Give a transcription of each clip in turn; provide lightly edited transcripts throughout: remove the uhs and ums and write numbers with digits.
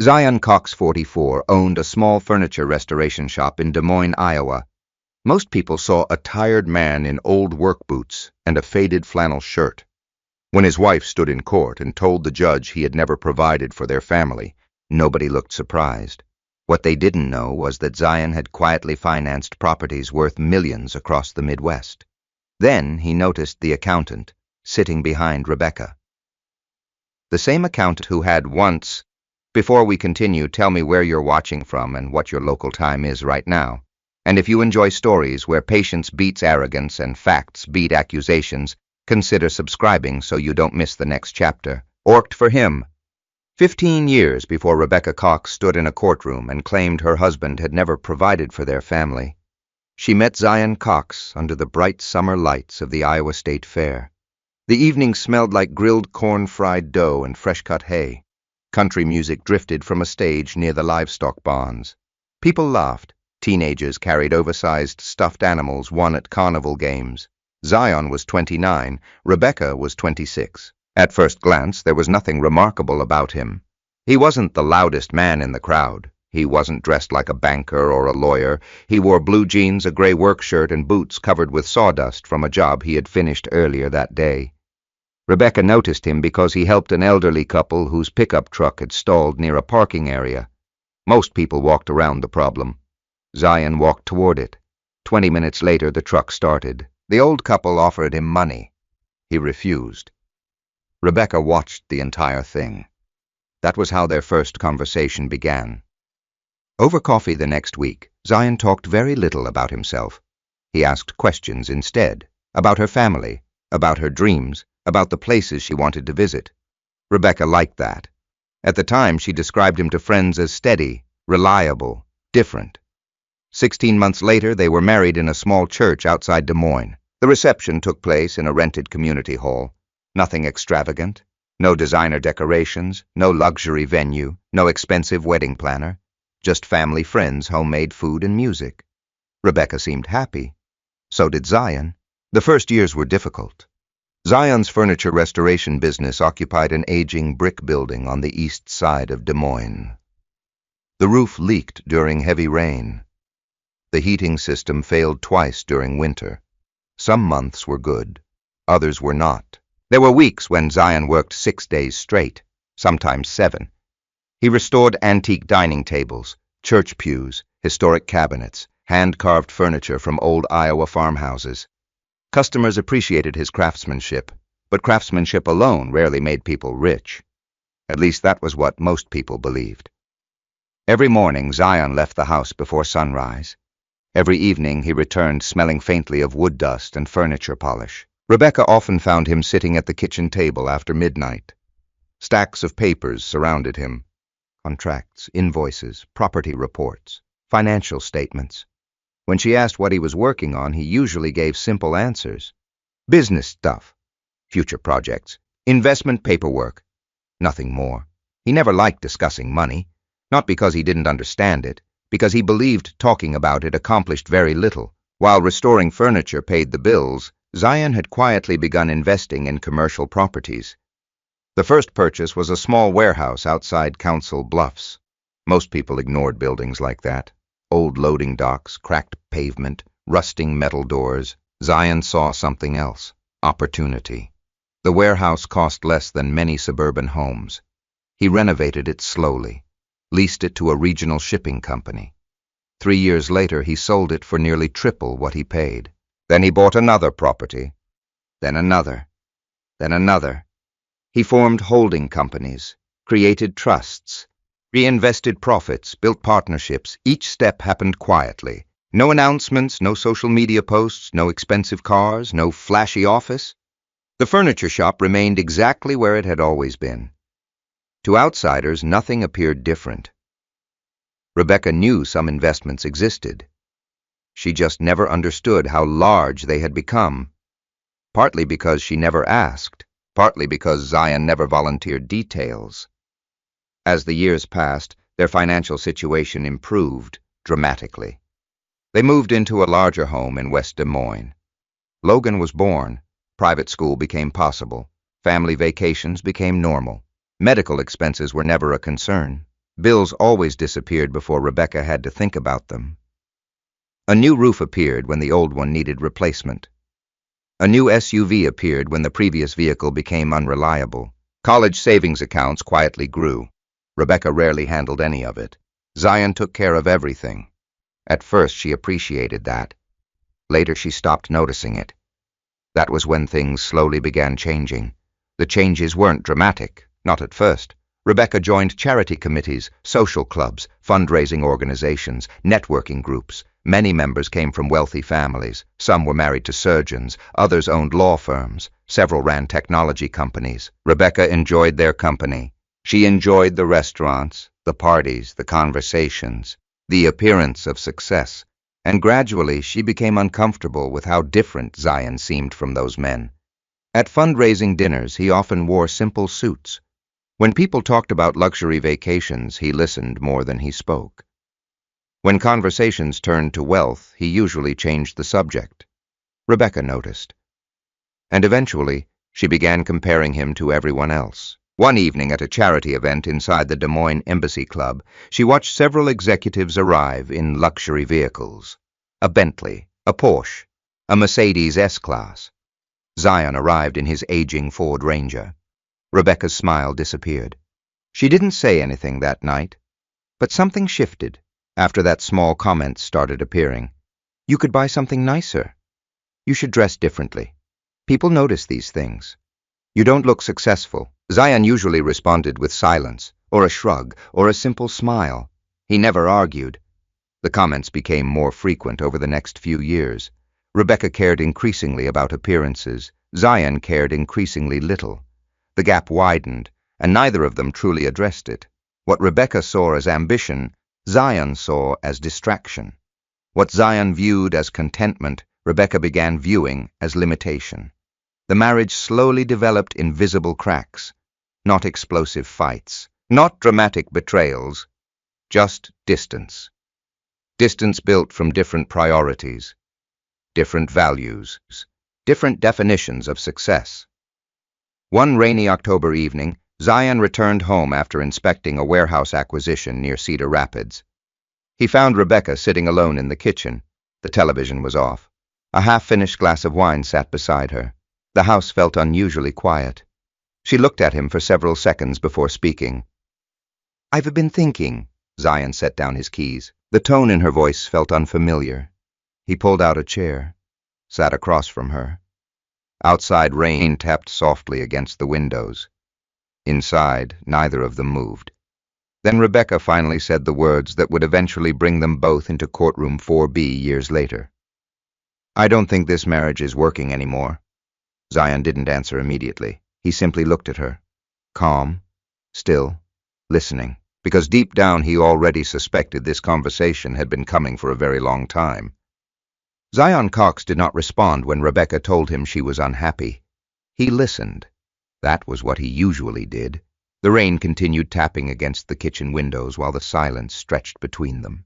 Zion Cox, 44, owned a small furniture restoration shop in Des Moines, Iowa. Most people saw a tired man in old work boots and a faded flannel shirt. When his wife stood in court and told the judge he had never provided for their family, nobody looked surprised. What they didn't know was that Zion had quietly financed properties worth millions across the Midwest. Then he noticed the accountant, sitting behind Rebecca. The same accountant who had once... Before we continue, tell me where you're watching from and what your local time is right now. And if you enjoy stories where patience beats arrogance and facts beat accusations, consider subscribing so you don't miss the next chapter. Worked for him. 15 years before Rebecca Cox stood in a courtroom and claimed her husband had never provided for their family, she met Zion Cox under the bright summer lights of the Iowa State Fair. The evening smelled like grilled corn, fried dough, and fresh-cut hay. Country music drifted from a stage near the livestock barns. People laughed. Teenagers carried oversized stuffed animals won at carnival games. Zion was 29, Rebecca was 26. At first glance, there was nothing remarkable about him. He wasn't the loudest man in the crowd. He wasn't dressed like a banker or a lawyer. He wore blue jeans, a gray work shirt, and boots covered with sawdust from a job he had finished earlier that day. Rebecca noticed him because he helped an elderly couple whose pickup truck had stalled near a parking area. Most people walked around the problem. Zion walked toward it. 20 minutes later, the truck started. The old couple offered him money. He refused. Rebecca watched the entire thing. That was how their first conversation began. Over coffee the next week, Zion talked very little about himself. He asked questions instead, about her family, about her dreams, about the places she wanted to visit. Rebecca liked that. At the time, she described him to friends as steady, reliable, different. 16 months later, they were married in a small church outside Des Moines. The reception took place in a rented community hall. Nothing extravagant, no designer decorations, no luxury venue, no expensive wedding planner, just family, friends, homemade food, and music. Rebecca seemed happy. So did Zion. The first years were difficult. Zion's furniture restoration business occupied an aging brick building on the east side of Des Moines. The roof leaked during heavy rain. The heating system failed twice during winter. Some months were good, others were not. There were weeks when Zion worked 6 days straight, sometimes 7. He restored antique dining tables, church pews, historic cabinets, hand-carved furniture from old Iowa farmhouses. Customers appreciated his craftsmanship, but craftsmanship alone rarely made people rich. At least that was what most people believed. Every morning, Zion left the house before sunrise. Every evening, he returned smelling faintly of wood dust and furniture polish. Rebecca often found him sitting at the kitchen table after midnight. Stacks of papers surrounded him. Contracts, invoices, property reports, financial statements. When she asked what he was working on, he usually gave simple answers. Business stuff, future projects, investment paperwork, nothing more. He never liked discussing money, not because he didn't understand it, because he believed talking about it accomplished very little. While restoring furniture paid the bills, Zion had quietly begun investing in commercial properties. The first purchase was a small warehouse outside Council Bluffs. Most people ignored buildings like that. Old loading docks, cracked pavement, rusting metal doors. Zion saw something else. Opportunity. The warehouse cost less than many suburban homes. He renovated it slowly, leased it to a regional shipping company. 3 years later, he sold it for nearly triple what he paid. Then he bought another property, then another, then another. He formed holding companies, created trusts, reinvested profits, built partnerships. Each step happened quietly. No announcements, no social media posts, no expensive cars, no flashy office. The furniture shop remained exactly where it had always been. To outsiders, nothing appeared different. Rebecca knew some investments existed. She just never understood how large they had become, partly because she never asked, partly because Zion never volunteered details. As the years passed, their financial situation improved dramatically. They moved into a larger home in West Des Moines. Logan was born, private school became possible, family vacations became normal. Medical expenses were never a concern. Bills always disappeared before Rebecca had to think about them. A new roof appeared when the old one needed replacement. A new SUV appeared when the previous vehicle became unreliable. College savings accounts quietly grew. Rebecca rarely handled any of it. Zion took care of everything. At first she appreciated that. Later she stopped noticing it. That was when things slowly began changing. The changes weren't dramatic, not at first. Rebecca joined charity committees, social clubs, fundraising organizations, networking groups. Many members came from wealthy families. Some were married to surgeons, others owned law firms, several ran technology companies. Rebecca enjoyed their company. She enjoyed the restaurants, the parties, the conversations, the appearance of success. And gradually she became uncomfortable with how different Zion seemed from those men. At fundraising dinners, he often wore simple suits. When people talked about luxury vacations, he listened more than he spoke. When conversations turned to wealth, he usually changed the subject. Rebecca noticed. And eventually, she began comparing him to everyone else. One evening at a charity event inside the Des Moines Embassy Club, she watched several executives arrive in luxury vehicles. A Bentley, a Porsche, a Mercedes S-Class. Zion arrived in his aging Ford Ranger. Rebecca's smile disappeared. She didn't say anything that night, but something shifted after that small comment started appearing. You could buy something nicer. You should dress differently. People notice these things. You don't look successful. Zion usually responded with silence, or a shrug, or a simple smile. He never argued. The comments became more frequent over the next few years. Rebecca cared increasingly about appearances. Zion cared increasingly little. The gap widened, and neither of them truly addressed it. What Rebecca saw as ambition, Zion saw as distraction. What Zion viewed as contentment, Rebecca began viewing as limitation. The marriage slowly developed invisible cracks, not explosive fights, not dramatic betrayals, just distance. Distance built from different priorities, different values, different definitions of success. One rainy October evening, Zion returned home after inspecting a warehouse acquisition near Cedar Rapids. He found Rebecca sitting alone in the kitchen. The television was off. A half-finished glass of wine sat beside her. The house felt unusually quiet. She looked at him for several seconds before speaking. "I've been thinking." Zion set down his keys. The tone in her voice felt unfamiliar. He pulled out a chair, sat across from her. Outside, rain tapped softly against the windows. Inside, neither of them moved. Then Rebecca finally said the words that would eventually bring them both into courtroom 4B years later. "I don't think this marriage is working anymore." Zion didn't answer immediately. He simply looked at her, calm, still, listening, because deep down he already suspected this conversation had been coming for a very long time. Zion Cox did not respond when Rebecca told him she was unhappy. He listened. That was what he usually did. The rain continued tapping against the kitchen windows while the silence stretched between them.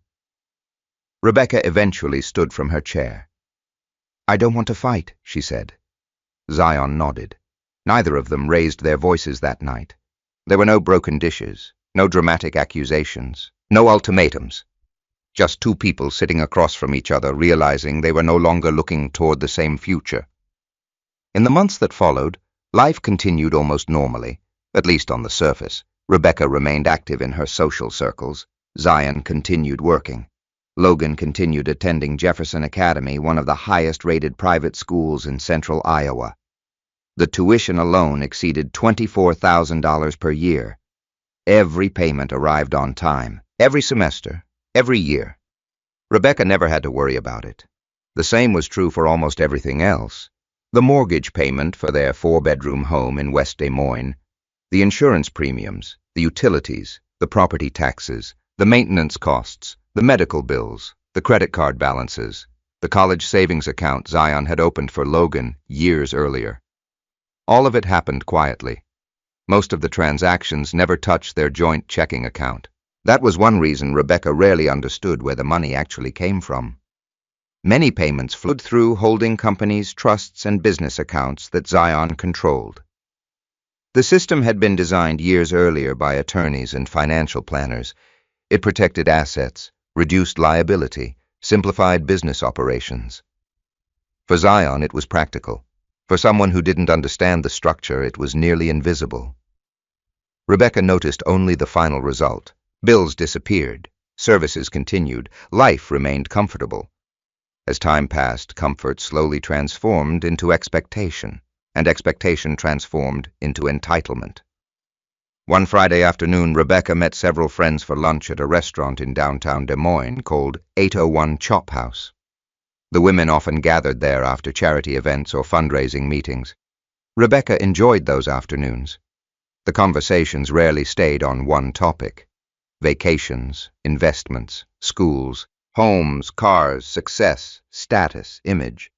Rebecca eventually stood from her chair. "I don't want to fight," she said. Zion nodded. Neither of them raised their voices that night. There were no broken dishes, no dramatic accusations, no ultimatums. Just two people sitting across from each other, realizing they were no longer looking toward the same future. In the months that followed, life continued almost normally, at least on the surface. Rebecca remained active in her social circles. Zion continued working. Logan continued attending Jefferson Academy, one of the highest-rated private schools in central Iowa. The tuition alone exceeded $24,000 per year. Every payment arrived on time, every semester, every year. Rebecca never had to worry about it. The same was true for almost everything else. The mortgage payment for their 4-bedroom home in West Des Moines, the insurance premiums, the utilities, the property taxes, the maintenance costs, the medical bills, the credit card balances, the college savings account Zion had opened for Logan years earlier. All of it happened quietly. Most of the transactions never touched their joint checking account. That was one reason Rebecca rarely understood where the money actually came from. Many payments flowed through holding companies, trusts, and business accounts that Zion controlled. The system had been designed years earlier by attorneys and financial planners. It protected assets, reduced liability, simplified business operations. For Zion, it was practical. For someone who didn't understand the structure, it was nearly invisible. Rebecca noticed only the final result. Bills disappeared, services continued, life remained comfortable. As time passed, comfort slowly transformed into expectation, and expectation transformed into entitlement. One Friday afternoon, Rebecca met several friends for lunch at a restaurant in downtown Des Moines called 801 Chop House. The women often gathered there after charity events or fundraising meetings. Rebecca enjoyed those afternoons. The conversations rarely stayed on one topic. Vacations, investments, schools, homes, cars, success, status, image.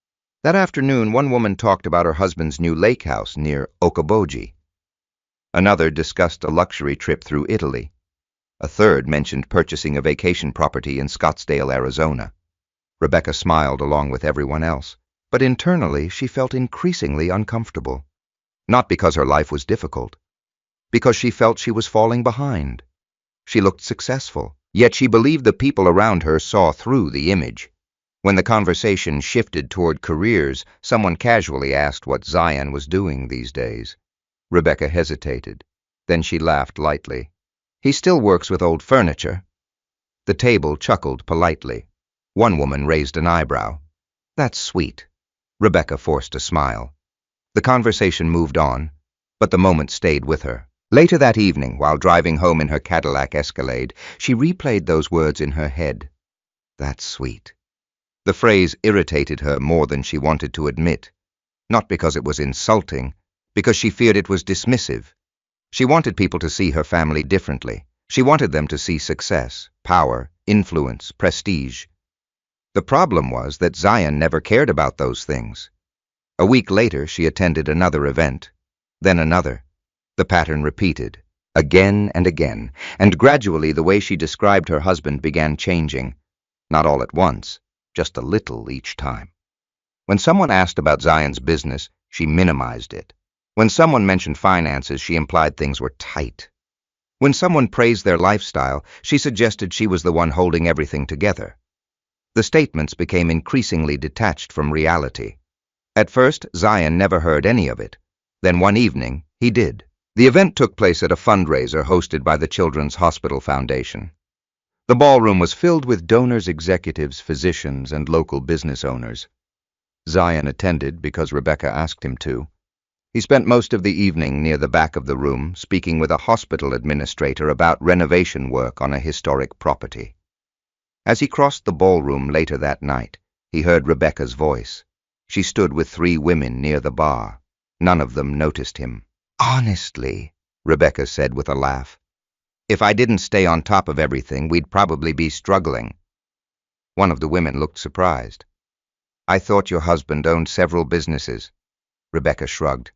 That afternoon, one woman talked about her husband's new lake house near Okoboji. Another discussed a luxury trip through Italy. A third mentioned purchasing a vacation property in Scottsdale, Arizona. Rebecca smiled along with everyone else, but internally she felt increasingly uncomfortable. Not because her life was difficult, because she felt she was falling behind. She looked successful, yet she believed the people around her saw through the image. When the conversation shifted toward careers, someone casually asked what Zion was doing these days. Rebecca hesitated. Then she laughed lightly. "He still works with old furniture." The table chuckled politely. One woman raised an eyebrow. "That's sweet." Rebecca forced a smile. The conversation moved on, but the moment stayed with her. Later that evening, while driving home in her Cadillac Escalade, she replayed those words in her head. "That's sweet." The phrase irritated her more than she wanted to admit. Not because it was insulting, because she feared it was dismissive. She wanted people to see her family differently. She wanted them to see success, power, influence, prestige. The problem was that Zion never cared about those things. A week later, she attended another event, then another. The pattern repeated, again and again, and gradually the way she described her husband began changing. Not all at once, just a little each time. When someone asked about Zion's business, she minimized it. When someone mentioned finances, she implied things were tight. When someone praised their lifestyle, she suggested she was the one holding everything together. The statements became increasingly detached from reality. At first, Zion never heard any of it. Then one evening, he did. The event took place at a fundraiser hosted by the Children's Hospital Foundation. The ballroom was filled with donors, executives, physicians, and local business owners. Zion attended because Rebecca asked him to. He spent most of the evening near the back of the room, speaking with a hospital administrator about renovation work on a historic property. As he crossed the ballroom later that night, he heard Rebecca's voice. She stood with 3 women near the bar. None of them noticed him. "Honestly," Rebecca said with a laugh, "if I didn't stay on top of everything, we'd probably be struggling." One of the women looked surprised. "I thought your husband owned several businesses." Rebecca shrugged.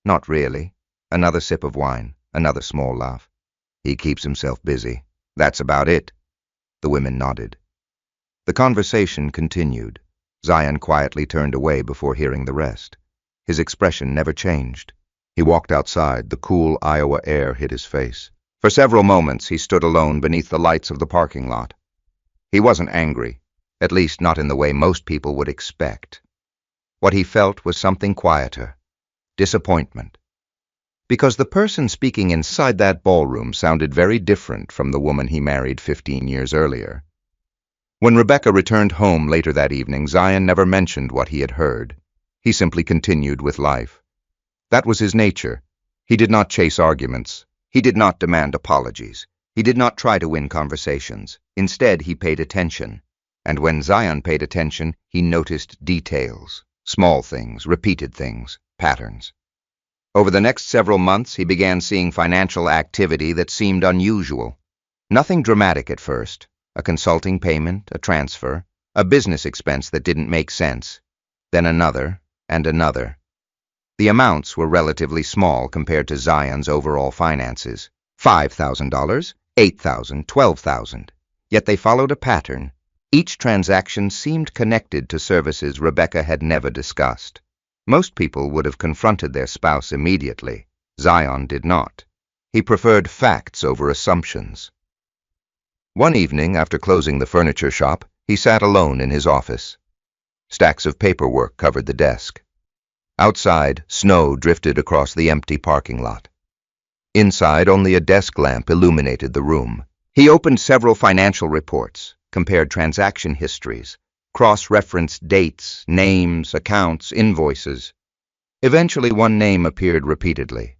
"Not really." Another sip of wine, another small laugh. "He keeps himself busy. That's about it." The women nodded. The conversation continued. Zion quietly turned away before hearing the rest. His expression never changed. He walked outside. The cool Iowa air hit his face. For several moments, he stood alone beneath the lights of the parking lot. He wasn't angry, at least not in the way most people would expect. What he felt was something quieter, disappointment. Because the person speaking inside that ballroom sounded very different from the woman he married 15 years earlier. When Rebecca returned home later that evening, Zion never mentioned what he had heard. He simply continued with life. That was his nature. He did not chase arguments. He did not demand apologies. He did not try to win conversations. Instead, he paid attention. And when Zion paid attention, he noticed details, small things, repeated things, patterns. Over the next several months, he began seeing financial activity that seemed unusual. Nothing dramatic at first. A consulting payment, a transfer, a business expense that didn't make sense. Then another, and another. The amounts were relatively small compared to Zion's overall finances. $5,000, $8,000, $12,000. Yet they followed a pattern. Each transaction seemed connected to services Rebecca had never discussed. Most people would have confronted their spouse immediately. Zion did not. He preferred facts over assumptions. One evening, after closing the furniture shop, he sat alone in his office. Stacks of paperwork covered the desk. Outside, snow drifted across the empty parking lot. Inside, only a desk lamp illuminated the room. He opened several financial reports, compared transaction histories, cross-referenced dates, names, accounts, invoices. Eventually, one name appeared repeatedly.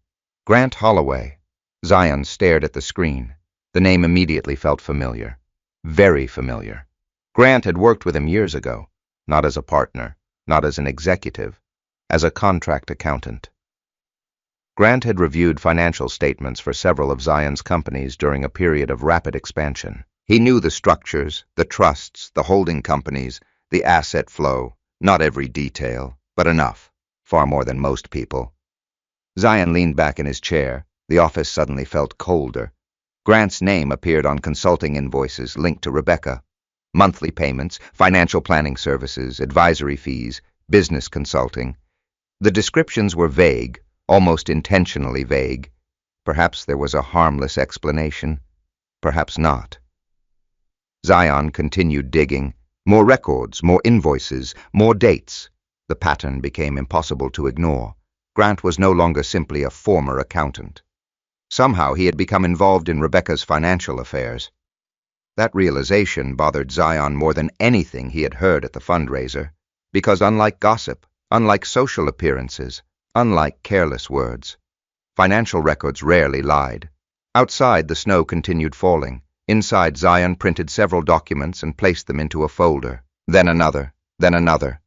Grant Holloway. Zion stared at the screen. The name immediately felt familiar. Very familiar. Grant had worked with him years ago, not as a partner, not as an executive, as a contract accountant. Grant had reviewed financial statements for several of Zion's companies during a period of rapid expansion. He knew the structures, the trusts, the holding companies, the asset flow, not every detail, but enough, far more than most people. Zion leaned back in his chair. The office suddenly felt colder. Grant's name appeared on consulting invoices linked to Rebecca. Monthly payments, financial planning services, advisory fees, business consulting. The descriptions were vague, almost intentionally vague. Perhaps there was a harmless explanation. Perhaps not. Zion continued digging. More records, more invoices, more dates. The pattern became impossible to ignore. Grant was no longer simply a former accountant. Somehow he had become involved in Rebecca's financial affairs. That realization bothered Zion more than anything he had heard at the fundraiser, because unlike gossip, unlike social appearances, unlike careless words, financial records rarely lied. Outside, the snow continued falling. Inside, Zion printed several documents and placed them into a folder, then another, then another.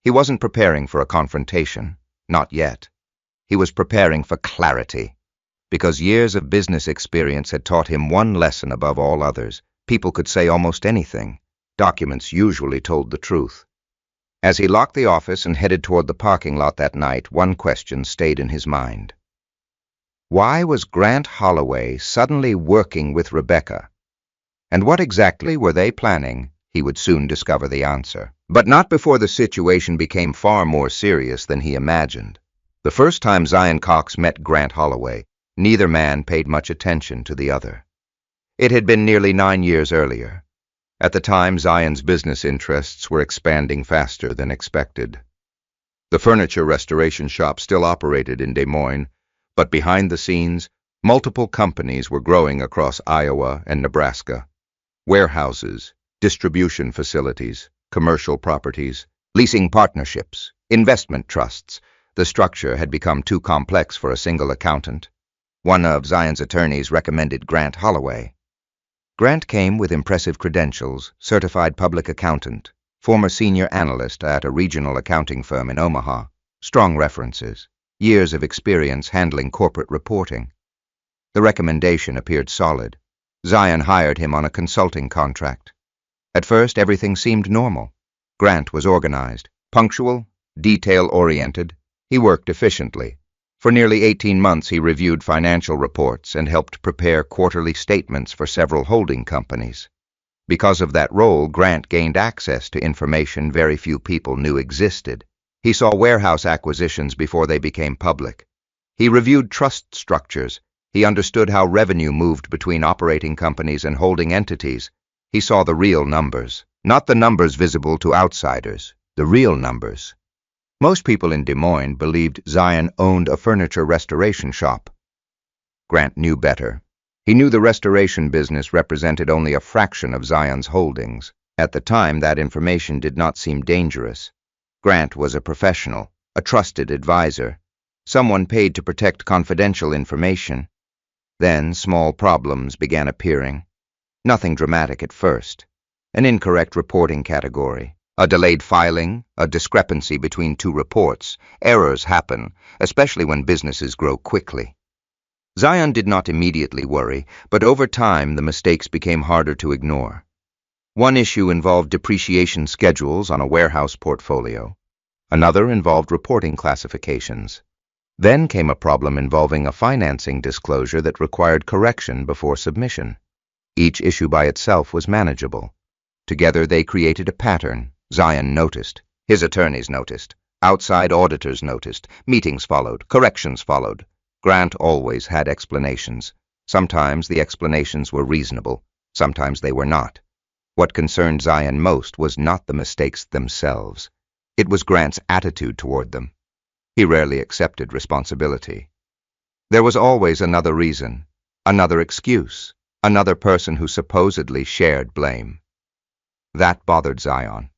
He wasn't preparing for a confrontation, not yet. He was preparing for clarity. Because years of business experience had taught him one lesson above all others. People could say almost anything. Documents usually told the truth. As he locked the office and headed toward the parking lot that night, one question stayed in his mind. Why was Grant Holloway suddenly working with Rebecca? And what exactly were they planning? He would soon discover the answer. But not before the situation became far more serious than he imagined. The first time Zion Cox met Grant Holloway, neither man paid much attention to the other. It had been nearly 9 years earlier. At the time, Zion's business interests were expanding faster than expected. The furniture restoration shop still operated in Des Moines, but behind the scenes, multiple companies were growing across Iowa and Nebraska. Warehouses, distribution facilities, commercial properties, leasing partnerships, investment trusts. The structure had become too complex for a single accountant. One of Zion's attorneys recommended Grant Holloway. Grant came with impressive credentials, certified public accountant, former senior analyst at a regional accounting firm in Omaha, strong references, years of experience handling corporate reporting. The recommendation appeared solid. Zion hired him on a consulting contract. At first, everything seemed normal. Grant was organized, punctual, detail-oriented. He worked efficiently. For nearly 18 months, he reviewed financial reports and helped prepare quarterly statements for several holding companies. Because of that role, Grant gained access to information very few people knew existed. He saw warehouse acquisitions before they became public. He reviewed trust structures. He understood how revenue moved between operating companies and holding entities. He saw the real numbers, not the numbers visible to outsiders, the real numbers. Most people in Des Moines believed Zion owned a furniture restoration shop. Grant knew better. He knew the restoration business represented only a fraction of Zion's holdings. At the time, that information did not seem dangerous. Grant was a professional, a trusted advisor, someone paid to protect confidential information. Then small problems began appearing. Nothing dramatic at first. An incorrect reporting category. A delayed filing, a discrepancy between two reports. Errors happen, especially when businesses grow quickly. Zion did not immediately worry, but over time the mistakes became harder to ignore. One issue involved depreciation schedules on a warehouse portfolio. Another involved reporting classifications. Then came a problem involving a financing disclosure that required correction before submission. Each issue by itself was manageable. Together they created a pattern. Zion noticed. His attorneys noticed. Outside auditors noticed. Meetings followed. Corrections followed. Grant always had explanations. Sometimes the explanations were reasonable. Sometimes they were not. What concerned Zion most was not the mistakes themselves. It was Grant's attitude toward them. He rarely accepted responsibility. There was always another reason, another excuse, another person who supposedly shared blame. That bothered Zion.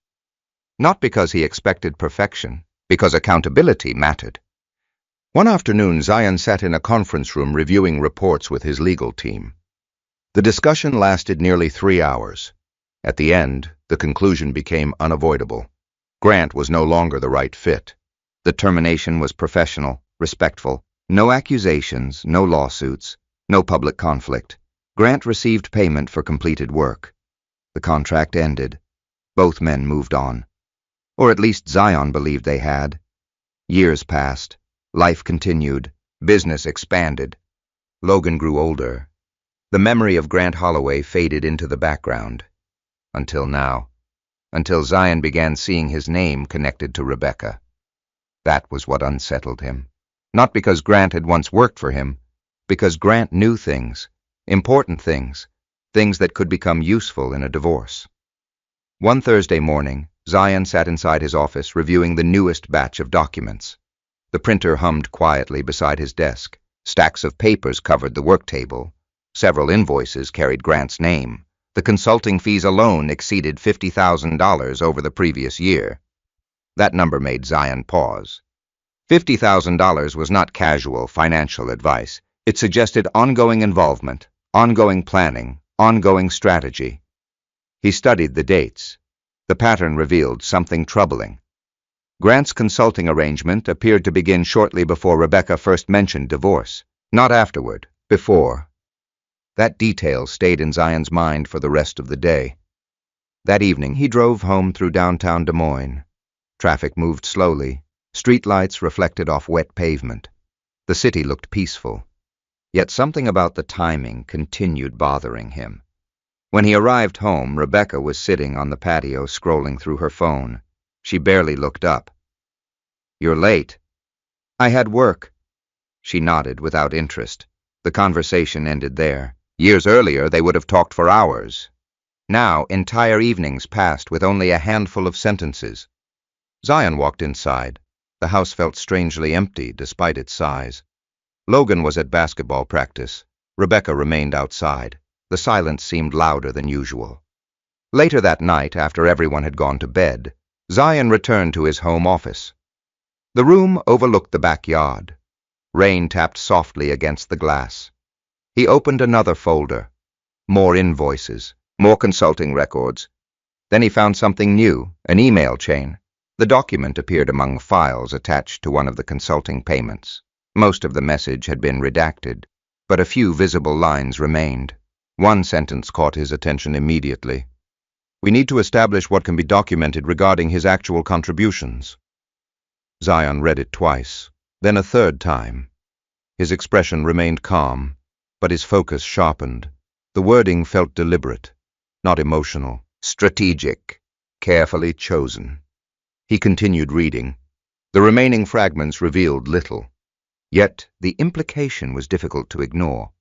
Not because he expected perfection, because accountability mattered. One afternoon, Zion sat in a conference room reviewing reports with his legal team. The discussion lasted nearly 3 hours. At the end, the conclusion became unavoidable. Grant was no longer the right fit. The termination was professional, respectful. No accusations, no lawsuits, no public conflict. Grant received payment for completed work. The contract ended. Both men moved on. Or at least Zion believed they had. Years passed. Life continued. Business expanded. Logan grew older. The memory of Grant Holloway faded into the background. Until now. Until Zion began seeing his name connected to Rebecca. That was what unsettled him. Not because Grant had once worked for him, because Grant knew things, important things, things that could become useful in a divorce. One Thursday morning, Zion sat inside his office reviewing the newest batch of documents. The printer hummed quietly beside his desk. Stacks of papers covered the work table. Several invoices carried Grant's name. The consulting fees alone exceeded $50,000 over the previous year. That number made Zion pause. $50,000 was not casual financial advice. It suggested ongoing involvement, ongoing planning, ongoing strategy. He studied the dates. The pattern revealed something troubling. Grant's consulting arrangement appeared to begin shortly before Rebecca first mentioned divorce. Not afterward, before. That detail stayed in Zion's mind for the rest of the day. That evening, he drove home through downtown Des Moines. Traffic moved slowly. Streetlights reflected off wet pavement. The city looked peaceful. Yet something about the timing continued bothering him. When he arrived home, Rebecca was sitting on the patio scrolling through her phone. She barely looked up. "You're late." "I had work." She nodded without interest. The conversation ended there. Years earlier, they would have talked for hours. Now, entire evenings passed with only a handful of sentences. Zion walked inside. The house felt strangely empty despite its size. Logan was at basketball practice. Rebecca remained outside. The silence seemed louder than usual. Later that night, after everyone had gone to bed, Zion returned to his home office. The room overlooked the backyard. Rain tapped softly against the glass. He opened another folder. More invoices, more consulting records. Then he found something new, an email chain. The document appeared among files attached to one of the consulting payments. Most of the message had been redacted, but a few visible lines remained. One sentence caught his attention immediately. "We need to establish what can be documented regarding his actual contributions." Zion read it twice, then a third time. His expression remained calm, but his focus sharpened. The wording felt deliberate, not emotional, strategic, carefully chosen. He continued reading. The remaining fragments revealed little. Yet the implication was difficult to ignore.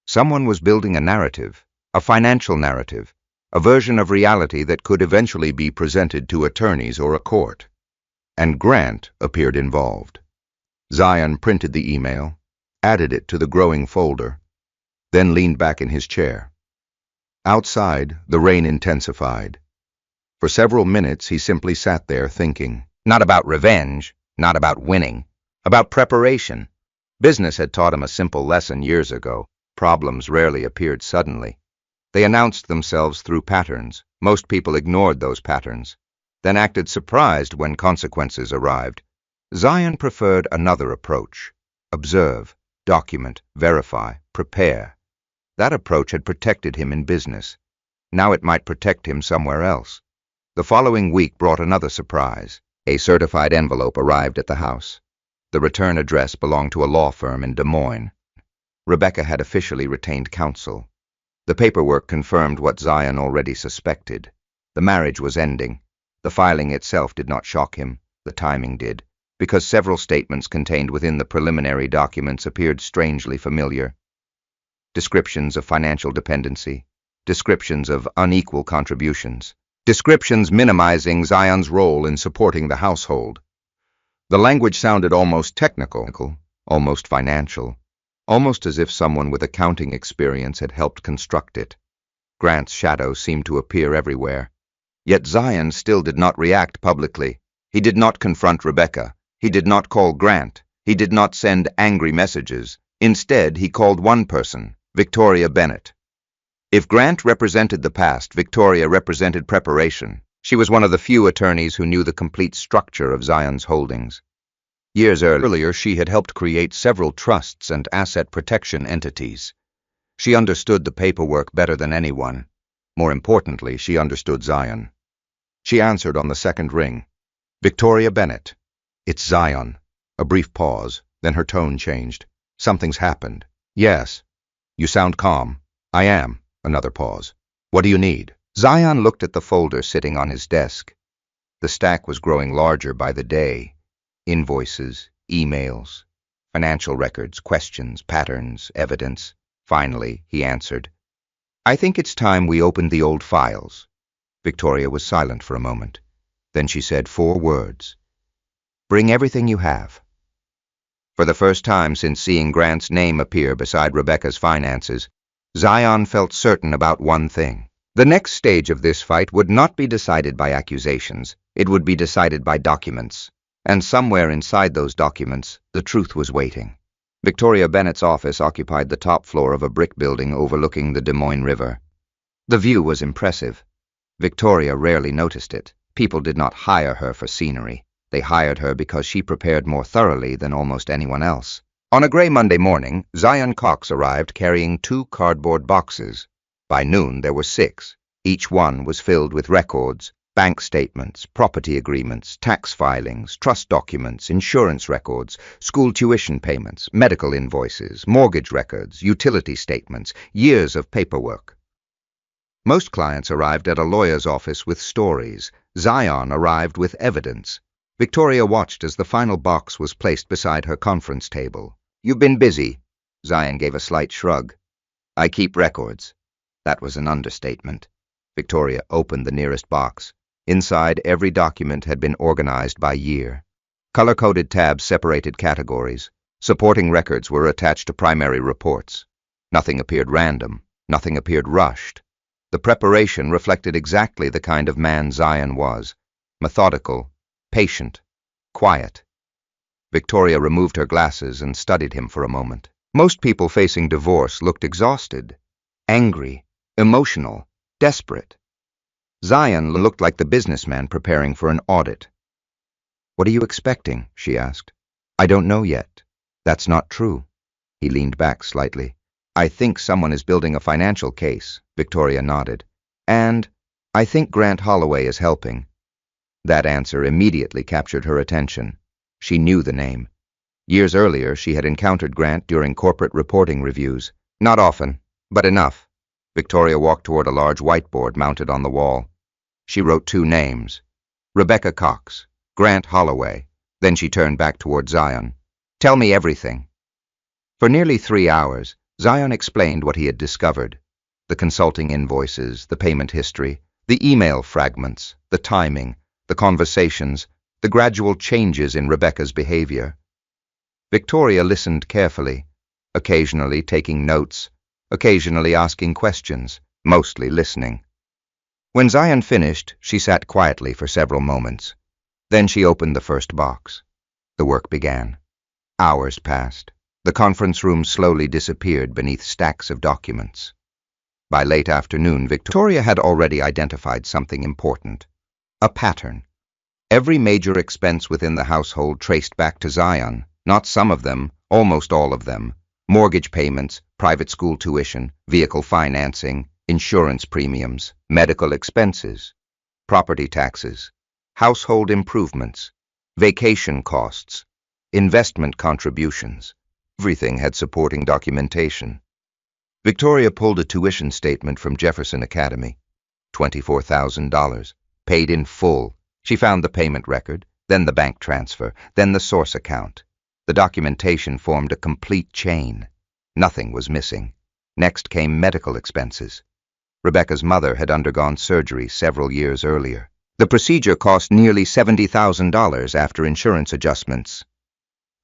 Someone was building a narrative, a financial narrative, a version of reality that could eventually be presented to attorneys or a court. And Grant appeared involved. Zion printed the email, added it to the growing folder, then leaned back in his chair. Outside, the rain intensified. For several minutes, he simply sat there thinking. Not about revenge, not about winning, about preparation. Business had taught him a simple lesson years ago. Problems rarely appeared suddenly. They announced themselves through patterns. Most people ignored those patterns, then acted surprised when consequences arrived. Zion preferred another approach. Observe, document, verify, prepare. That approach had protected him in business. Now it might protect him somewhere else. The following week brought another surprise. A certified envelope arrived at the house. The return address belonged to a law firm in Des Moines. Rebecca had officially retained counsel. The paperwork confirmed what Zion already suspected. The marriage was ending. The filing itself did not shock him. The timing did, because several statements contained within the preliminary documents appeared strangely familiar. Descriptions of financial dependency, descriptions of unequal contributions, descriptions minimizing Zion's role in supporting the household. The language sounded almost technical, almost financial, almost as if someone with accounting experience had helped construct it. Grant's shadow seemed to appear everywhere. Yet Zion still did not react publicly. He did not confront Rebecca. He did not call Grant. He did not send angry messages. Instead, he called one person, Victoria Bennett. If Grant represented the past, Victoria represented preparation. She was one of the few attorneys who knew the complete structure of Zion's holdings. Years earlier, she had helped create several trusts and asset protection entities. She understood the paperwork better than anyone. More importantly, she understood Zion. She answered on the second ring. Victoria Bennett. It's Zion. A brief pause, then her tone changed. Something's happened. Yes. You sound calm. I am. Another pause. What do you need? Zion looked at the folder sitting on his desk. The stack was growing larger by the day. Invoices, emails, financial records, questions, patterns, evidence. Finally, he answered. I think it's time we opened the old files. Victoria was silent for a moment. Then she said 4 words. Bring everything you have. For the first time since seeing Grant's name appear beside Rebecca's finances, Zion felt certain about one thing. The next stage of this fight would not be decided by accusations. It would be decided by documents. And somewhere inside those documents, the truth was waiting. Victoria Bennett's office occupied the top floor of a brick building overlooking the Des Moines River. The view was impressive. Victoria rarely noticed it. People did not hire her for scenery. They hired her because she prepared more thoroughly than almost anyone else. On a gray Monday morning, Zion Cox arrived carrying 2 cardboard boxes. By noon, there were 6. Each one was filled with records, bank statements, property agreements, tax filings, trust documents, insurance records, school tuition payments, medical invoices, mortgage records, utility statements, years of paperwork. Most clients arrived at a lawyer's office with stories. Zion arrived with evidence. Victoria watched as the final box was placed beside her conference table. You've been busy. Zion gave a slight shrug. I keep records. That was an understatement. Victoria opened the nearest box. Inside, every document had been organized by year. Color-coded tabs separated categories. Supporting records were attached to primary reports. Nothing appeared random. Nothing appeared rushed. The preparation reflected exactly the kind of man Zion was. Methodical, patient, quiet. Victoria removed her glasses and studied him for a moment. Most people facing divorce looked exhausted, angry, emotional, desperate. Zion looked like the businessman preparing for an audit. What are you expecting? She asked. I don't know yet. That's not true. He leaned back slightly. I think someone is building a financial case. Victoria nodded. And I think Grant Holloway is helping. That answer immediately captured her attention. She knew the name. Years earlier, she had encountered Grant during corporate reporting reviews. Not often, but enough. Victoria walked toward a large whiteboard mounted on the wall. She wrote 2 names. Rebecca Cox, Grant Holloway. Then she turned back toward Zion. Tell me everything. For nearly 3 hours, Zion explained what he had discovered. The consulting invoices, the payment history, the email fragments, the timing, the conversations, the gradual changes in Rebecca's behavior. Victoria listened carefully, occasionally taking notes, occasionally asking questions, mostly listening. When Zion finished, she sat quietly for several moments. Then she opened the first box. The work began. Hours passed. The conference room slowly disappeared beneath stacks of documents. By late afternoon, Victoria had already identified something important. A pattern. Every major expense within the household traced back to Zion, not some of them, almost all of them. Mortgage payments, private school tuition, vehicle financing, insurance premiums, medical expenses, property taxes, household improvements, vacation costs, investment contributions. Everything had supporting documentation. Victoria pulled a tuition statement from Jefferson Academy. $24,000. Paid in full. She found the payment record, then the bank transfer, then the source account. The documentation formed a complete chain. Nothing was missing. Next came medical expenses. Rebecca's mother had undergone surgery several years earlier. The procedure cost nearly $70,000 after insurance adjustments.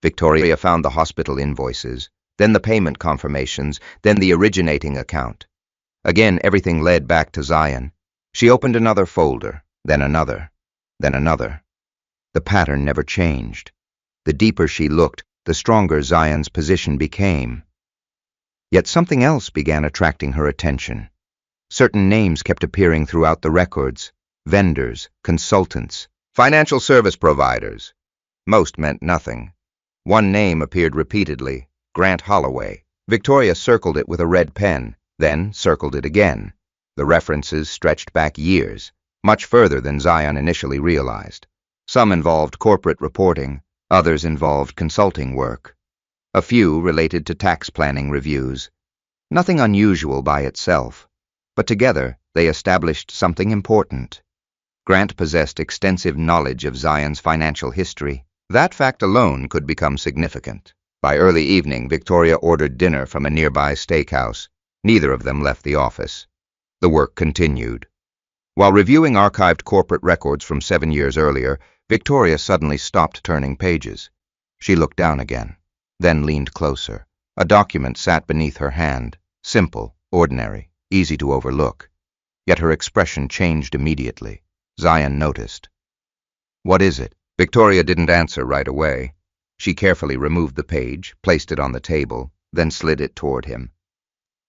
Victoria found the hospital invoices, then the payment confirmations, then the originating account. Again, everything led back to Zion. She opened another folder, then another, then another. The pattern never changed. The deeper she looked, the stronger Zion's position became. Yet something else began attracting her attention. Certain names kept appearing throughout the records: vendors, consultants, financial service providers. Most meant nothing. One name appeared repeatedly: Grant Holloway. Victoria circled it with a red pen, then circled it again. The references stretched back years, much further than Zion initially realized. Some involved corporate reporting, others involved consulting work. A few related to tax planning reviews. Nothing unusual by itself, but together they established something important. Grant possessed extensive knowledge of Zion's financial history. That fact alone could become significant. By early evening, Victoria ordered dinner from a nearby steakhouse. Neither of them left the office. The work continued. While reviewing archived corporate records from 7 years earlier, Victoria suddenly stopped turning pages. She looked down again, then leaned closer. A document sat beneath her hand, simple, ordinary, easy to overlook. Yet her expression changed immediately. Zion noticed. "What is it?" Victoria didn't answer right away. She carefully removed the page, placed it on the table, then slid it toward him.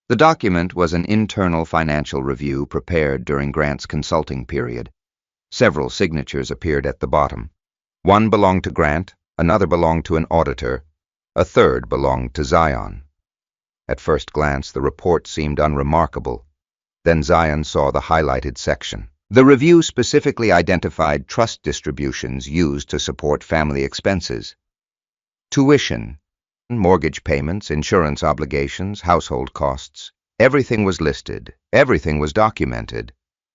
The document was an internal financial review prepared during Grant's consulting period. Several signatures appeared at the bottom. One belonged to Grant, another belonged to an auditor, a third belonged to Zion. At first glance, the report seemed unremarkable. Then Zion saw the highlighted section. The review specifically identified trust distributions used to support family expenses. Tuition, mortgage payments, insurance obligations, household costs. Everything was listed. Everything was documented.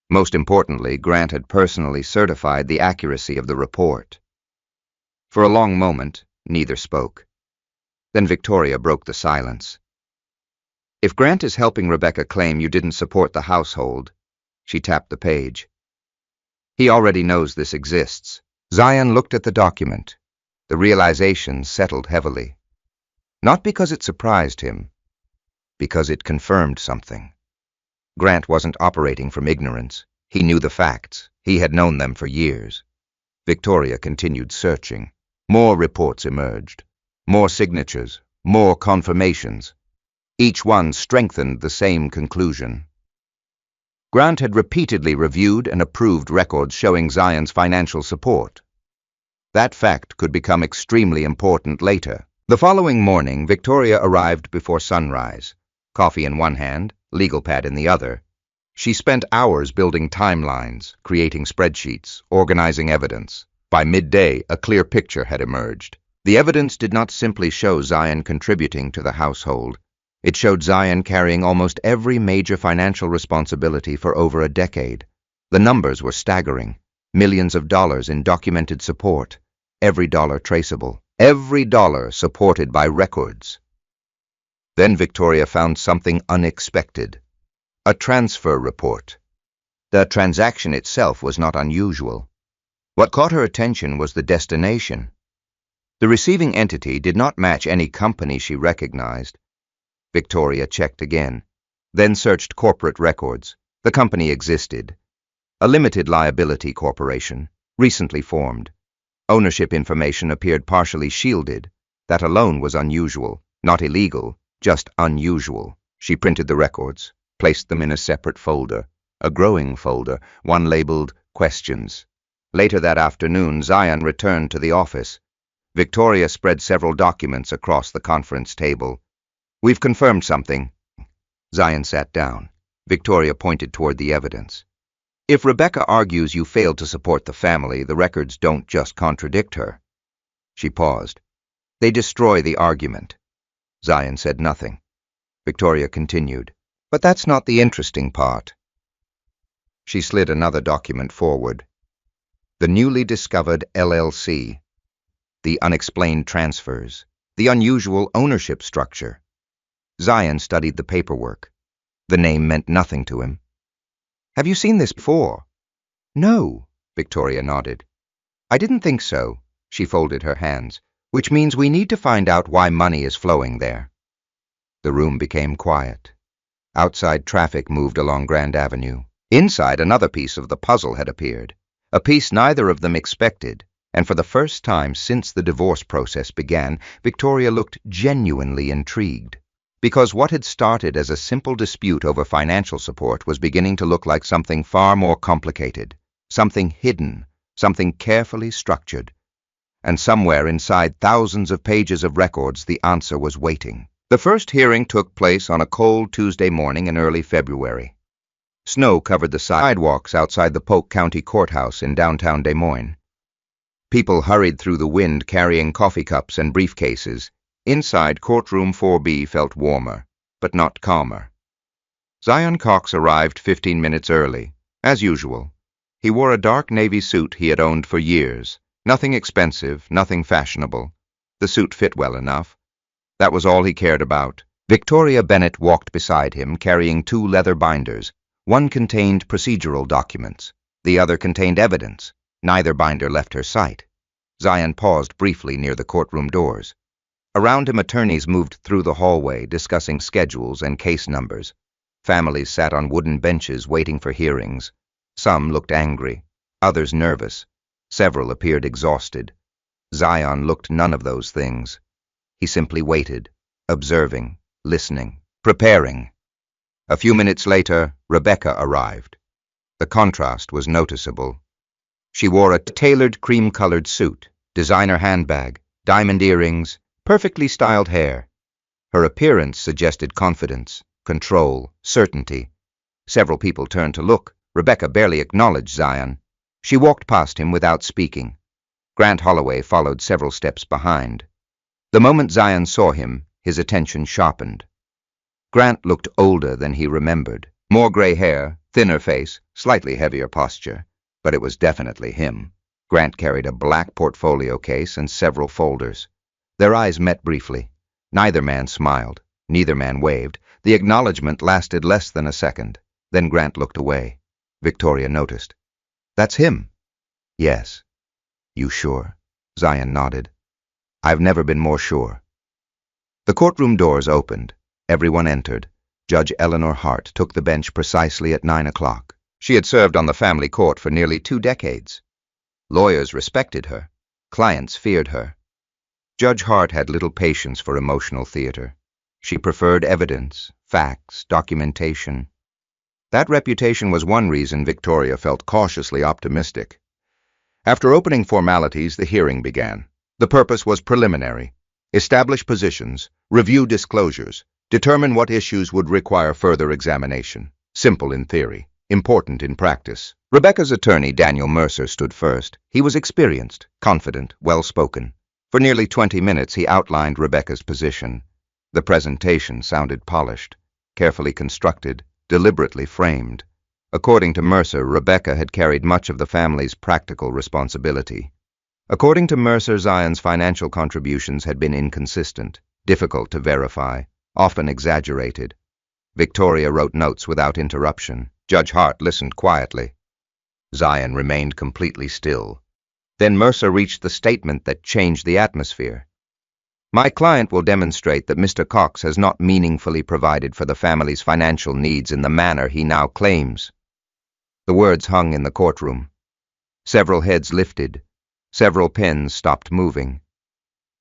Most importantly, Grant had personally certified the accuracy of the report. For a long moment, neither spoke. Then Victoria broke the silence. "If Grant is helping Rebecca claim you didn't support the household," she tapped the page, "he already knows this exists." Zion looked at the document. The realization settled heavily. Not because it surprised him, because it confirmed something. Grant wasn't operating from ignorance. He knew the facts. He had known them for years. Victoria continued searching. More reports emerged. More signatures. More confirmations. Each one strengthened the same conclusion. Grant had repeatedly reviewed and approved records showing Zion's financial support. That fact could become extremely important later. The following morning, Victoria arrived before sunrise, coffee in one hand, legal pad in the other. She spent hours building timelines, creating spreadsheets, organizing evidence. By midday, a clear picture had emerged. The evidence did not simply show Zion contributing to the household. It showed Zion carrying almost every major financial responsibility for over a decade. The numbers were staggering. Millions of dollars in documented support. Every dollar traceable. Every dollar supported by records. Then Victoria found something unexpected. A transfer report. The transaction itself was not unusual. What caught her attention was the destination. The receiving entity did not match any company she recognized. Victoria checked again, then searched corporate records. The company existed. A limited liability corporation, recently formed. Ownership information appeared partially shielded. That alone was unusual, not illegal, just unusual. She printed the records, placed them in a separate folder, a growing folder, one labeled Questions. Later that afternoon, Zion returned to the office. Victoria spread several documents across the conference table. "We've confirmed something." Zion sat down. Victoria pointed toward the evidence. "If Rebecca argues you failed to support the family, the records don't just contradict her." She paused. "They destroy the argument." Zion said nothing. Victoria continued. "But that's not the interesting part." She slid another document forward. The newly discovered LLC. The unexplained transfers. The unusual ownership structure. Zion studied the paperwork. The name meant nothing to him. Have you seen this before? No, Victoria nodded. I didn't think so. She folded her hands. Which means we need to find out why money is flowing there. The room became quiet. Outside traffic moved along Grand Avenue. Inside, another piece of the puzzle had appeared, a piece neither of them expected, and for the first time since the divorce process began, Victoria looked genuinely intrigued. Because what had started as a simple dispute over financial support was beginning to look like something far more complicated, something hidden, something carefully structured. And somewhere inside thousands of pages of records, the answer was waiting. The first hearing took place on a cold Tuesday morning in early February. Snow covered the sidewalks outside the Polk County Courthouse in downtown Des Moines. People hurried through the wind carrying coffee cups and briefcases. Inside, courtroom 4B felt warmer, but not calmer. Zion Cox arrived 15 minutes early, as usual. He wore a dark navy suit he had owned for years. Nothing expensive, nothing fashionable. The suit fit well enough. That was all he cared about. Victoria Bennett walked beside him, carrying 2 leather binders. One contained procedural documents. The other contained evidence. Neither binder left her sight. Zion paused briefly near the courtroom doors. Around him, attorneys moved through the hallway, discussing schedules and case numbers. Families sat on wooden benches waiting for hearings. Some looked angry, others nervous. Several appeared exhausted. Zion looked none of those things. He simply waited, observing, listening, preparing. A few minutes later, Rebecca arrived. The contrast was noticeable. She wore a tailored cream-colored suit, designer handbag, diamond earrings, perfectly styled hair. Her appearance suggested confidence, control, certainty. Several people turned to look. Rebecca barely acknowledged Zion. She walked past him without speaking. Grant Holloway followed several steps behind. The moment Zion saw him, his attention sharpened. Grant looked older than he remembered. More gray hair, thinner face, slightly heavier posture. But it was definitely him. Grant carried a black portfolio case and several folders. Their eyes met briefly. Neither man smiled. Neither man waved. The acknowledgement lasted less than a second. Then Grant looked away. Victoria noticed. That's him. Yes. You sure? Zion nodded. I've never been more sure. The courtroom doors opened. Everyone entered. Judge Eleanor Hart took the bench precisely at 9 o'clock. She had served on the family court for nearly 2 decades. Lawyers respected her. Clients feared her. Judge Hart had little patience for emotional theater. She preferred evidence, facts, documentation. That reputation was one reason Victoria felt cautiously optimistic. After opening formalities, the hearing began. The purpose was preliminary. Establish positions, review disclosures, determine what issues would require further examination. Simple in theory, important in practice. Rebecca's attorney, Daniel Mercer, stood first. He was experienced, confident, well-spoken. For nearly 20 minutes, he outlined Rebecca's position. The presentation sounded polished, carefully constructed, deliberately framed. According to Mercer, Rebecca had carried much of the family's practical responsibility. According to Mercer, Zion's financial contributions had been inconsistent, difficult to verify, often exaggerated. Victoria wrote notes without interruption. Judge Hart listened quietly. Zion remained completely still. Then Mercer reached the statement that changed the atmosphere. My client will demonstrate that Mr. Cox has not meaningfully provided for the family's financial needs in the manner he now claims. The words hung in the courtroom. Several heads lifted. Several pens stopped moving.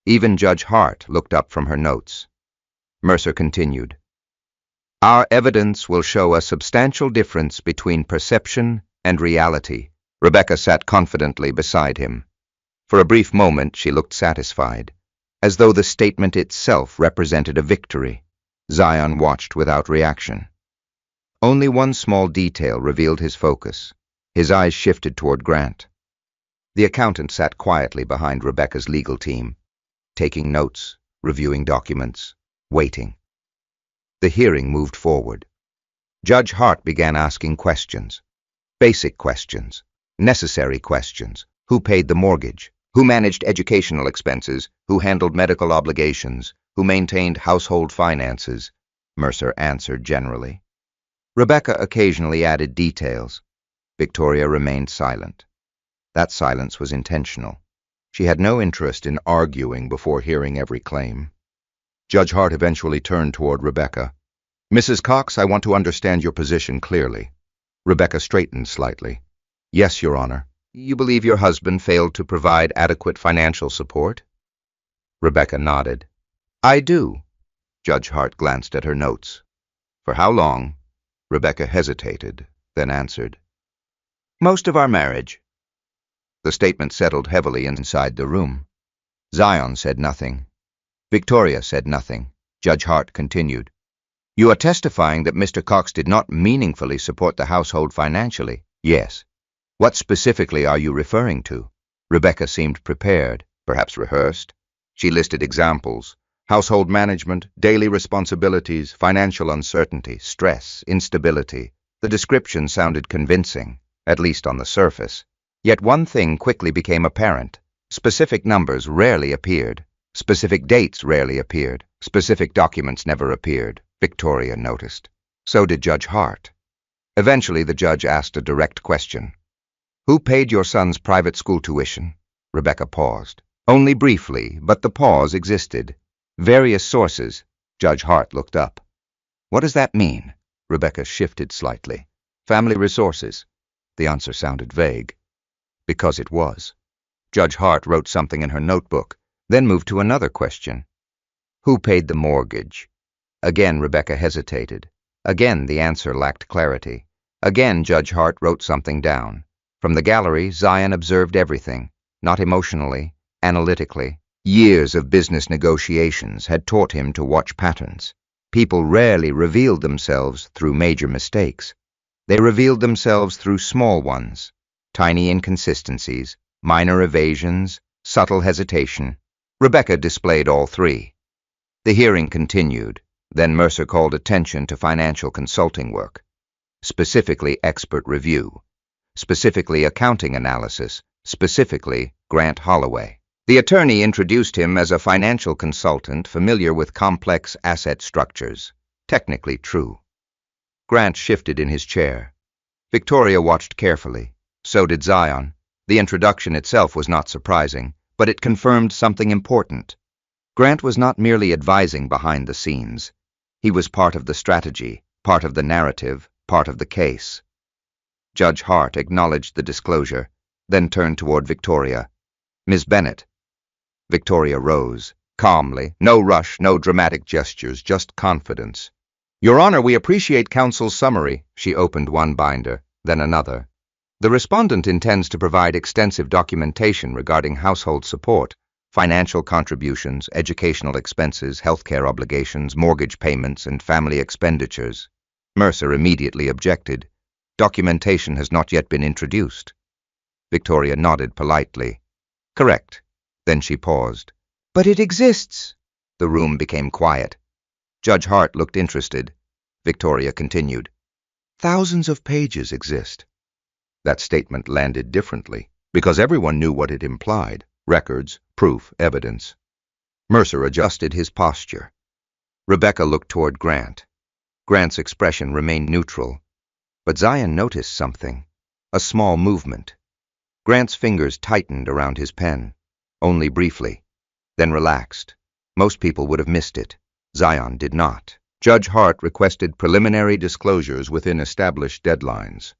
Even Judge Hart looked up from her notes. Mercer continued. Our evidence will show a substantial difference between perception and reality. Rebecca sat confidently beside him. For a brief moment, she looked satisfied, as though the statement itself represented a victory. Zion watched without reaction. Only one small detail revealed his focus. His eyes shifted toward Grant. The accountant sat quietly behind Rebecca's legal team, taking notes, reviewing documents, waiting. The hearing moved forward. Judge Hart began asking questions. Basic questions. Necessary questions. Who paid the mortgage? Who managed educational expenses? Who handled medical obligations? Who maintained household finances? Mercer answered generally. Rebecca occasionally added details. Victoria remained silent. That silence was intentional. She had no interest in arguing before hearing every claim. Judge Hart eventually turned toward Rebecca. "Mrs. Cox, I want to understand your position clearly." Rebecca straightened slightly. "Yes, Your Honor. You believe your husband failed to provide adequate financial support?" Rebecca nodded. "I do." Judge Hart glanced at her notes. "For how long?" Rebecca hesitated, then answered, "Most of our marriage." The statement settled heavily inside the room. Zion said nothing. Victoria said nothing. Judge Hart continued, "You are testifying that Mr. Cox did not meaningfully support the household financially?" "Yes." "What specifically are you referring to?" Rebecca seemed prepared, perhaps rehearsed. She listed examples: household management, daily responsibilities, financial uncertainty, stress, instability. The description sounded convincing, at least on the surface. Yet one thing quickly became apparent. Specific numbers rarely appeared. Specific dates rarely appeared. Specific documents never appeared, Victoria noticed. So did Judge Hart. Eventually, the judge asked a direct question. "Who paid your son's private school tuition?" Rebecca paused. Only briefly, but the pause existed. "Various sources." Judge Hart looked up. "What does that mean?" Rebecca shifted slightly. "Family resources." The answer sounded vague. Because it was. Judge Hart wrote something in her notebook, then moved to another question. "Who paid the mortgage?" Again Rebecca hesitated. Again the answer lacked clarity. Again Judge Hart wrote something down. From the gallery, Zion observed everything, not emotionally, analytically. Years of business negotiations had taught him to watch patterns. People rarely revealed themselves through major mistakes. They revealed themselves through small ones, tiny inconsistencies, minor evasions, subtle hesitation. Rebecca displayed all three. The hearing continued. Then Mercer called attention to financial consulting work, specifically expert review, specifically accounting analysis, specifically Grant Holloway. The attorney introduced him as a financial consultant familiar with complex asset structures. Technically true. Grant shifted in his chair. Victoria watched carefully. So did Zion. The introduction itself was not surprising, but it confirmed something important. Grant was not merely advising behind the scenes. He was part of the strategy, part of the narrative, part of the case. Judge Hart acknowledged the disclosure, then turned toward Victoria. "Ms. Bennett." Victoria rose, calmly, no rush, no dramatic gestures, just confidence. "Your Honor, we appreciate counsel's summary." She opened one binder, then another. "The respondent intends to provide extensive documentation regarding household support, financial contributions, educational expenses, healthcare obligations, mortgage payments, and family expenditures." Mercer immediately objected. "Documentation has not yet been introduced." Victoria nodded politely. "Correct." Then she paused. "But it exists." The room became quiet. Judge Hart looked interested. Victoria continued. "Thousands of pages exist." That statement landed differently, because everyone knew what it implied: records, proof, evidence. Mercer adjusted his posture. Rebecca looked toward Grant. Grant's expression remained neutral, but Zion noticed something, a small movement. Grant's fingers tightened around his pen, only briefly, then relaxed. Most people would have missed it. Zion did not. Judge Hart requested preliminary disclosures within established deadlines.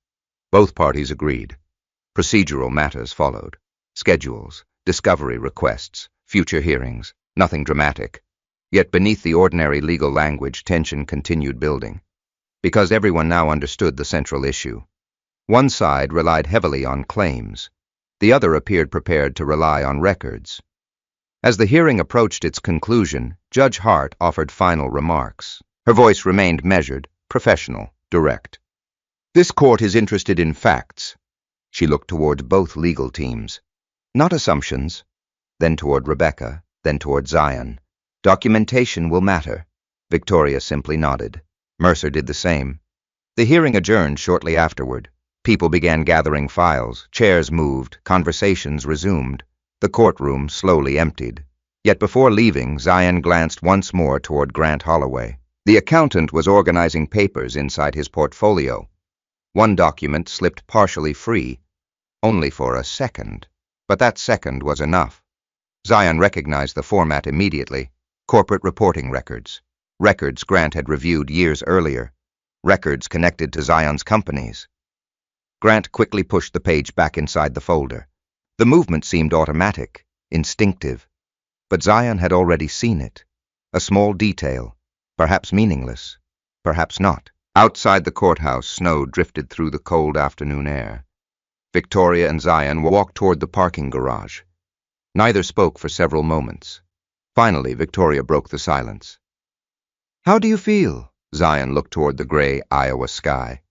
Both parties agreed. Procedural matters followed: schedules, discovery requests, future hearings, nothing dramatic. Yet beneath the ordinary legal language, tension continued building, because everyone now understood the central issue. One side relied heavily on claims. The other appeared prepared to rely on records. As the hearing approached its conclusion, Judge Hart offered final remarks. Her voice remained measured, professional, direct. "This court is interested in facts." She looked toward both legal teams. "Not assumptions." Then toward Rebecca, then toward Zion. "Documentation will matter." Victoria simply nodded. Mercer did the same. The hearing adjourned shortly afterward. People began gathering files, chairs moved, conversations resumed. The courtroom slowly emptied. Yet before leaving, Zion glanced once more toward Grant Holloway. The accountant was organizing papers inside his portfolio. One document slipped partially free, only for a second. But that second was enough. Zion recognized the format immediately. Corporate reporting records. Records Grant had reviewed years earlier. Records connected to Zion's companies. Grant quickly pushed the page back inside the folder. The movement seemed automatic, instinctive. But Zion had already seen it. A small detail, perhaps meaningless, perhaps not. Outside the courthouse, snow drifted through the cold afternoon air. Victoria and Zion walked toward the parking garage. Neither spoke for several moments. Finally, Victoria broke the silence. "How do you feel?" Zion looked toward the gray Iowa sky.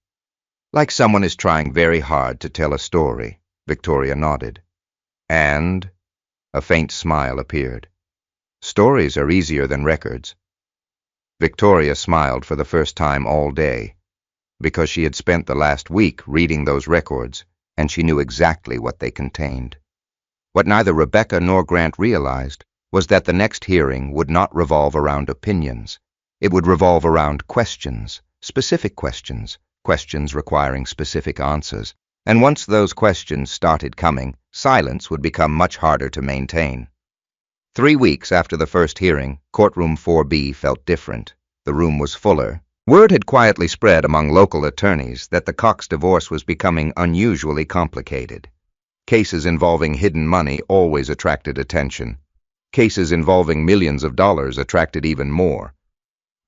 "Like someone is trying very hard to tell a story," Victoria nodded. "And?" A faint smile appeared. "Stories are easier than records." Victoria smiled for the first time all day, because she had spent the last week reading those records, and she knew exactly what they contained. What neither Rebecca nor Grant realized was that the next hearing would not revolve around opinions. It would revolve around questions, specific questions, questions requiring specific answers. And once those questions started coming, silence would become much harder to maintain. 3 weeks after the first hearing, courtroom 4B felt different. The room was fuller. Word had quietly spread among local attorneys that the Cox divorce was becoming unusually complicated. Cases involving hidden money always attracted attention. Cases involving millions of dollars attracted even more.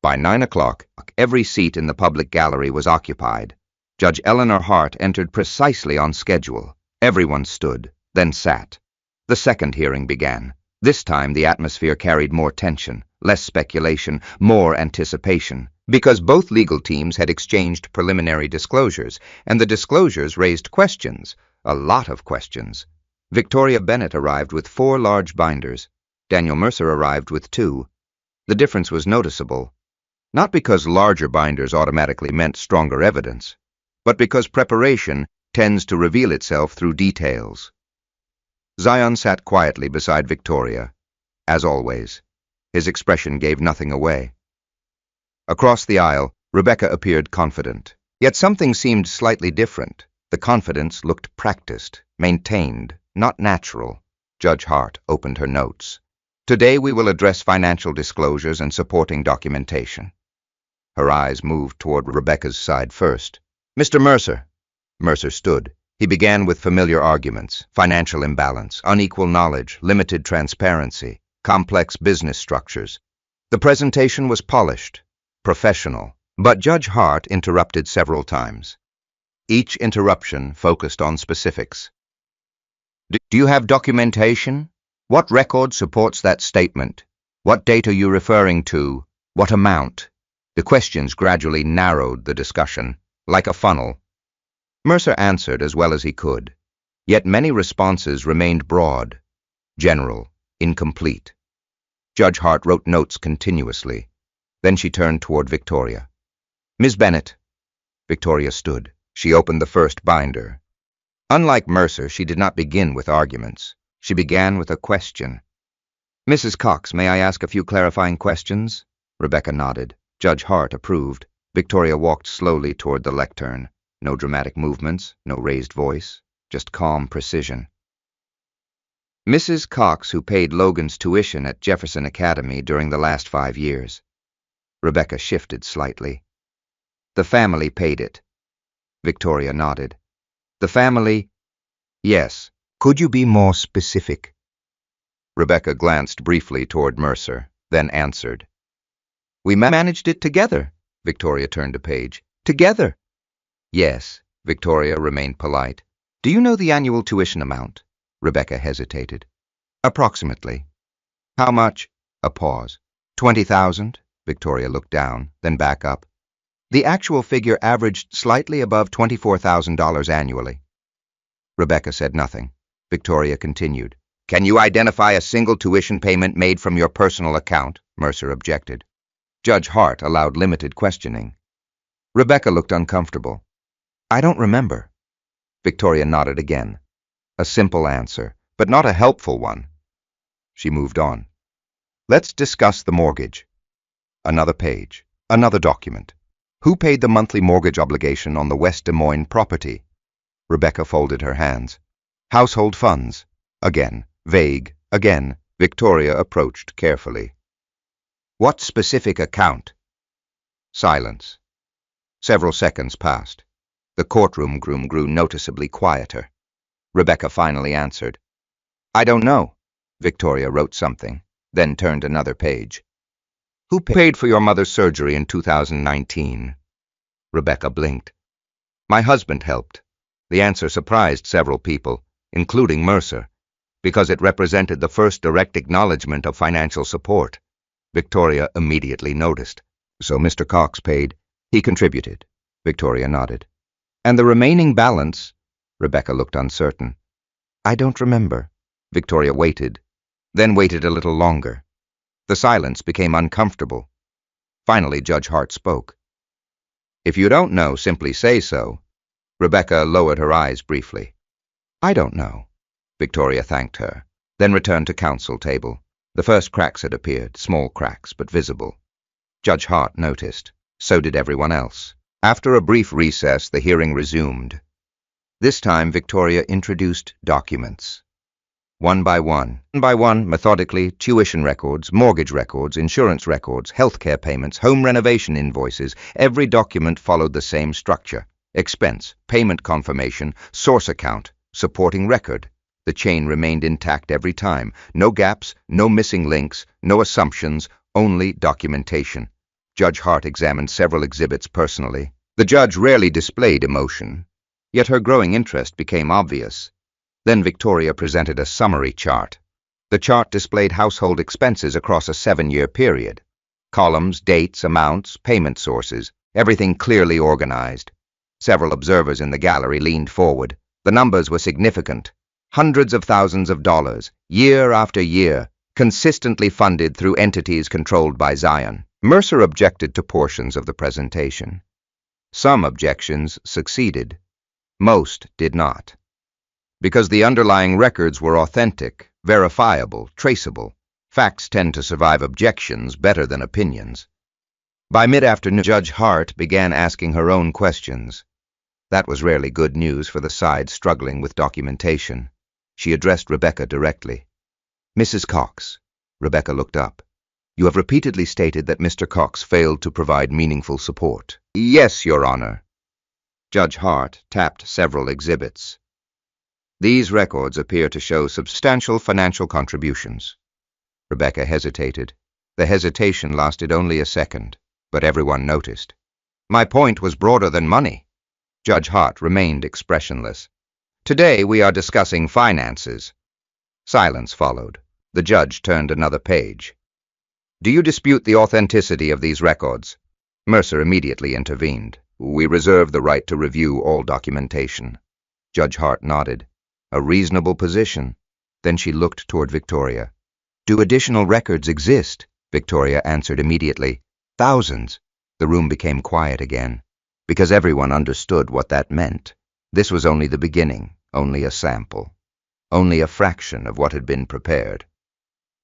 By 9 o'clock, every seat in the public gallery was occupied. Judge Eleanor Hart entered precisely on schedule. Everyone stood, then sat. The second hearing began. This time the atmosphere carried more tension, less speculation, more anticipation, because both legal teams had exchanged preliminary disclosures, and the disclosures raised questions, a lot of questions. Victoria Bennett arrived with 4 large binders. Daniel Mercer arrived with 2. The difference was noticeable, not because larger binders automatically meant stronger evidence, but because preparation tends to reveal itself through details. Zion sat quietly beside Victoria, as always. His expression gave nothing away. Across the aisle, Rebecca appeared confident. Yet something seemed slightly different. The confidence looked practiced, maintained, not natural. Judge Hart opened her notes. "Today we will address financial disclosures and supporting documentation." Her eyes moved toward Rebecca's side first. "Mr. Mercer." Mercer stood. He began with familiar arguments: financial imbalance, unequal knowledge, limited transparency, complex business structures. The presentation was polished, professional, but Judge Hart interrupted several times. Each interruption focused on specifics. "Do you have documentation? What record supports that statement? What date are you referring to? What amount?" The questions gradually narrowed the discussion, like a funnel. Mercer answered as well as he could, yet many responses remained broad, general, incomplete. Judge Hart wrote notes continuously. Then she turned toward Victoria. "Ms. Bennett." Victoria stood. She opened the first binder. Unlike Mercer, she did not begin with arguments. She began with a question. "Mrs. Cox, may I ask a few clarifying questions?" Rebecca nodded. Judge Hart approved. Victoria walked slowly toward the lectern. No dramatic movements, no raised voice, just calm precision. "Mrs. Cox, who paid Logan's tuition at Jefferson Academy during the last 5 years." Rebecca shifted slightly. "The family paid it." Victoria nodded. "The family?" "Yes. Could you be more specific?" Rebecca glanced briefly toward Mercer, then answered. "We managed it together." Victoria turned a page. "Together." "Yes." Victoria remained polite. "Do you know the annual tuition amount?" Rebecca hesitated. "Approximately." "How much?" A pause. 20,000? Victoria looked down, then back up. The actual figure averaged slightly above $24,000 annually. Rebecca said nothing. Victoria continued. "Can you identify a single tuition payment made from your personal account?" Mercer objected. Judge Hart allowed limited questioning. Rebecca looked uncomfortable. "I don't remember." Victoria nodded again. A simple answer, but not a helpful one. She moved on. "Let's discuss the mortgage." Another page. Another document. Who paid the monthly mortgage obligation on the West Des Moines property? Rebecca folded her hands. Household funds. Again. Vague. Again. Victoria approached carefully. What specific account? Silence. Several seconds passed. The courtroom grew noticeably quieter. Rebecca finally answered. I don't know. Victoria wrote something, then turned another page. Who paid for your mother's surgery in 2019? Rebecca blinked. My husband helped. The answer surprised several people, including Mercer, because it represented the first direct acknowledgement of financial support. Victoria immediately noticed. So Mr. Cox paid. He contributed. Victoria nodded. And the remaining balance? Rebecca looked uncertain. I don't remember. Victoria waited, then waited a little longer. The silence became uncomfortable. Finally, Judge Hart spoke. If you don't know, simply say so. Rebecca lowered her eyes briefly. I don't know. Victoria thanked her, then returned to counsel table. The first cracks had appeared, small cracks, but visible. Judge Hart noticed. So did everyone else. After a brief recess, the hearing resumed. This time, Victoria introduced documents. One by one, methodically, tuition records, mortgage records, insurance records, healthcare payments, home renovation invoices. Every document followed the same structure. Expense, payment confirmation, source account, supporting record. The chain remained intact every time. No gaps, no missing links, no assumptions, only documentation. Judge Hart examined several exhibits personally. The judge rarely displayed emotion, yet her growing interest became obvious. Then Victoria presented a summary chart. The chart displayed household expenses across a 7-year period. Columns, dates, amounts, payment sources, everything clearly organized. Several observers in the gallery leaned forward. The numbers were significant. Hundreds of thousands of dollars, year after year, consistently funded through entities controlled by Zion. Mercer objected to portions of the presentation. Some objections succeeded. Most did not. Because the underlying records were authentic, verifiable, traceable, facts tend to survive objections better than opinions. By mid-afternoon, Judge Hart began asking her own questions. That was rarely good news for the side struggling with documentation. She addressed Rebecca directly. Mrs. Cox. Rebecca looked up. You have repeatedly stated that Mr. Cox failed to provide meaningful support. Yes, Your Honor. Judge Hart tapped several exhibits. These records appear to show substantial financial contributions. Rebecca hesitated. The hesitation lasted only a second, but everyone noticed. My point was broader than money. Judge Hart remained expressionless. Today we are discussing finances. Silence followed. The judge turned another page. Do you dispute the authenticity of these records? Mercer immediately intervened. We reserve the right to review all documentation. Judge Hart nodded. A reasonable position. Then she looked toward Victoria. Do additional records exist? Victoria answered immediately. Thousands. The room became quiet again, because everyone understood what that meant. This was only the beginning, only a sample, only a fraction of what had been prepared.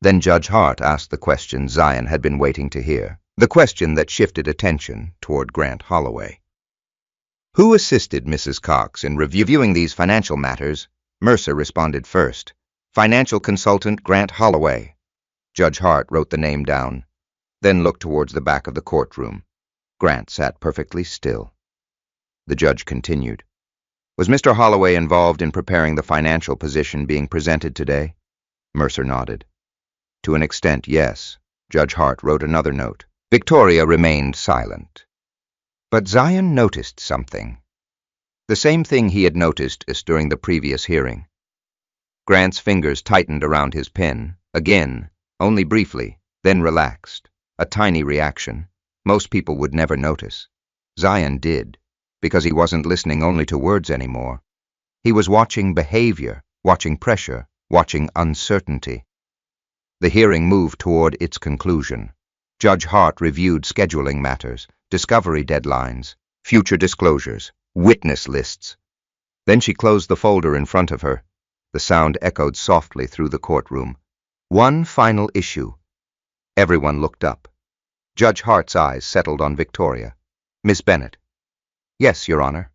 Then Judge Hart asked the question Zion had been waiting to hear, the question that shifted attention toward Grant Holloway. Who assisted Mrs. Cox in reviewing these financial matters? Mercer responded first. Financial consultant Grant Holloway. Judge Hart wrote the name down, then looked towards the back of the courtroom. Grant sat perfectly still. The judge continued. Was Mr. Holloway involved in preparing the financial position being presented today? Mercer nodded. To an extent, yes. Judge Hart wrote another note. Victoria remained silent. But Zion noticed something. The same thing he had noticed as during the previous hearing. Grant's fingers tightened around his pen, again, only briefly, then relaxed. A tiny reaction. Most people would never notice. Zion did, because he wasn't listening only to words anymore. He was watching behavior, watching pressure, watching uncertainty. The hearing moved toward its conclusion. Judge Hart reviewed scheduling matters, discovery deadlines, future disclosures, witness lists. Then she closed the folder in front of her. The sound echoed softly through the courtroom. One final issue. Everyone looked up. Judge Hart's eyes settled on Victoria. Miss Bennet. Yes, Your Honor.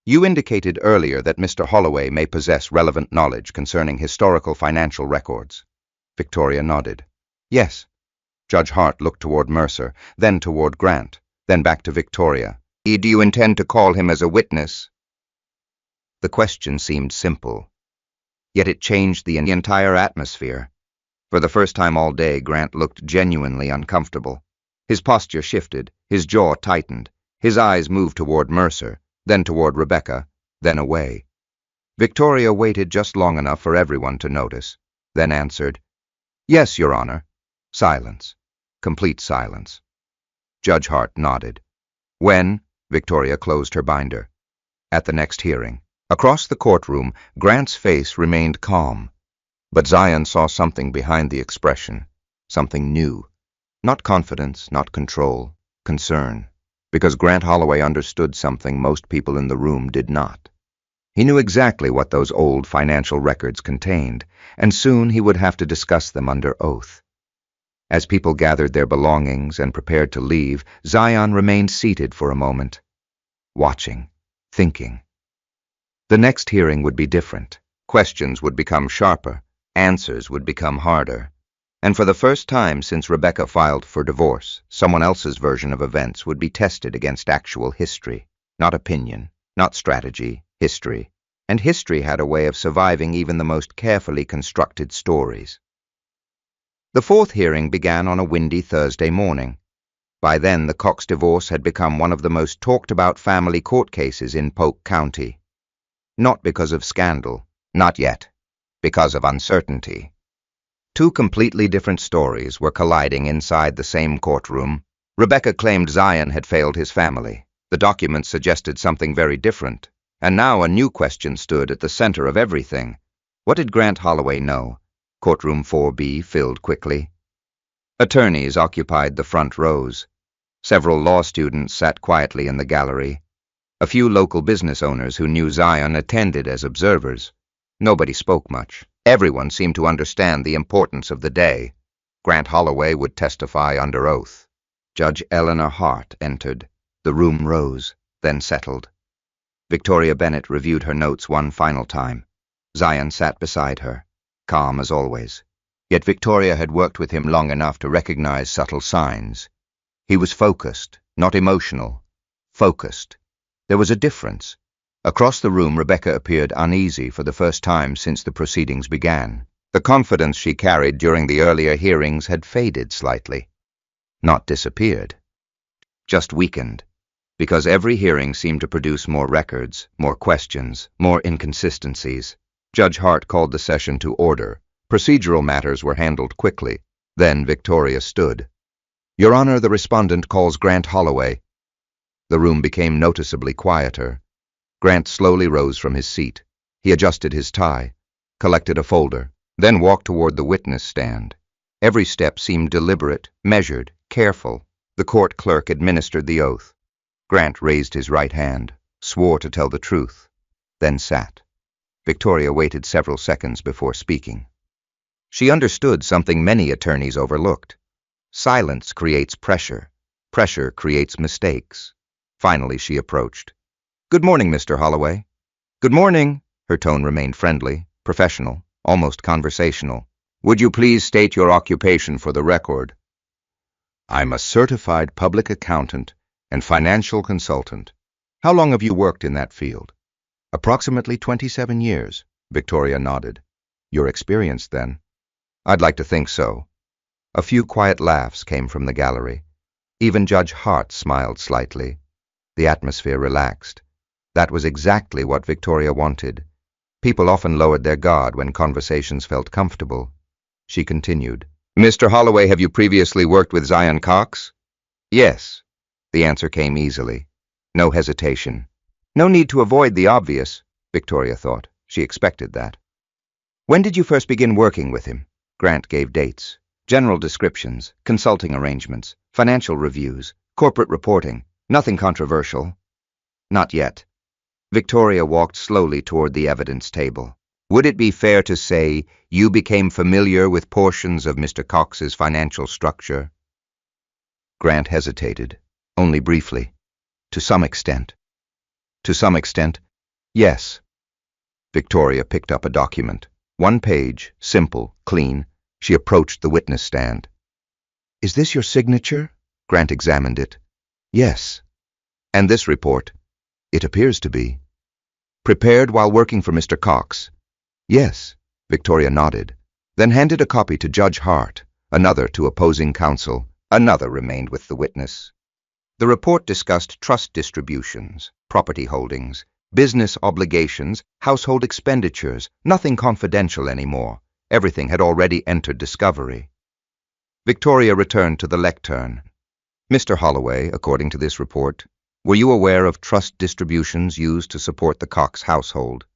You indicated earlier that Mr. Holloway may possess relevant knowledge concerning historical financial records. Victoria nodded. Yes. Judge Hart looked toward Mercer, then toward Grant, then back to Victoria. Do you intend to call him as a witness? The question seemed simple, yet it changed the entire atmosphere. For the first time all day, Grant looked genuinely uncomfortable. His posture shifted, his jaw tightened, his eyes moved toward Mercer, then toward Rebecca, then away. Victoria waited just long enough for everyone to notice, then answered, Yes, Your Honor. Silence. Complete silence. Judge Hart nodded. When? Victoria closed her binder. At the next hearing. Across the courtroom, Grant's face remained calm. But Zion saw something behind the expression, something new. Not confidence, not control, concern. Because Grant Holloway understood something most people in the room did not. He knew exactly what those old financial records contained, and soon he would have to discuss them under oath. As people gathered their belongings and prepared to leave, Zion remained seated for a moment, watching, thinking. The next hearing would be different. Questions would become sharper, answers would become harder. And for the first time since Rebecca filed for divorce, someone else's version of events would be tested against actual history, not opinion, not strategy, history. And history had a way of surviving even the most carefully constructed stories. The fourth hearing began on a windy Thursday morning. By then, the Cox divorce had become one of the most talked-about family court cases in Polk County. Not because of scandal, not yet, because of uncertainty. Two completely different stories were colliding inside the same courtroom. Rebecca claimed Zion had failed his family. The documents suggested something very different. And now a new question stood at the center of everything. What did Grant Holloway know? Courtroom 4B filled quickly. Attorneys occupied the front rows. Several law students sat quietly in the gallery. A few local business owners who knew Zion attended as observers. Nobody spoke much. Everyone seemed to understand the importance of the day. Grant Holloway would testify under oath. Judge Eleanor Hart entered. The room rose, then settled. Victoria Bennet reviewed her notes one final time. Zion sat beside her, calm as always. Yet Victoria had worked with him long enough to recognize subtle signs. He was focused, not emotional. Focused. There was a difference. Across the room, Rebecca appeared uneasy for the first time since the proceedings began. The confidence she carried during the earlier hearings had faded slightly. Not disappeared. Just weakened. Because every hearing seemed to produce more records, more questions, more inconsistencies. Judge Hart called the session to order. Procedural matters were handled quickly. Then Victoria stood. Your Honor, the respondent calls Grant Holloway. The room became noticeably quieter. Grant slowly rose from his seat. He adjusted his tie, collected a folder, then walked toward the witness stand. Every step seemed deliberate, measured, careful. The court clerk administered the oath. Grant raised his right hand, swore to tell the truth, then sat. Victoria waited several seconds before speaking. She understood something many attorneys overlooked. Silence creates pressure. Pressure creates mistakes. Finally, she approached. Good morning, Mr. Holloway. Good morning. Her tone remained friendly, professional, almost conversational. Would you please state your occupation for the record? I'm a certified public accountant and financial consultant. How long have you worked in that field? Approximately 27 years, Victoria nodded. You're experienced then? I'd like to think so. A few quiet laughs came from the gallery. Even Judge Hart smiled slightly. The atmosphere relaxed. That was exactly what Victoria wanted. People often lowered their guard when conversations felt comfortable. She continued. Mr. Holloway, have you previously worked with Zion Cox? Yes. The answer came easily. No hesitation. No need to avoid the obvious, Victoria thought. She expected that. When did you first begin working with him? Grant gave dates, general descriptions, consulting arrangements, financial reviews, corporate reporting. Nothing controversial. Not yet. Victoria walked slowly toward the evidence table. Would it be fair to say you became familiar with portions of Mr. Cox's financial structure? Grant hesitated, only briefly. To some extent. To some extent, yes. Victoria picked up a document. 1 page, simple, clean. She approached the witness stand. Is this your signature? Grant examined it. Yes. And this report? It appears to be. Prepared while working for Mr. Cox? Yes. Victoria nodded, then handed a copy to Judge Hart, another to opposing counsel, another remained with the witness. The report discussed trust distributions, property holdings, business obligations, household expenditures, nothing confidential anymore. Everything had already entered discovery. Victoria returned to the lectern. Mr. Holloway, according to this report, were you aware of trust distributions used to support the Cox household?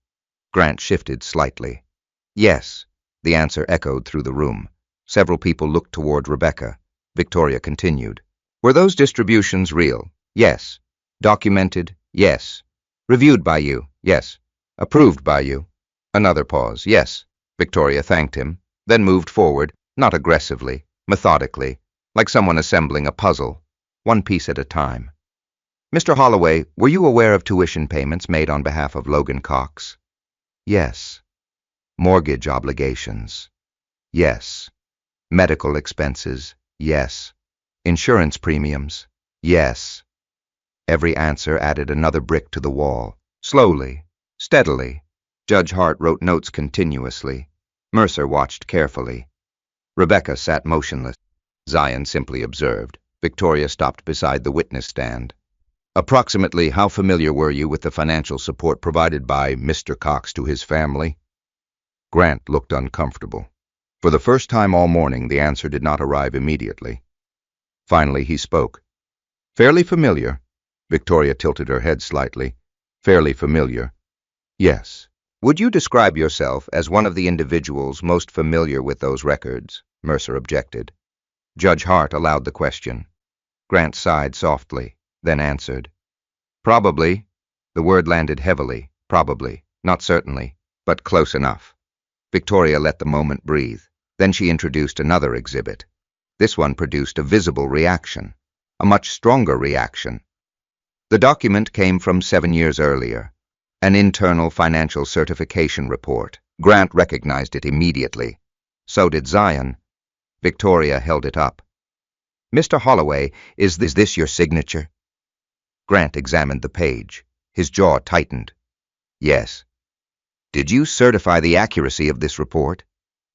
Grant shifted slightly. Yes, the answer echoed through the room. Several people looked toward Rebecca. Victoria continued. Were those distributions real? Yes. Documented? Yes. Reviewed by you? Yes. Approved by you? Another pause. Yes. Victoria thanked him, then moved forward, not aggressively, methodically, like someone assembling a puzzle, one piece at a time. Mr. Holloway, were you aware of tuition payments made on behalf of Logan Cox? Yes. Mortgage obligations? Yes. Medical expenses? Yes. Insurance premiums? Yes. Every answer added another brick to the wall. Slowly, steadily. Judge Hart wrote notes continuously. Mercer watched carefully. Rebecca sat motionless. Zion simply observed. Victoria stopped beside the witness stand. Approximately how familiar were you with the financial support provided by Mr. Cox to his family? Grant looked uncomfortable. For the first time all morning, the answer did not arrive immediately. Finally, he spoke. Fairly familiar. Victoria tilted her head slightly. Fairly familiar. Yes. Would you describe yourself as one of the individuals most familiar with those records? Mercer objected. Judge Hart allowed the question. Grant sighed softly, then answered. Probably. The word landed heavily. Probably. Not certainly, but close enough. Victoria let the moment breathe. Then she introduced another exhibit. This one produced a visible reaction, a much stronger reaction. The document came from 7 years earlier, an internal financial certification report. Grant recognized it immediately. So did Zion. Victoria held it up. Mr. Holloway, is this your signature? Grant examined the page. His jaw tightened. Yes. Did you certify the accuracy of this report?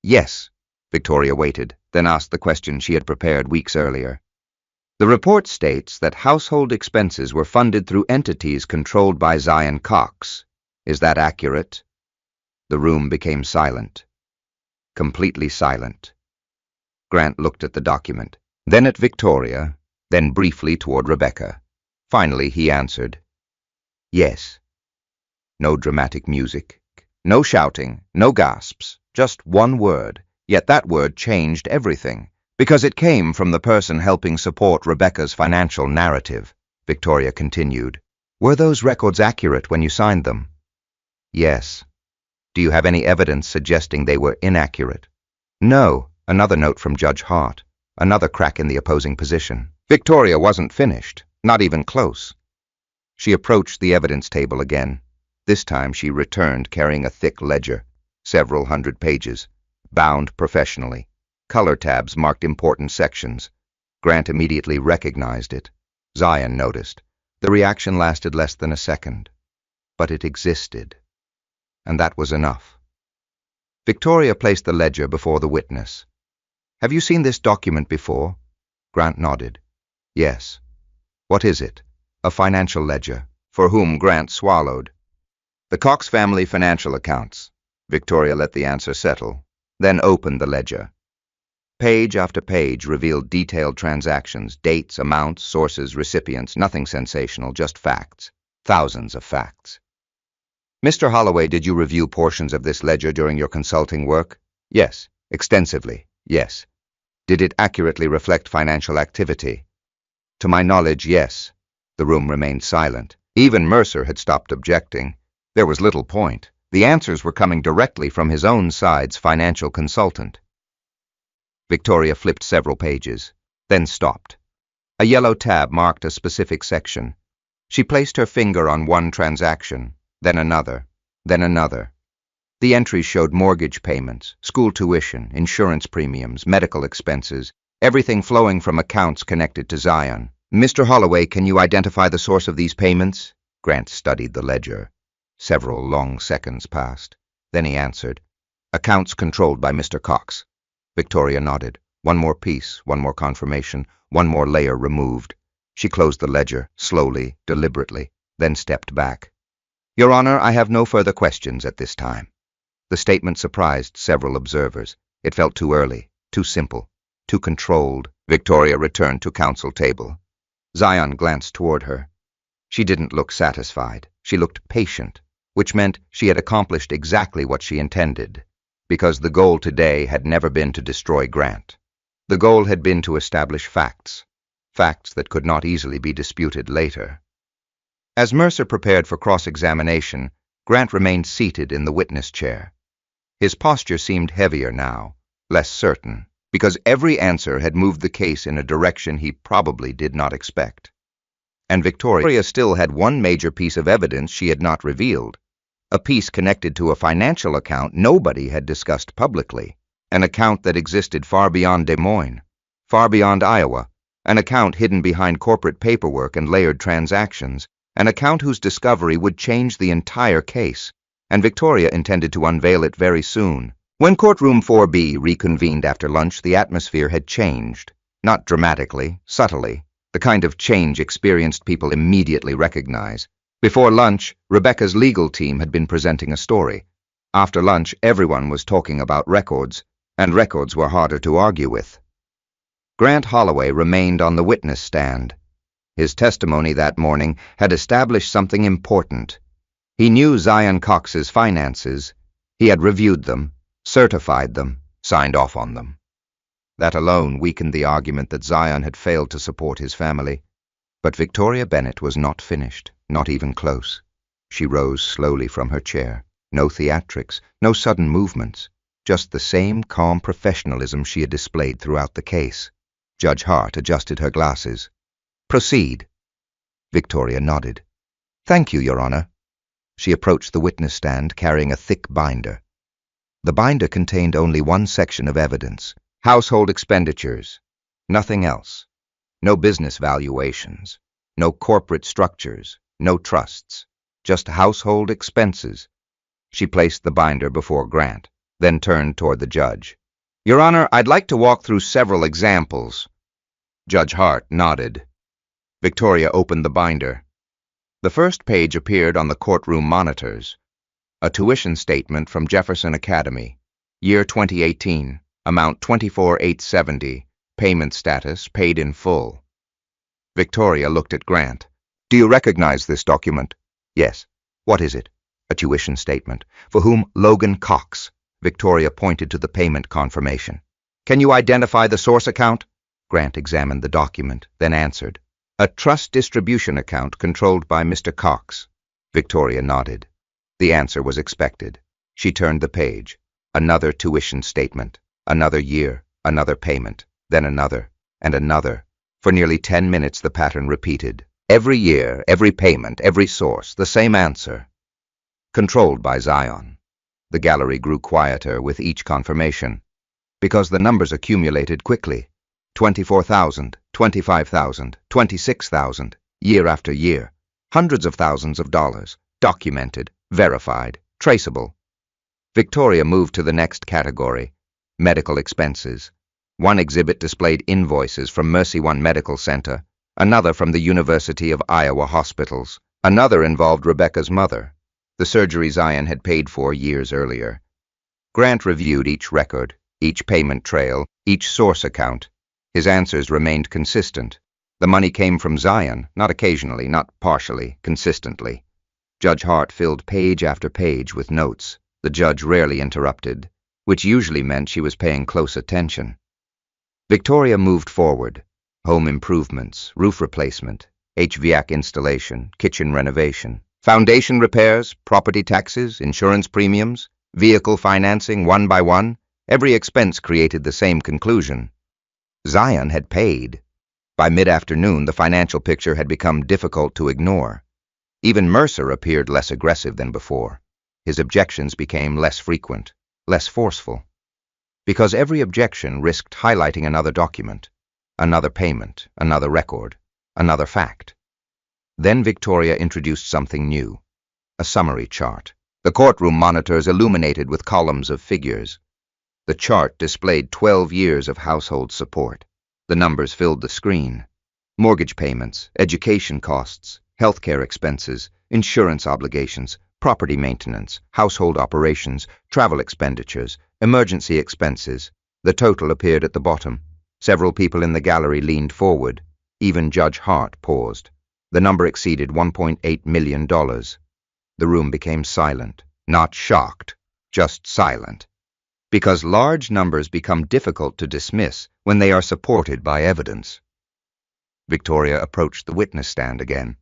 Yes. Victoria waited, then asked the question she had prepared weeks earlier. The report states that household expenses were funded through entities controlled by Zion Cox. Is that accurate? The room became silent. Completely silent. Grant looked at the document, then at Victoria, then briefly toward Rebecca. Finally, he answered, yes. No dramatic music, no shouting, no gasps, just one word. Yet that word changed everything, because it came from the person helping support Rebecca's financial narrative. Victoria continued. Were those records accurate when you signed them? Yes. Do you have any evidence suggesting they were inaccurate? No. Another note from Judge Hart. Another crack in the opposing position. Victoria wasn't finished, not even close. She approached the evidence table again. This time she returned carrying a thick ledger, several hundred pages, bound professionally. Color tabs marked important sections. Grant immediately recognized it. Zion noticed. The reaction lasted less than a second. But it existed. And that was enough. Victoria placed the ledger before the witness. Have you seen this document before? Grant nodded. Yes. What is it? A financial ledger. For whom? Grant swallowed. The Cox family financial accounts. Victoria let the answer settle, then opened the ledger. Page after page revealed detailed transactions, dates, amounts, sources, recipients, nothing sensational, just facts. Thousands of facts. Mr. Holloway, did you review portions of this ledger during your consulting work? Yes. Extensively. Yes. Did it accurately reflect financial activity? To my knowledge, yes. The room remained silent. Even Mercer had stopped objecting. There was little point. The answers were coming directly from his own side's financial consultant. Victoria flipped several pages, then stopped. A yellow tab marked a specific section. She placed her finger on one transaction, then another, then another. The entries showed mortgage payments, school tuition, insurance premiums, medical expenses, everything flowing from accounts connected to Zion. Mr. Holloway, can you identify the source of these payments? Grant studied the ledger. Several long seconds passed. Then he answered, accounts controlled by Mr. Cox. Victoria nodded. One more piece, one more confirmation, one more layer removed. She closed the ledger, slowly, deliberately, then stepped back. Your Honor, I have no further questions at this time. The statement surprised several observers. It felt too early, too simple, too controlled. Victoria returned to counsel table. Zion glanced toward her. She didn't look satisfied. She looked patient, which meant she had accomplished exactly what she intended, because the goal today had never been to destroy Grant. The goal had been to establish facts, facts that could not easily be disputed later. As Mercer prepared for cross-examination, Grant remained seated in the witness chair. His posture seemed heavier now, less certain, because every answer had moved the case in a direction he probably did not expect. And Victoria still had one major piece of evidence she had not revealed, a piece connected to a financial account nobody had discussed publicly, an account that existed far beyond Des Moines, far beyond Iowa, an account hidden behind corporate paperwork and layered transactions, an account whose discovery would change the entire case, and Victoria intended to unveil it very soon. When Courtroom 4B reconvened after lunch, the atmosphere had changed, not dramatically, subtly, the kind of change experienced people immediately recognize. Before lunch, Rebecca's legal team had been presenting a story. After lunch, everyone was talking about records, and records were harder to argue with. Grant Holloway remained on the witness stand. His testimony that morning had established something important. He knew Zion Cox's finances. He had reviewed them, certified them, signed off on them. That alone weakened the argument that Zion had failed to support his family. But Victoria Bennett was not finished, not even close. She rose slowly from her chair. No theatrics, no sudden movements, just the same calm professionalism she had displayed throughout the case. Judge Hart adjusted her glasses. Proceed. Victoria nodded. Thank you, Your Honor. She approached the witness stand carrying a thick binder. The binder contained only one section of evidence. Household expenditures. Nothing else. No business valuations. No corporate structures. No trusts. Just household expenses. She placed the binder before Grant, then turned toward the judge. Your Honor, I'd like to walk through several examples. Judge Hart nodded. Victoria opened the binder. The first page appeared on the courtroom monitors. A tuition statement from Jefferson Academy. Year 2018. Amount $24,870. Payment status paid in full. Victoria looked at Grant. Do you recognize this document? Yes. What is it? A tuition statement. For whom? Logan Cox. Victoria pointed to the payment confirmation. Can you identify the source account? Grant examined the document, then answered. A trust distribution account controlled by Mr. Cox. Victoria nodded. The answer was expected. She turned the page. Another tuition statement. Another year. Another payment. Then another. And another. For nearly 10 minutes the pattern repeated. Every year, every payment, every source, the same answer. Controlled by Zion. The gallery grew quieter with each confirmation, because the numbers accumulated quickly. 24,000, 25,000, 26,000, year after year. Hundreds of thousands of dollars, documented, verified, traceable. Victoria moved to the next category, medical expenses. One exhibit displayed invoices from Mercy One Medical Center, another from the University of Iowa hospitals. Another involved Rebecca's mother, the surgery Zion had paid for years earlier. Grant reviewed each record, each payment trail, each source account. His answers remained consistent. The money came from Zion, not occasionally, not partially, consistently. Judge Hart filled page after page with notes. The judge rarely interrupted, which usually meant she was paying close attention. Victoria moved forward. Home improvements, roof replacement, HVAC installation, kitchen renovation, foundation repairs, property taxes, insurance premiums, vehicle financing one by one. Every expense created the same conclusion. Zion had paid. By mid-afternoon, the financial picture had become difficult to ignore. Even Mercer appeared less aggressive than before. His objections became less frequent, less forceful. Because every objection risked highlighting another document, another payment, another record, another fact. Then Victoria introduced something new, a summary chart. The courtroom monitors illuminated with columns of figures. The chart displayed 12 years of household support. The numbers filled the screen. Mortgage payments, education costs, healthcare expenses, insurance obligations, property maintenance, household operations, travel expenditures, emergency expenses. The total appeared at the bottom. Several people in the gallery leaned forward. Even Judge Hart paused. The number exceeded $1.8 million. The room became silent, not shocked, just silent. Because large numbers become difficult to dismiss when they are supported by evidence. Victoria approached the witness stand again.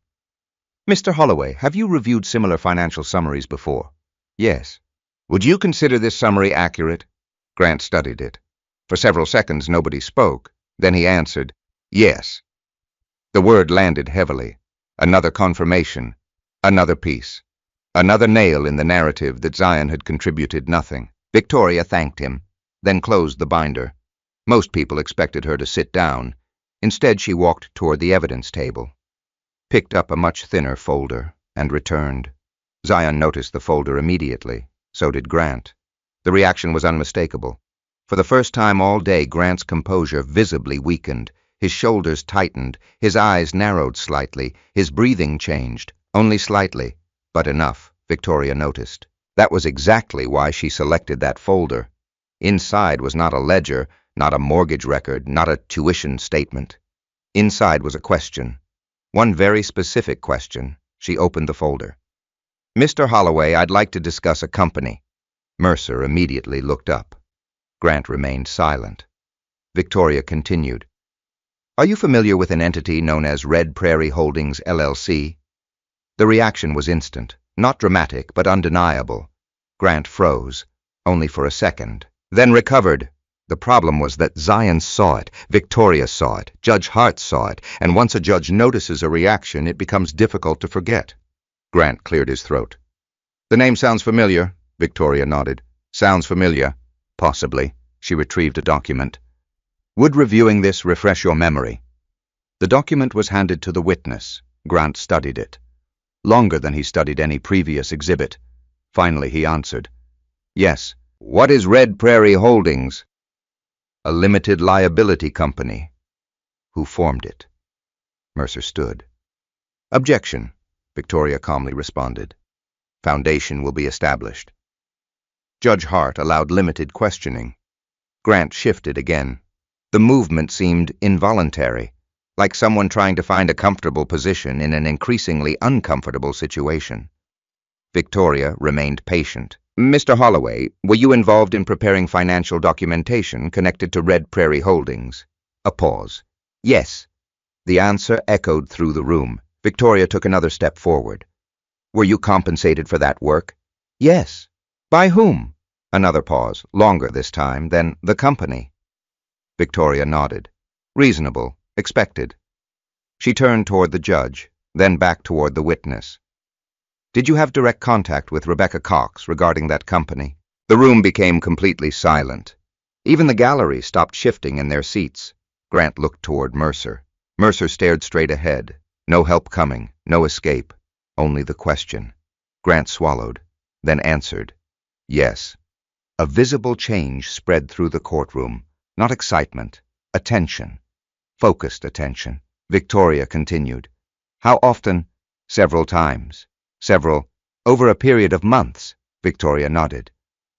Mr. Holloway, have you reviewed similar financial summaries before? Yes. Would you consider this summary accurate? Grant studied it. For several seconds nobody spoke. Then he answered, yes. The word landed heavily. Another confirmation. Another piece. Another nail in the narrative that Zion had contributed nothing. Victoria thanked him, then closed the binder. Most people expected her to sit down. Instead, she walked toward the evidence table, picked up a much thinner folder, and returned. Zion noticed the folder immediately. So did Grant. The reaction was unmistakable. For the first time all day, Grant's composure visibly weakened. His shoulders tightened, his eyes narrowed slightly, his breathing changed, only slightly, but enough, Victoria noticed. That was exactly why she selected that folder. Inside was not a ledger, not a mortgage record, not a tuition statement. Inside was a question. One very specific question. She opened the folder. Mr. Holloway, I'd like to discuss a company. Mercer immediately looked up. Grant remained silent. Victoria continued. Are you familiar with an entity known as Red Prairie Holdings, LLC? The reaction was instant, not dramatic, but undeniable. Grant froze, only for a second, then recovered. The problem was that Zion saw it, Victoria saw it, Judge Hart saw it, and once a judge notices a reaction, it becomes difficult to forget. Grant cleared his throat. The name sounds familiar, Victoria nodded. Sounds familiar. Possibly. She retrieved a document. Would reviewing this refresh your memory? The document was handed to the witness. Grant studied it. Longer than he studied any previous exhibit. Finally he answered. Yes. What is Red Prairie Holdings? A limited liability company. Who formed it? Mercer stood. Objection, Victoria calmly responded. Foundation will be established. Judge Hart allowed limited questioning. Grant shifted again. The movement seemed involuntary, like someone trying to find a comfortable position in an increasingly uncomfortable situation. Victoria remained patient. Mr. Holloway, were you involved in preparing financial documentation connected to Red Prairie Holdings? A pause. Yes. The answer echoed through the room. Victoria took another step forward. Were you compensated for that work? Yes. By whom? Another pause, longer this time, then the company. Victoria nodded. Reasonable, expected. She turned toward the judge, then back toward the witness. Did you have direct contact with Rebecca Cox regarding that company? The room became completely silent. Even the gallery stopped shifting in their seats. Grant looked toward Mercer. Mercer stared straight ahead. No help coming, no escape, only the question. Grant swallowed, then answered. Yes. A visible change spread through the courtroom. Not excitement, attention. Focused attention. Victoria continued. How often? Several times. Several. Over a period of months. Victoria nodded.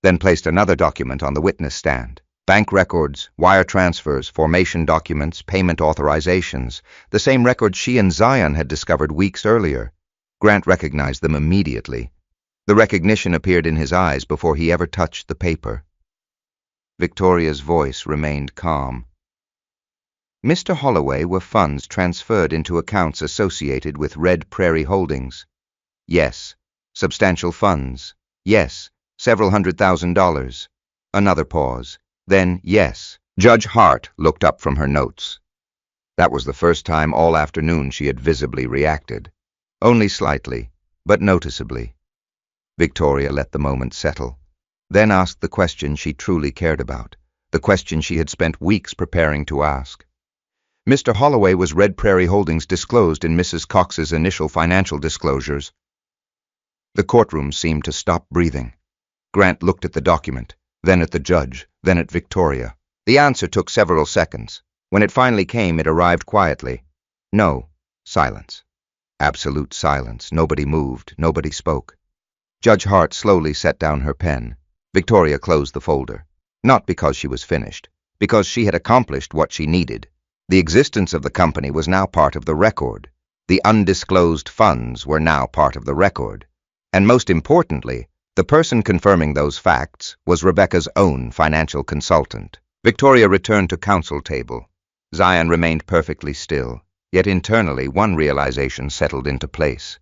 Then placed another document on the witness stand. Bank records, wire transfers, formation documents, payment authorizations. The same records she and Zion had discovered weeks earlier. Grant recognized them immediately. The recognition appeared in his eyes before he ever touched the paper. Victoria's voice remained calm. Mr. Holloway, were funds transferred into accounts associated with Red Prairie Holdings? Yes. Substantial funds? Yes. Several $100,000. Another pause. Then, yes. Judge Hart looked up from her notes. That was the first time all afternoon she had visibly reacted. Only slightly, but noticeably. Victoria let the moment settle, then asked the question she truly cared about, the question she had spent weeks preparing to ask. Mr. Holloway, was Red Prairie Holdings disclosed in Mrs. Cox's initial financial disclosures? The courtroom seemed to stop breathing. Grant looked at the document, then at the judge, then at Victoria. The answer took several seconds. When it finally came, it arrived quietly. No. Silence. Absolute silence. Nobody moved. Nobody spoke. Judge Hart slowly set down her pen. Victoria closed the folder. Not because she was finished, because she had accomplished what she needed. The existence of the company was now part of the record. The undisclosed funds were now part of the record. And most importantly, the person confirming those facts was Rebecca's own financial consultant. Victoria returned to counsel table. Zion remained perfectly still, yet internally one realization settled into place.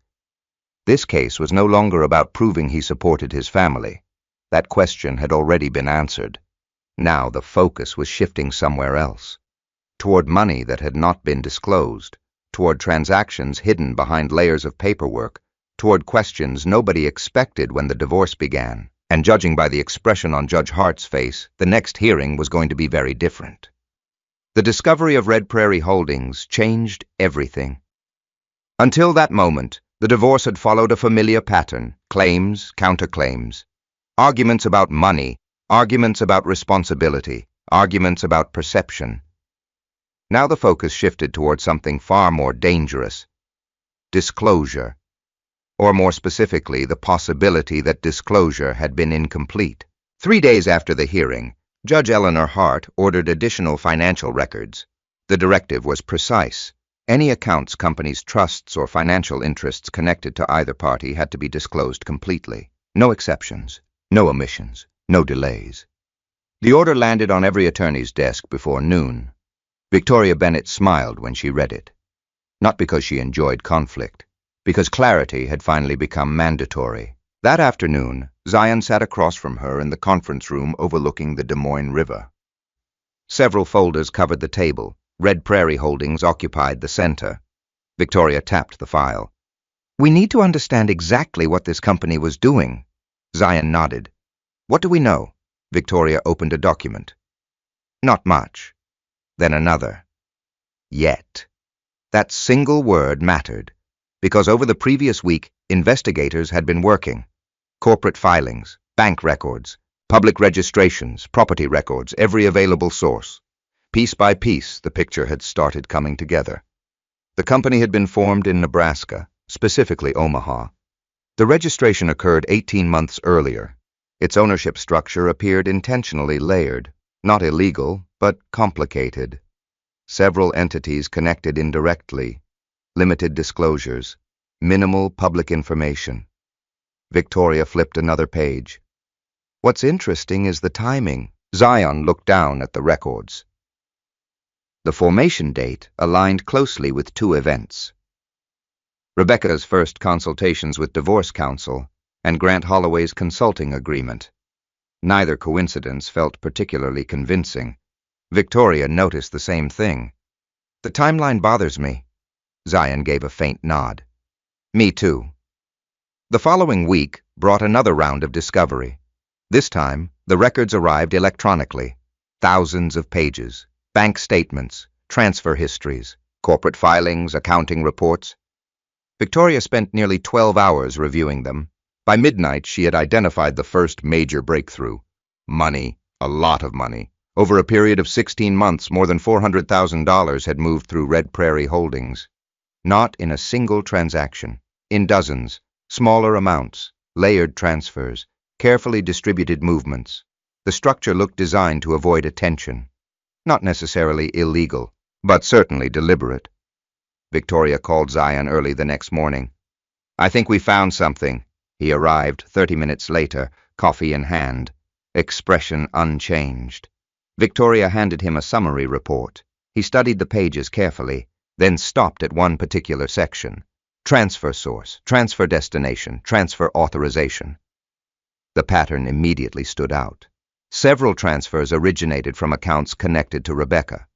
This case was no longer about proving he supported his family. That question had already been answered. Now the focus was shifting somewhere else. Toward money that had not been disclosed, toward transactions hidden behind layers of paperwork, toward questions nobody expected when the divorce began. And judging by the expression on Judge Hart's face, the next hearing was going to be very different. The discovery of Red Prairie Holdings changed everything. Until that moment, the divorce had followed a familiar pattern: claims, counterclaims, arguments about money, arguments about responsibility, arguments about perception. Now the focus shifted toward something far more dangerous: disclosure. Or more specifically, the possibility that disclosure had been incomplete. 3 days after the hearing, Judge Eleanor Hart ordered additional financial records. The directive was precise. Any accounts companies' trusts or financial interests connected to either party had to be disclosed completely. No exceptions, no omissions, no delays. The order landed on every attorney's desk before noon. Victoria Bennett smiled when she read it. Not because she enjoyed conflict, because clarity had finally become mandatory. That afternoon, Zion sat across from her in the conference room overlooking the Des Moines River. Several folders covered the table. Red Prairie Holdings occupied the center. Victoria tapped the file. "We need to understand exactly what this company was doing." Zion nodded. "What do we know?" Victoria opened a document. "Not much." Then another. "Yet." That single word mattered, because over the previous week, investigators had been working. Corporate filings, bank records, public registrations, property records, every available source. Piece by piece, the picture had started coming together. The company had been formed in Nebraska, specifically Omaha. The registration occurred 18 months earlier. Its ownership structure appeared intentionally layered, not illegal, but complicated. Several entities connected indirectly, limited disclosures, minimal public information. Victoria flipped another page. "What's interesting is the timing." Zion looked down at the records. The formation date aligned closely with two events: Rebecca's first consultations with divorce counsel and Grant Holloway's consulting agreement. Neither coincidence felt particularly convincing. Victoria noticed the same thing. "The timeline bothers me." Zion gave a faint nod. "Me too." The following week brought another round of discovery. This time, the records arrived electronically. Thousands of pages, bank statements, transfer histories, corporate filings, accounting reports. Victoria spent nearly 12 hours reviewing them. By midnight, she had identified the first major breakthrough: money, a lot of money. Over a period of 16 months, more than $400,000 had moved through Red Prairie Holdings. Not in a single transaction. In dozens, smaller amounts, layered transfers, carefully distributed movements. The structure looked designed to avoid attention. Not necessarily illegal, but certainly deliberate. Victoria called Zion early the next morning. "I think we found something." He arrived 30 minutes later, coffee in hand, expression unchanged. Victoria handed him a summary report. He studied the pages carefully, then stopped at one particular section: transfer source, transfer destination, transfer authorization. The pattern immediately stood out. Several transfers originated from accounts connected to Rebecca.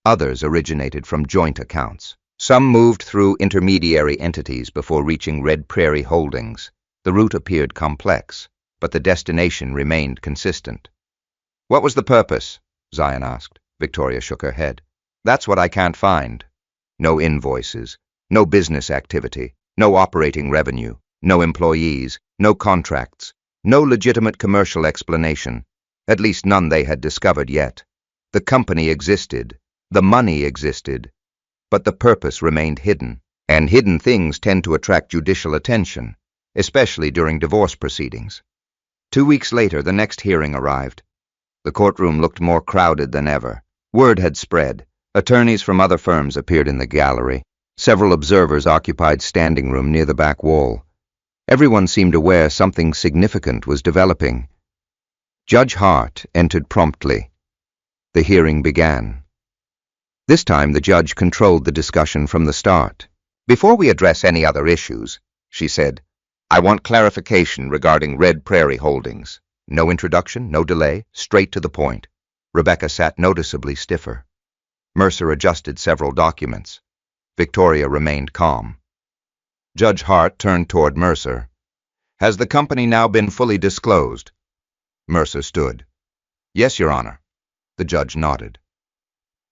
Others originated from joint accounts. Some moved through intermediary entities before reaching Red Prairie Holdings. The route appeared complex, but the destination remained consistent. "What was the purpose?" Zion asked. Victoria shook her head. "That's what I can't find. No invoices, no business activity, no operating revenue, no employees, no contracts, no legitimate commercial explanation, at least none they had discovered yet. The company existed, the money existed, but the purpose remained hidden, and hidden things tend to attract judicial attention, especially during divorce proceedings." 2 weeks later, the next hearing arrived. The courtroom looked more crowded than ever. Word had spread. Attorneys from other firms appeared in the gallery. Several observers occupied standing room near the back wall. Everyone seemed aware something significant was developing. Judge Hart entered promptly. The hearing began. This time the judge controlled the discussion from the start. "Before we address any other issues," she said, "I want clarification regarding Red Prairie Holdings. No introduction, no delay, straight to the point." Rebecca sat noticeably stiffer. Mercer adjusted several documents. Victoria remained calm. Judge Hart turned toward Mercer. "Has the company now been fully disclosed?" Mercer stood. "Yes, Your Honor." The judge nodded.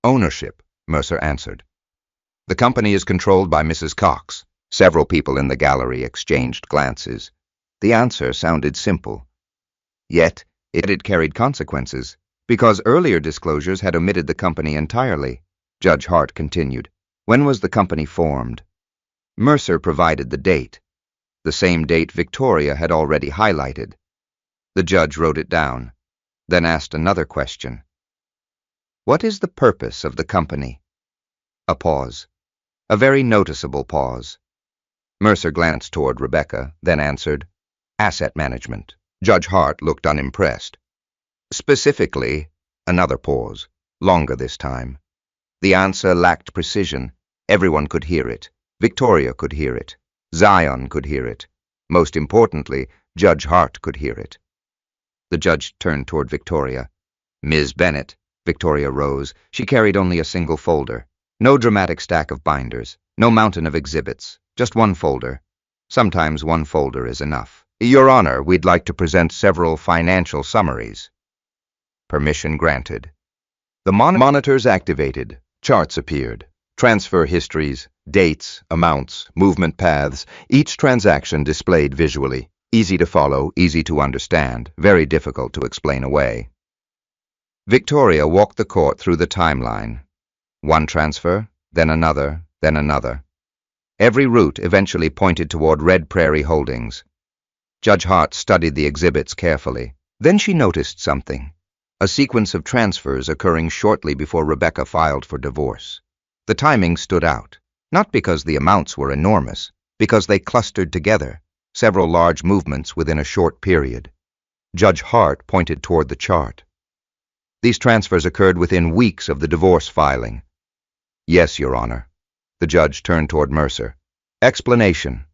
"Ownership," Mercer answered. "The company is controlled by Mrs. Cox." Several people in the gallery exchanged glances. The answer sounded simple. Yet, it had carried consequences, because earlier disclosures had omitted the company entirely. Judge Hart continued. "When was the company formed?" Mercer provided the date, the same date Victoria had already highlighted. The judge wrote it down, then asked another question. "What is the purpose of the company?" A pause. A very noticeable pause. Mercer glanced toward Rebecca, then answered, "Asset management." Judge Hart looked unimpressed. "Specifically," another pause, longer this time. The answer lacked precision. Everyone could hear it. Victoria could hear it. Zion could hear it. Most importantly, Judge Hart could hear it. The judge turned toward Victoria. "Ms. Bennett." Victoria rose. She carried only a single folder. No dramatic stack of binders. No mountain of exhibits. Just one folder. Sometimes one folder is enough. "Your Honor, we'd like to present several financial summaries." Permission granted. The monitors activated. Charts appeared. Transfer histories, dates, amounts, movement paths, each transaction displayed visually. Easy to follow, easy to understand, very difficult to explain away. Victoria walked the court through the timeline. One transfer, then another, then another. Every route eventually pointed toward Red Prairie Holdings. Judge Hart studied the exhibits carefully. Then she noticed something. A sequence of transfers occurring shortly before Rebecca filed for divorce. The timing stood out, not because the amounts were enormous, because they clustered together, several large movements within a short period. Judge Hart pointed toward the chart. These transfers occurred within weeks of the divorce filing. "Yes, Your Honor." The judge turned toward Mercer. "Explanation."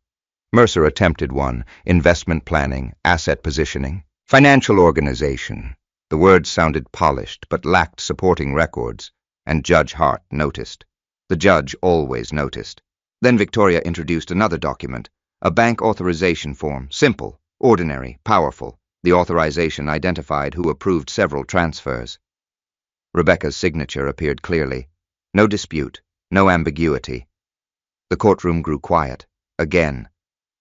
Mercer attempted one: investment planning, asset positioning, financial organization. The words sounded polished, but lacked supporting records, and Judge Hart noticed. The judge always noticed. Then Victoria introduced another document, a bank authorization form, simple, ordinary, powerful. The authorization identified who approved several transfers. Rebecca's signature appeared clearly. No dispute, no ambiguity. The courtroom grew quiet, again.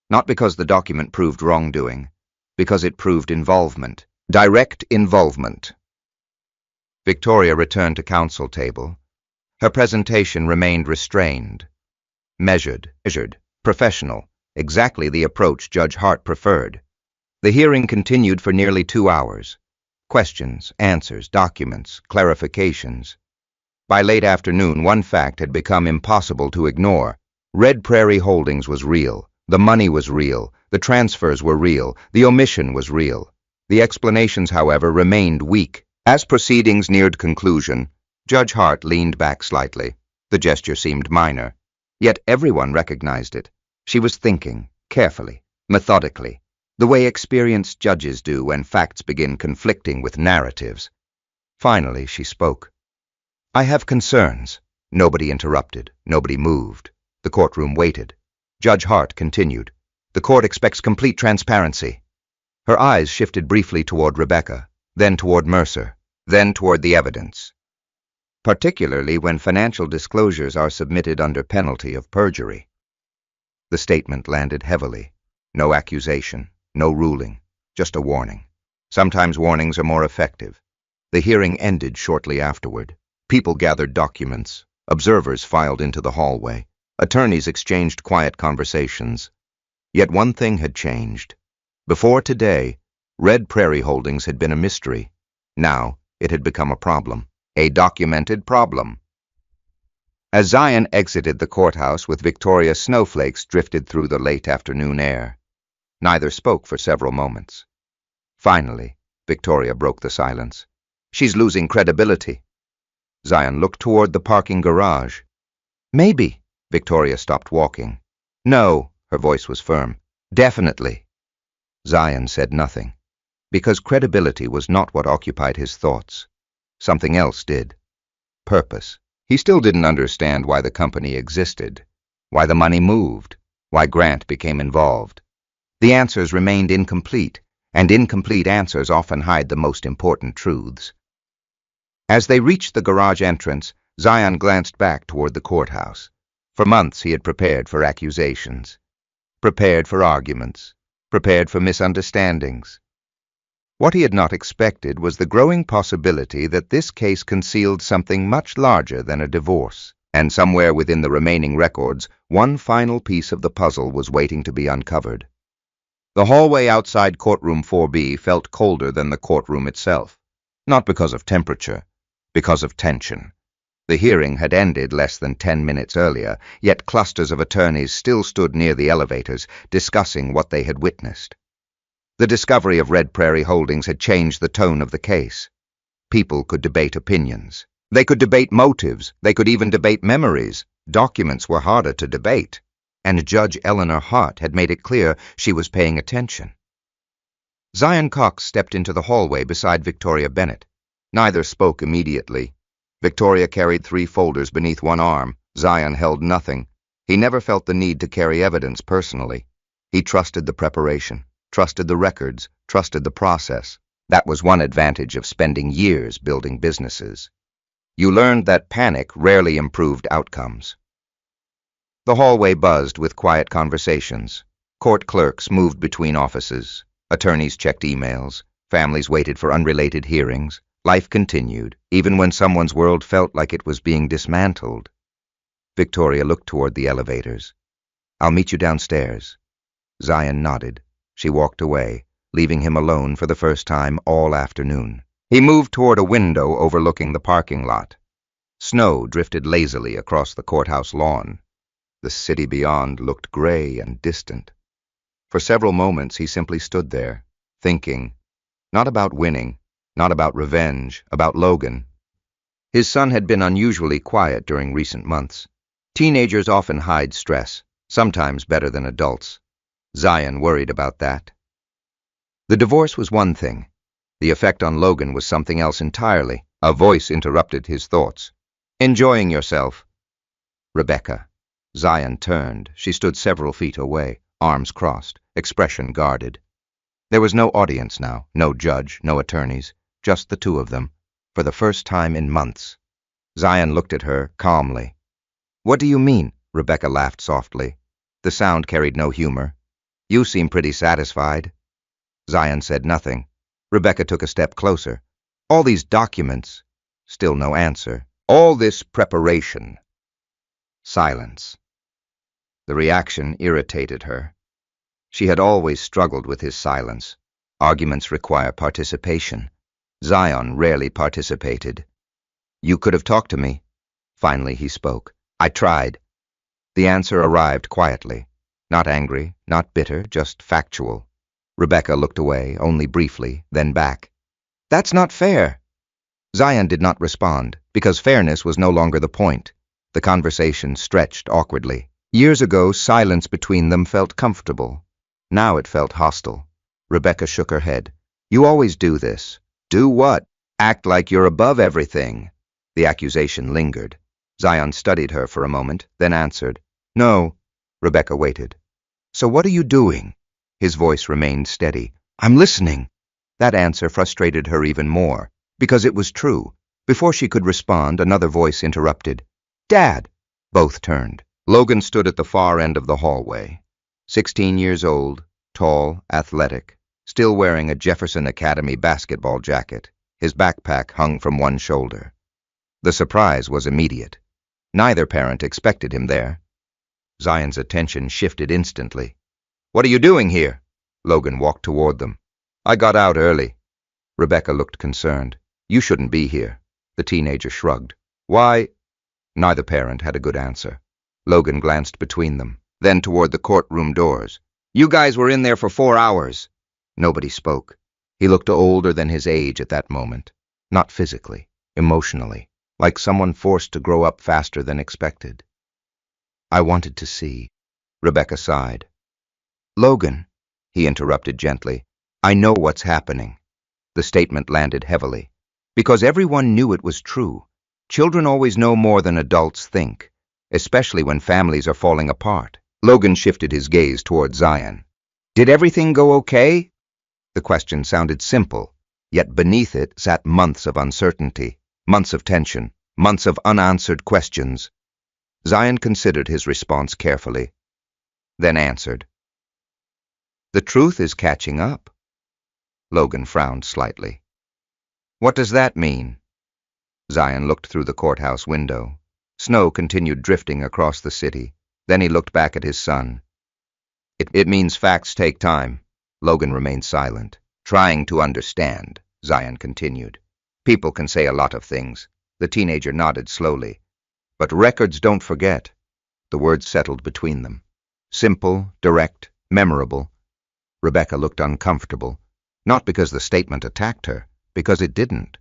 Not because the document proved wrongdoing, because it proved involvement. Direct involvement. Victoria returned to counsel table. Her presentation remained restrained, measured, professional, exactly the approach Judge Hart preferred. The hearing continued for nearly 2 hours. Questions, answers, documents, clarifications. By late afternoon, one fact had become impossible to ignore. Red Prairie Holdings was real. The money was real. The transfers were real. The omission was real. The explanations, however, remained weak. As proceedings neared conclusion, Judge Hart leaned back slightly. The gesture seemed minor, yet everyone recognized it. She was thinking, carefully, methodically, the way experienced judges do when facts begin conflicting with narratives. Finally, she spoke. I have concerns. Nobody interrupted. Nobody moved. The courtroom waited. Judge Hart continued. The court expects complete transparency. Her eyes shifted briefly toward Rebecca, then toward Mercer, then toward the evidence. Particularly when financial disclosures are submitted under penalty of perjury. The statement landed heavily. No accusation, no ruling, just a warning. Sometimes warnings are more effective. The hearing ended shortly afterward. People gathered documents. Observers filed into the hallway. Attorneys exchanged quiet conversations. Yet one thing had changed. Before today, Red Prairie Holdings had been a mystery. Now, it had become a problem. A documented problem. As Zion exited the courthouse with Victoria, snowflakes drifted through the late afternoon air. Neither spoke for several moments. Finally, Victoria broke the silence. She's losing credibility. Zion looked toward the parking garage. Maybe. Victoria stopped walking. No, her voice was firm. Definitely. Zion said nothing, because credibility was not what occupied his thoughts. Something else did. Purpose. He still didn't understand why the company existed, why the money moved, why Grant became involved. The answers remained incomplete, and incomplete answers often hide the most important truths. As they reached the garage entrance, Zion glanced back toward the courthouse. For months he had prepared for accusations, prepared for arguments, prepared for misunderstandings. What he had not expected was the growing possibility that this case concealed something much larger than a divorce, and somewhere within the remaining records, one final piece of the puzzle was waiting to be uncovered. The hallway outside courtroom 4B felt colder than the courtroom itself, not because of temperature, because of tension. The hearing had ended less than 10 minutes earlier, yet clusters of attorneys still stood near the elevators, discussing what they had witnessed. The discovery of Red Prairie Holdings had changed the tone of the case. People could debate opinions. They could debate motives. They could even debate memories. Documents were harder to debate, and Judge Eleanor Hart had made it clear she was paying attention. Zion Cox stepped into the hallway beside Victoria Bennett. Neither spoke immediately. Victoria carried 3 folders beneath one arm. Zion held nothing. He never felt the need to carry evidence personally. He trusted the preparation, trusted the records, trusted the process. That was one advantage of spending years building businesses. You learned that panic rarely improved outcomes. The hallway buzzed with quiet conversations. Court clerks moved between offices. Attorneys checked emails. Families waited for unrelated hearings. Life continued, even when someone's world felt like it was being dismantled. Victoria looked toward the elevators. I'll meet you downstairs. Zion nodded. She walked away, leaving him alone for the first time all afternoon. He moved toward a window overlooking the parking lot. Snow drifted lazily across the courthouse lawn. The city beyond looked gray and distant. For several moments he simply stood there, thinking, not about winning, not about revenge, about Logan. His son had been unusually quiet during recent months. Teenagers often hide stress, sometimes better than adults. Zion worried about that. The divorce was one thing. The effect on Logan was something else entirely. A voice interrupted his thoughts. Enjoying yourself. Rebecca. Zion turned. She stood several feet away, arms crossed, expression guarded. There was no audience now, no judge, no attorneys, just the two of them, for the first time in months. Zion looked at her calmly. What do you mean? Rebecca laughed softly. The sound carried no humor. You seem pretty satisfied. Zion said nothing. Rebecca took a step closer. All these documents. Still no answer. All this preparation. Silence. The reaction irritated her. She had always struggled with his silence. Arguments require participation. Zion rarely participated. You could have talked to me. Finally he spoke. I tried. The answer arrived quietly. Not angry, not bitter, just factual. Rebecca looked away, only briefly, then back. That's not fair. Zion did not respond, because fairness was no longer the point. The conversation stretched awkwardly. Years ago, silence between them felt comfortable. Now it felt hostile. Rebecca shook her head. You always do this. Do what? Act like you're above everything. The accusation lingered. Zion studied her for a moment, then answered. No. Rebecca waited. So what are you doing? His voice remained steady. I'm listening. That answer frustrated her even more, because it was true. Before she could respond, another voice interrupted. Dad! Both turned. Logan stood at the far end of the hallway. 16 years old, tall, athletic, still wearing a Jefferson Academy basketball jacket. His backpack hung from one shoulder. The surprise was immediate. Neither parent expected him there. Zion's attention shifted instantly. What are you doing here? Logan walked toward them. I got out early. Rebecca looked concerned. You shouldn't be here. The teenager shrugged. Why? Neither parent had a good answer. Logan glanced between them, then toward the courtroom doors. You guys were in there for 4 hours. Nobody spoke. He looked older than his age at that moment. Not physically, emotionally, like someone forced to grow up faster than expected. I wanted to see. Rebecca sighed. Logan, he interrupted gently, I know what's happening. The statement landed heavily. Because everyone knew it was true. Children always know more than adults think, especially when families are falling apart. Logan shifted his gaze toward Zion. Did everything go okay? The question sounded simple, yet beneath it sat months of uncertainty, months of tension, months of unanswered questions. Zion considered his response carefully, then answered. The truth is catching up. Logan frowned slightly. What does that mean? Zion looked through the courthouse window. Snow continued drifting across the city. Then he looked back at his son. It means facts take time. Logan remained silent. Trying to understand, Zion continued. People can say a lot of things. The teenager nodded slowly. But records don't forget. The words settled between them. Simple, direct, memorable. Rebecca looked uncomfortable, not because the statement attacked her, because it didn't.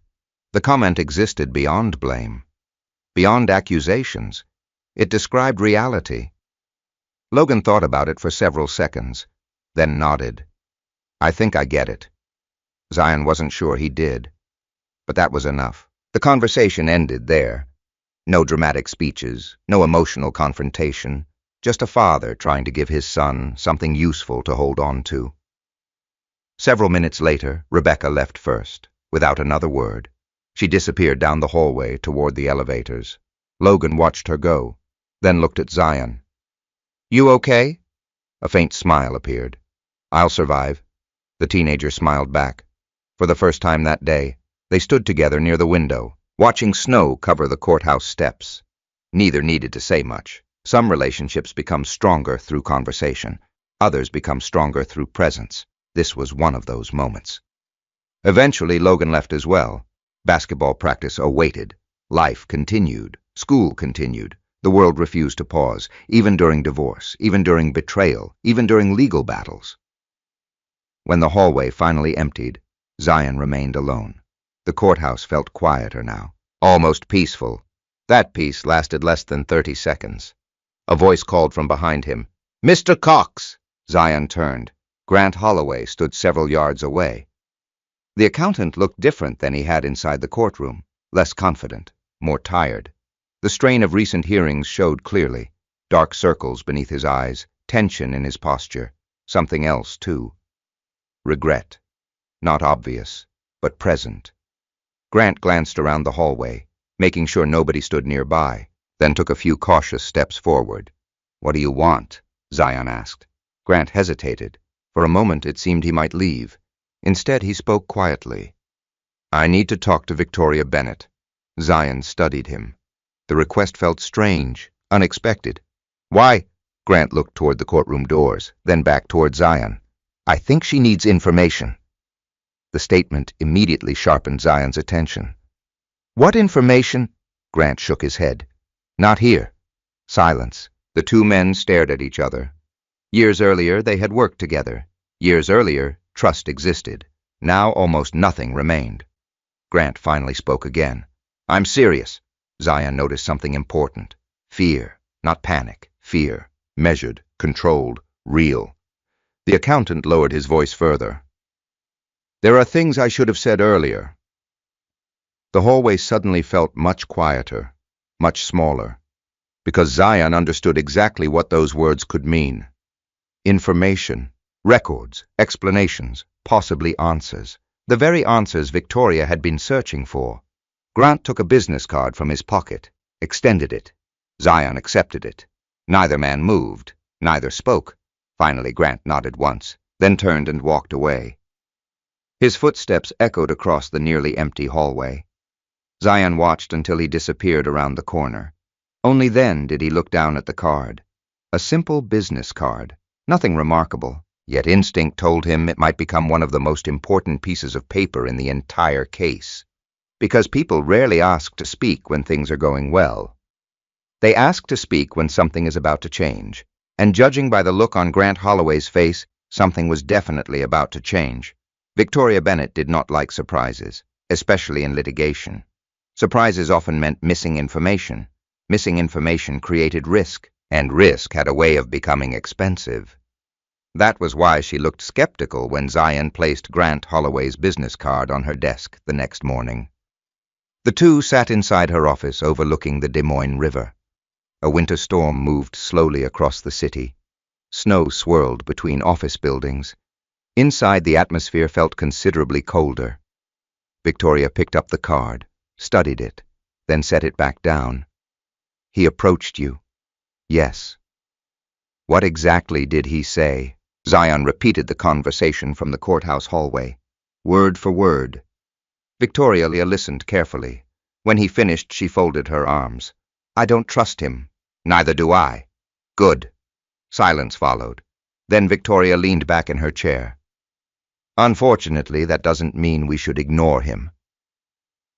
The comment existed beyond blame, beyond accusations. It described reality. Logan thought about it for several seconds, then nodded. I think I get it. Zion wasn't sure he did, but that was enough. The conversation ended there. No dramatic speeches, no emotional confrontation, just a father trying to give his son something useful to hold on to. Several minutes later, Rebecca left first, without another word. She disappeared down the hallway toward the elevators. Logan watched her go, then looked at Zion. You okay? A faint smile appeared. I'll survive. The teenager smiled back. For the first time that day, they stood together near the window, watching snow cover the courthouse steps. Neither needed to say much. Some relationships become stronger through conversation. Others become stronger through presence. This was one of those moments. Eventually, Logan left as well. Basketball practice awaited. Life continued. School continued. The world refused to pause, even during divorce, even during betrayal, even during legal battles. When the hallway finally emptied, Zion remained alone. The courthouse felt quieter now, almost peaceful. That peace lasted less than 30 seconds. A voice called from behind him, Mr. Cox! Zion turned. Grant Holloway stood several yards away. The accountant looked different than he had inside the courtroom, less confident, more tired. The strain of recent hearings showed clearly. Dark circles beneath his eyes, tension in his posture. Something else, too. Regret. Not obvious, but present. Grant glanced around the hallway, making sure nobody stood nearby, then took a few cautious steps forward. What do you want? Zion asked. Grant hesitated. For a moment it seemed he might leave. Instead he spoke quietly. I need to talk to Victoria Bennett. Zion studied him. The request felt strange, unexpected. Why? Grant looked toward the courtroom doors, then back toward Zion. I think she needs information. The statement immediately sharpened Zion's attention. What information? Grant shook his head. Not here. Silence. The two men stared at each other. Years earlier, they had worked together. Years earlier, trust existed. Now almost nothing remained. Grant finally spoke again. I'm serious. Zion noticed something important. Fear, not panic. Fear. Measured, controlled, real. The accountant lowered his voice further. There are things I should have said earlier. The hallway suddenly felt much quieter, much smaller, because Zion understood exactly what those words could mean. Information, records, explanations, possibly answers. The very answers Victoria had been searching for. Grant took a business card from his pocket, extended it. Zion accepted it. Neither man moved, neither spoke. Finally, Grant nodded once, then turned and walked away. His footsteps echoed across the nearly empty hallway. Zion watched until he disappeared around the corner. Only then did he look down at the card. A simple business card. Nothing remarkable, yet instinct told him it might become one of the most important pieces of paper in the entire case. Because people rarely ask to speak when things are going well. They ask to speak when something is about to change, and judging by the look on Grant Holloway's face, something was definitely about to change. Victoria Bennett did not like surprises, especially in litigation. Surprises often meant missing information. Missing information created risk, and risk had a way of becoming expensive. That was why she looked skeptical when Zion placed Grant Holloway's business card on her desk the next morning. The two sat inside her office overlooking the Des Moines River. A winter storm moved slowly across the city. Snow swirled between office buildings. Inside, the atmosphere felt considerably colder. Victoria picked up the card, studied it, then set it back down. He approached you. Yes. What exactly did he say? Zion repeated the conversation from the courthouse hallway, word for word. Victoria listened carefully. When he finished, she folded her arms. I don't trust him. Neither do I. Good. Silence followed. Then Victoria leaned back in her chair. Unfortunately, that doesn't mean we should ignore him.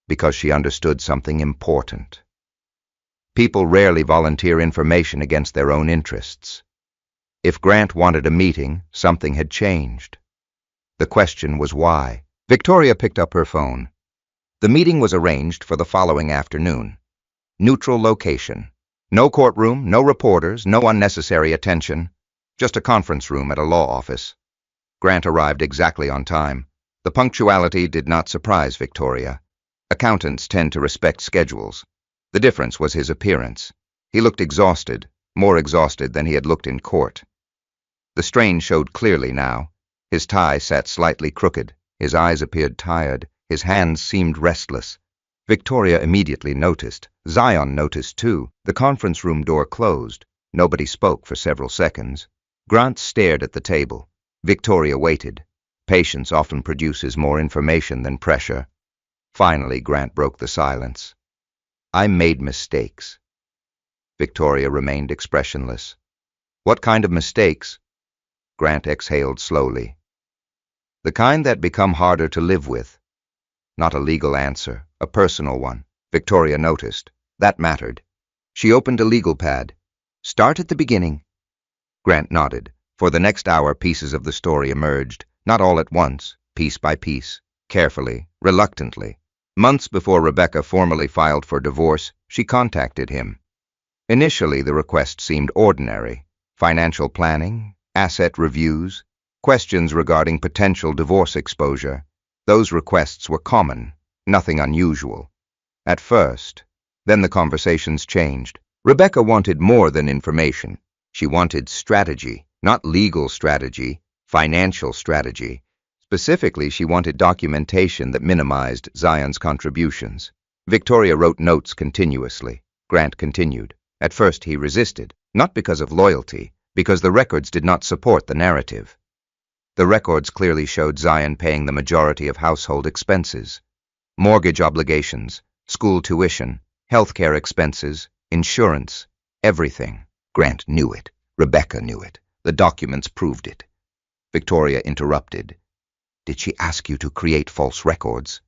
Because she understood something important. People rarely volunteer information against their own interests. If Grant wanted a meeting, something had changed. The question was why. Victoria picked up her phone. The meeting was arranged for the following afternoon. Neutral location. No courtroom, no reporters, no unnecessary attention. Just a conference room at a law office. Grant arrived exactly on time. The punctuality did not surprise Victoria. Accountants tend to respect schedules. The difference was his appearance. He looked exhausted, more exhausted than he had looked in court. The strain showed clearly now. His tie sat slightly crooked, his eyes appeared tired, his hands seemed restless. Victoria immediately noticed. Zion noticed too. The conference room door closed. Nobody spoke for several seconds. Grant stared at the table. Victoria waited. Patience often produces more information than pressure. Finally, Grant broke the silence. I made mistakes. Victoria remained expressionless. What kind of mistakes? Grant exhaled slowly. The kind that become harder to live with. Not a legal answer, a personal one. Victoria noticed. That mattered. She opened a legal pad. Start at the beginning. Grant nodded. For the next hour, pieces of the story emerged, not all at once, piece by piece, carefully, reluctantly. Months before Rebecca formally filed for divorce, she contacted him. Initially, the request seemed ordinary. Financial planning, asset reviews, questions regarding potential divorce exposure. Those requests were common, nothing unusual. At first, then the conversations changed. Rebecca wanted more than information. She wanted strategy, not legal strategy, financial strategy. Specifically, she wanted documentation that minimized Zion's contributions. Victoria wrote notes continuously. Grant continued. At first, he resisted, not because of loyalty, because the records did not support the narrative. The records clearly showed Zion paying the majority of household expenses. Mortgage obligations, school tuition, healthcare expenses, insurance, everything. Grant knew it. Rebecca knew it. The documents proved it. Victoria interrupted. Did she ask you to create false records?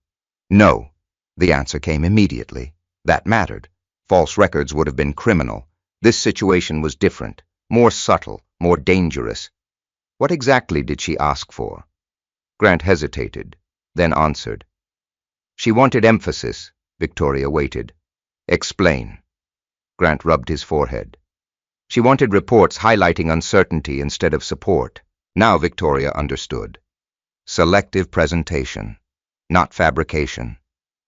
No. The answer came immediately. That mattered. False records would have been criminal. This situation was different, more subtle, more dangerous. What exactly did she ask for? Grant hesitated, then answered. She wanted emphasis. Victoria waited. Explain. Grant rubbed his forehead. She wanted reports highlighting uncertainty instead of support. Now Victoria understood. Selective presentation, not fabrication.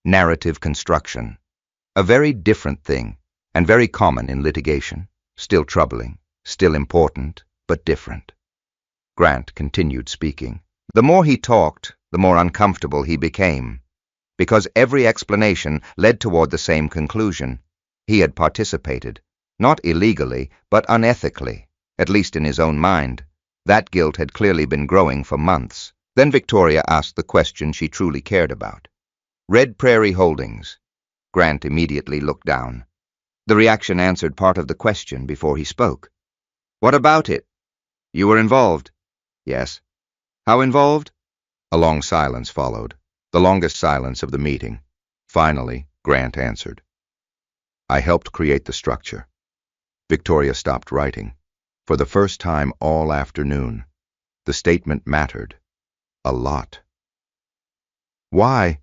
narrative construction. A very different thing, and very common in litigation. Still troubling, still important, but different. Grant continued speaking. The more he talked, the more uncomfortable he became, because every explanation led toward the same conclusion. He had participated, not illegally, but unethically, at least in his own mind. That guilt had clearly been growing for months. Then Victoria asked the question she truly cared about. Red Prairie Holdings. Grant immediately looked down. The reaction answered part of the question before he spoke. What about it? You were involved? Yes. How involved? A long silence followed, the longest silence of the meeting. Finally, Grant answered. I helped create the structure. Victoria stopped writing. For the first time all afternoon, the statement mattered. A lot. Why?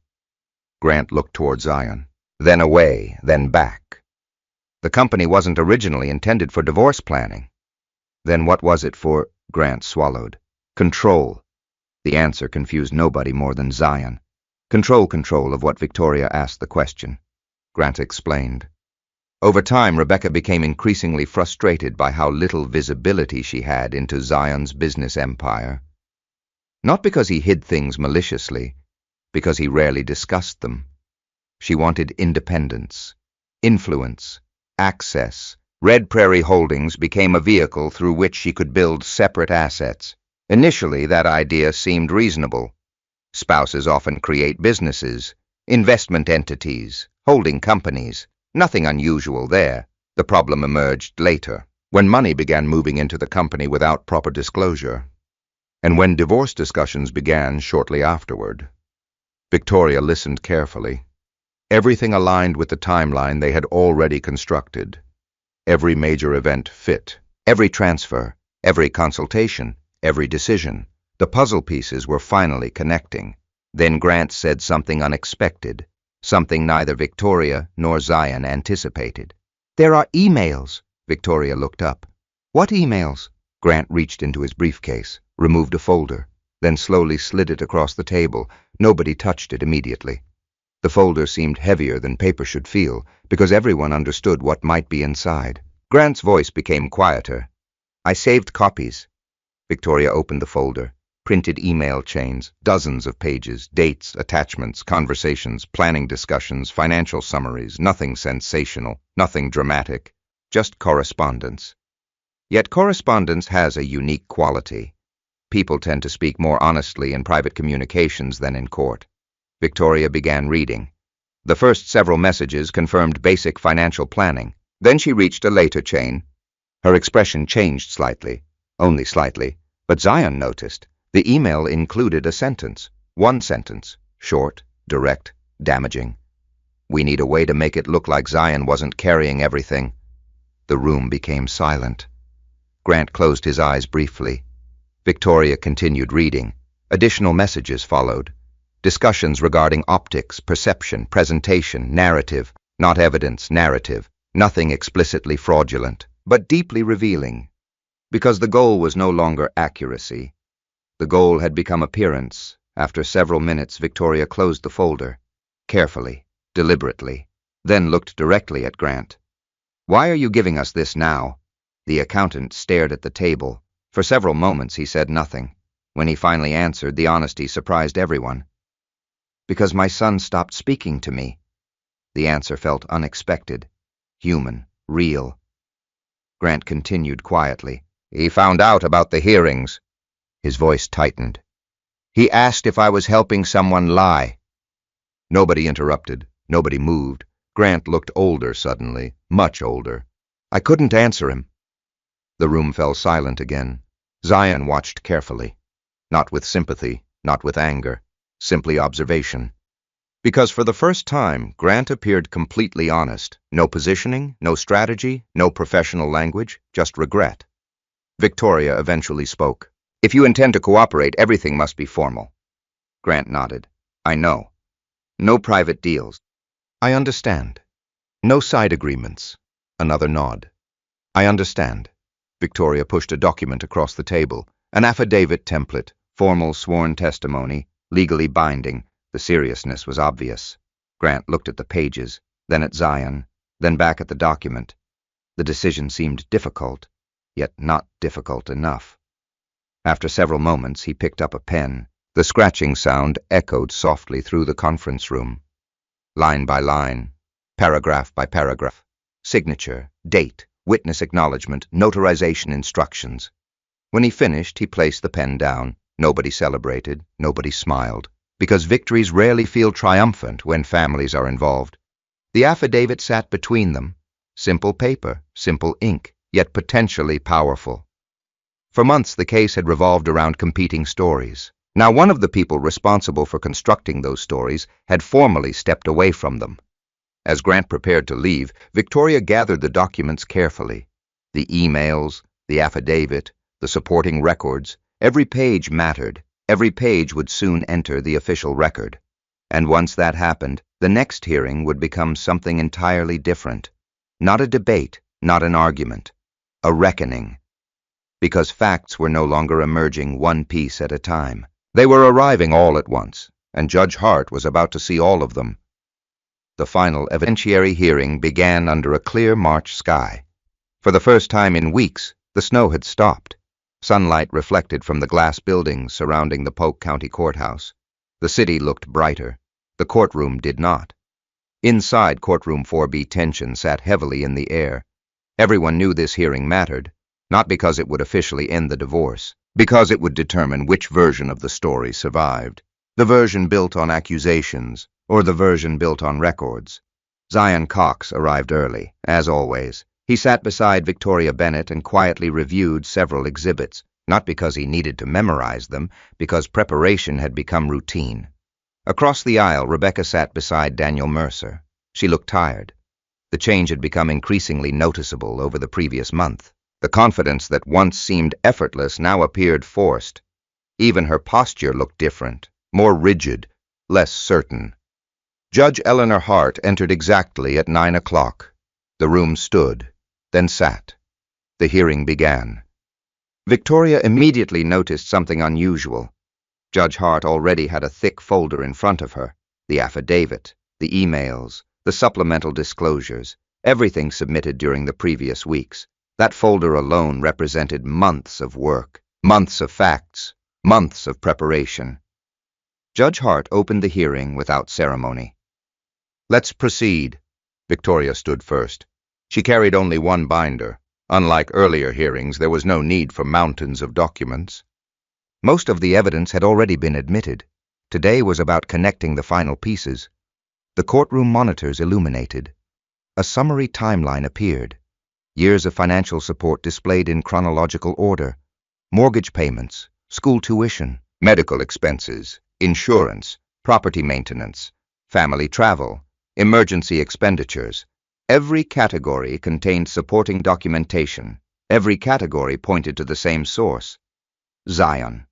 Grant looked toward Zion, then away, then back. The company wasn't originally intended for divorce planning. Then what was it for? Grant swallowed. Control. The answer confused nobody more than Zion. Control of what Victoria asked the question. Grant explained. Over time, Rebecca became increasingly frustrated by how little visibility she had into Zion's business empire. Not because he hid things maliciously, because he rarely discussed them. She wanted independence, influence, access. Red Prairie Holdings became a vehicle through which she could build separate assets. Initially, that idea seemed reasonable. Spouses often create businesses, investment entities, holding companies. Nothing unusual there. The problem emerged later, when money began moving into the company without proper disclosure, and when divorce discussions began shortly afterward. Victoria listened carefully. Everything aligned with the timeline they had already constructed. Every major event fit. Every transfer, every consultation, every decision. The puzzle pieces were finally connecting. Then Grant said something unexpected. Something neither Victoria nor Zion anticipated. There are emails. Victoria looked up. What emails? Grant reached into his briefcase, removed a folder, then slowly slid it across the table. Nobody touched it immediately. The folder seemed heavier than paper should feel, because everyone understood what might be inside. Grant's voice became quieter. I saved copies. Victoria opened the folder. Printed email chains, dozens of pages, dates, attachments, conversations, planning discussions, financial summaries, nothing sensational, nothing dramatic, just correspondence. Yet correspondence has a unique quality. People tend to speak more honestly in private communications than in court. Victoria began reading. The first several messages confirmed basic financial planning. Then she reached a later chain. Her expression changed slightly, only slightly, but Zion noticed. The email included a sentence, one sentence, short, direct, damaging. We need a way to make it look like Zion wasn't carrying everything. The room became silent. Grant closed his eyes briefly. Victoria continued reading. Additional messages followed. Discussions regarding optics, perception, presentation, narrative, not evidence, narrative, nothing explicitly fraudulent, but deeply revealing. Because the goal was no longer accuracy. The goal had become appearance. After several minutes, Victoria closed the folder, carefully, deliberately, then looked directly at Grant. Why are you giving us this now? The accountant stared at the table. For several moments he said nothing. When he finally answered, the honesty surprised everyone. Because my son stopped speaking to me. The answer felt unexpected, human, real. Grant continued quietly. He found out about the hearings. His voice tightened. He asked if I was helping someone lie. Nobody interrupted. Nobody moved. Grant looked older suddenly, much older. I couldn't answer him. The room fell silent again. Zion watched carefully. Not with sympathy, not with anger, simply observation. Because for the first time, Grant appeared completely honest. No positioning, no strategy, no professional language, just regret. Victoria eventually spoke. If you intend to cooperate, everything must be formal. Grant nodded. I know. No private deals. I understand. No side agreements. Another nod. I understand. Victoria pushed a document across the table. An affidavit template, formal sworn testimony, legally binding. The seriousness was obvious. Grant looked at the pages, then at Zion, then back at the document. The decision seemed difficult, yet not difficult enough. After several moments, he picked up a pen. The scratching sound echoed softly through the conference room. Line by line, paragraph by paragraph, signature, date, witness acknowledgement, notarization instructions. When he finished, he placed the pen down. Nobody celebrated, nobody smiled, because victories rarely feel triumphant when families are involved. The affidavit sat between them. Simple paper, simple ink, yet potentially powerful. For months, the case had revolved around competing stories. Now, one of the people responsible for constructing those stories had formally stepped away from them. As Grant prepared to leave, Victoria gathered the documents carefully. The emails, the affidavit, the supporting records, every page mattered. Every page would soon enter the official record. And once that happened, the next hearing would become something entirely different. Not a debate, not an argument. A reckoning. Because facts were no longer emerging one piece at a time. They were arriving all at once, and Judge Hart was about to see all of them. The final evidentiary hearing began under a clear March sky. For the first time in weeks, the snow had stopped. Sunlight reflected from the glass buildings surrounding the Polk County Courthouse. The city looked brighter. The courtroom did not. Inside courtroom 4B, tension sat heavily in the air. Everyone knew this hearing mattered, not because it would officially end the divorce, because it would determine which version of the story survived. The version built on accusations, or the version built on records. Zion Cox arrived early, as always. He sat beside Victoria Bennett and quietly reviewed several exhibits, not because he needed to memorize them, because preparation had become routine. Across the aisle, Rebecca sat beside Daniel Mercer. She looked tired. The change had become increasingly noticeable over the previous month. The confidence that once seemed effortless now appeared forced. Even her posture looked different, more rigid, less certain. Judge Eleanor Hart entered exactly at 9 o'clock. The room stood, then sat. The hearing began. Victoria immediately noticed something unusual. Judge Hart already had a thick folder in front of her. The affidavit, the emails, the supplemental disclosures, everything submitted during the previous weeks. That folder alone represented months of work, months of facts, months of preparation. Judge Hart opened the hearing without ceremony. "Let's proceed." Victoria stood first. She carried only one binder. Unlike earlier hearings, there was no need for mountains of documents. Most of the evidence had already been admitted. Today was about connecting the final pieces. The courtroom monitors illuminated. A summary timeline appeared. Years of financial support displayed in chronological order. Mortgage payments, school tuition, medical expenses, insurance, property maintenance, family travel, emergency expenditures. Every category contained supporting documentation. Every category pointed to the same source: Zion.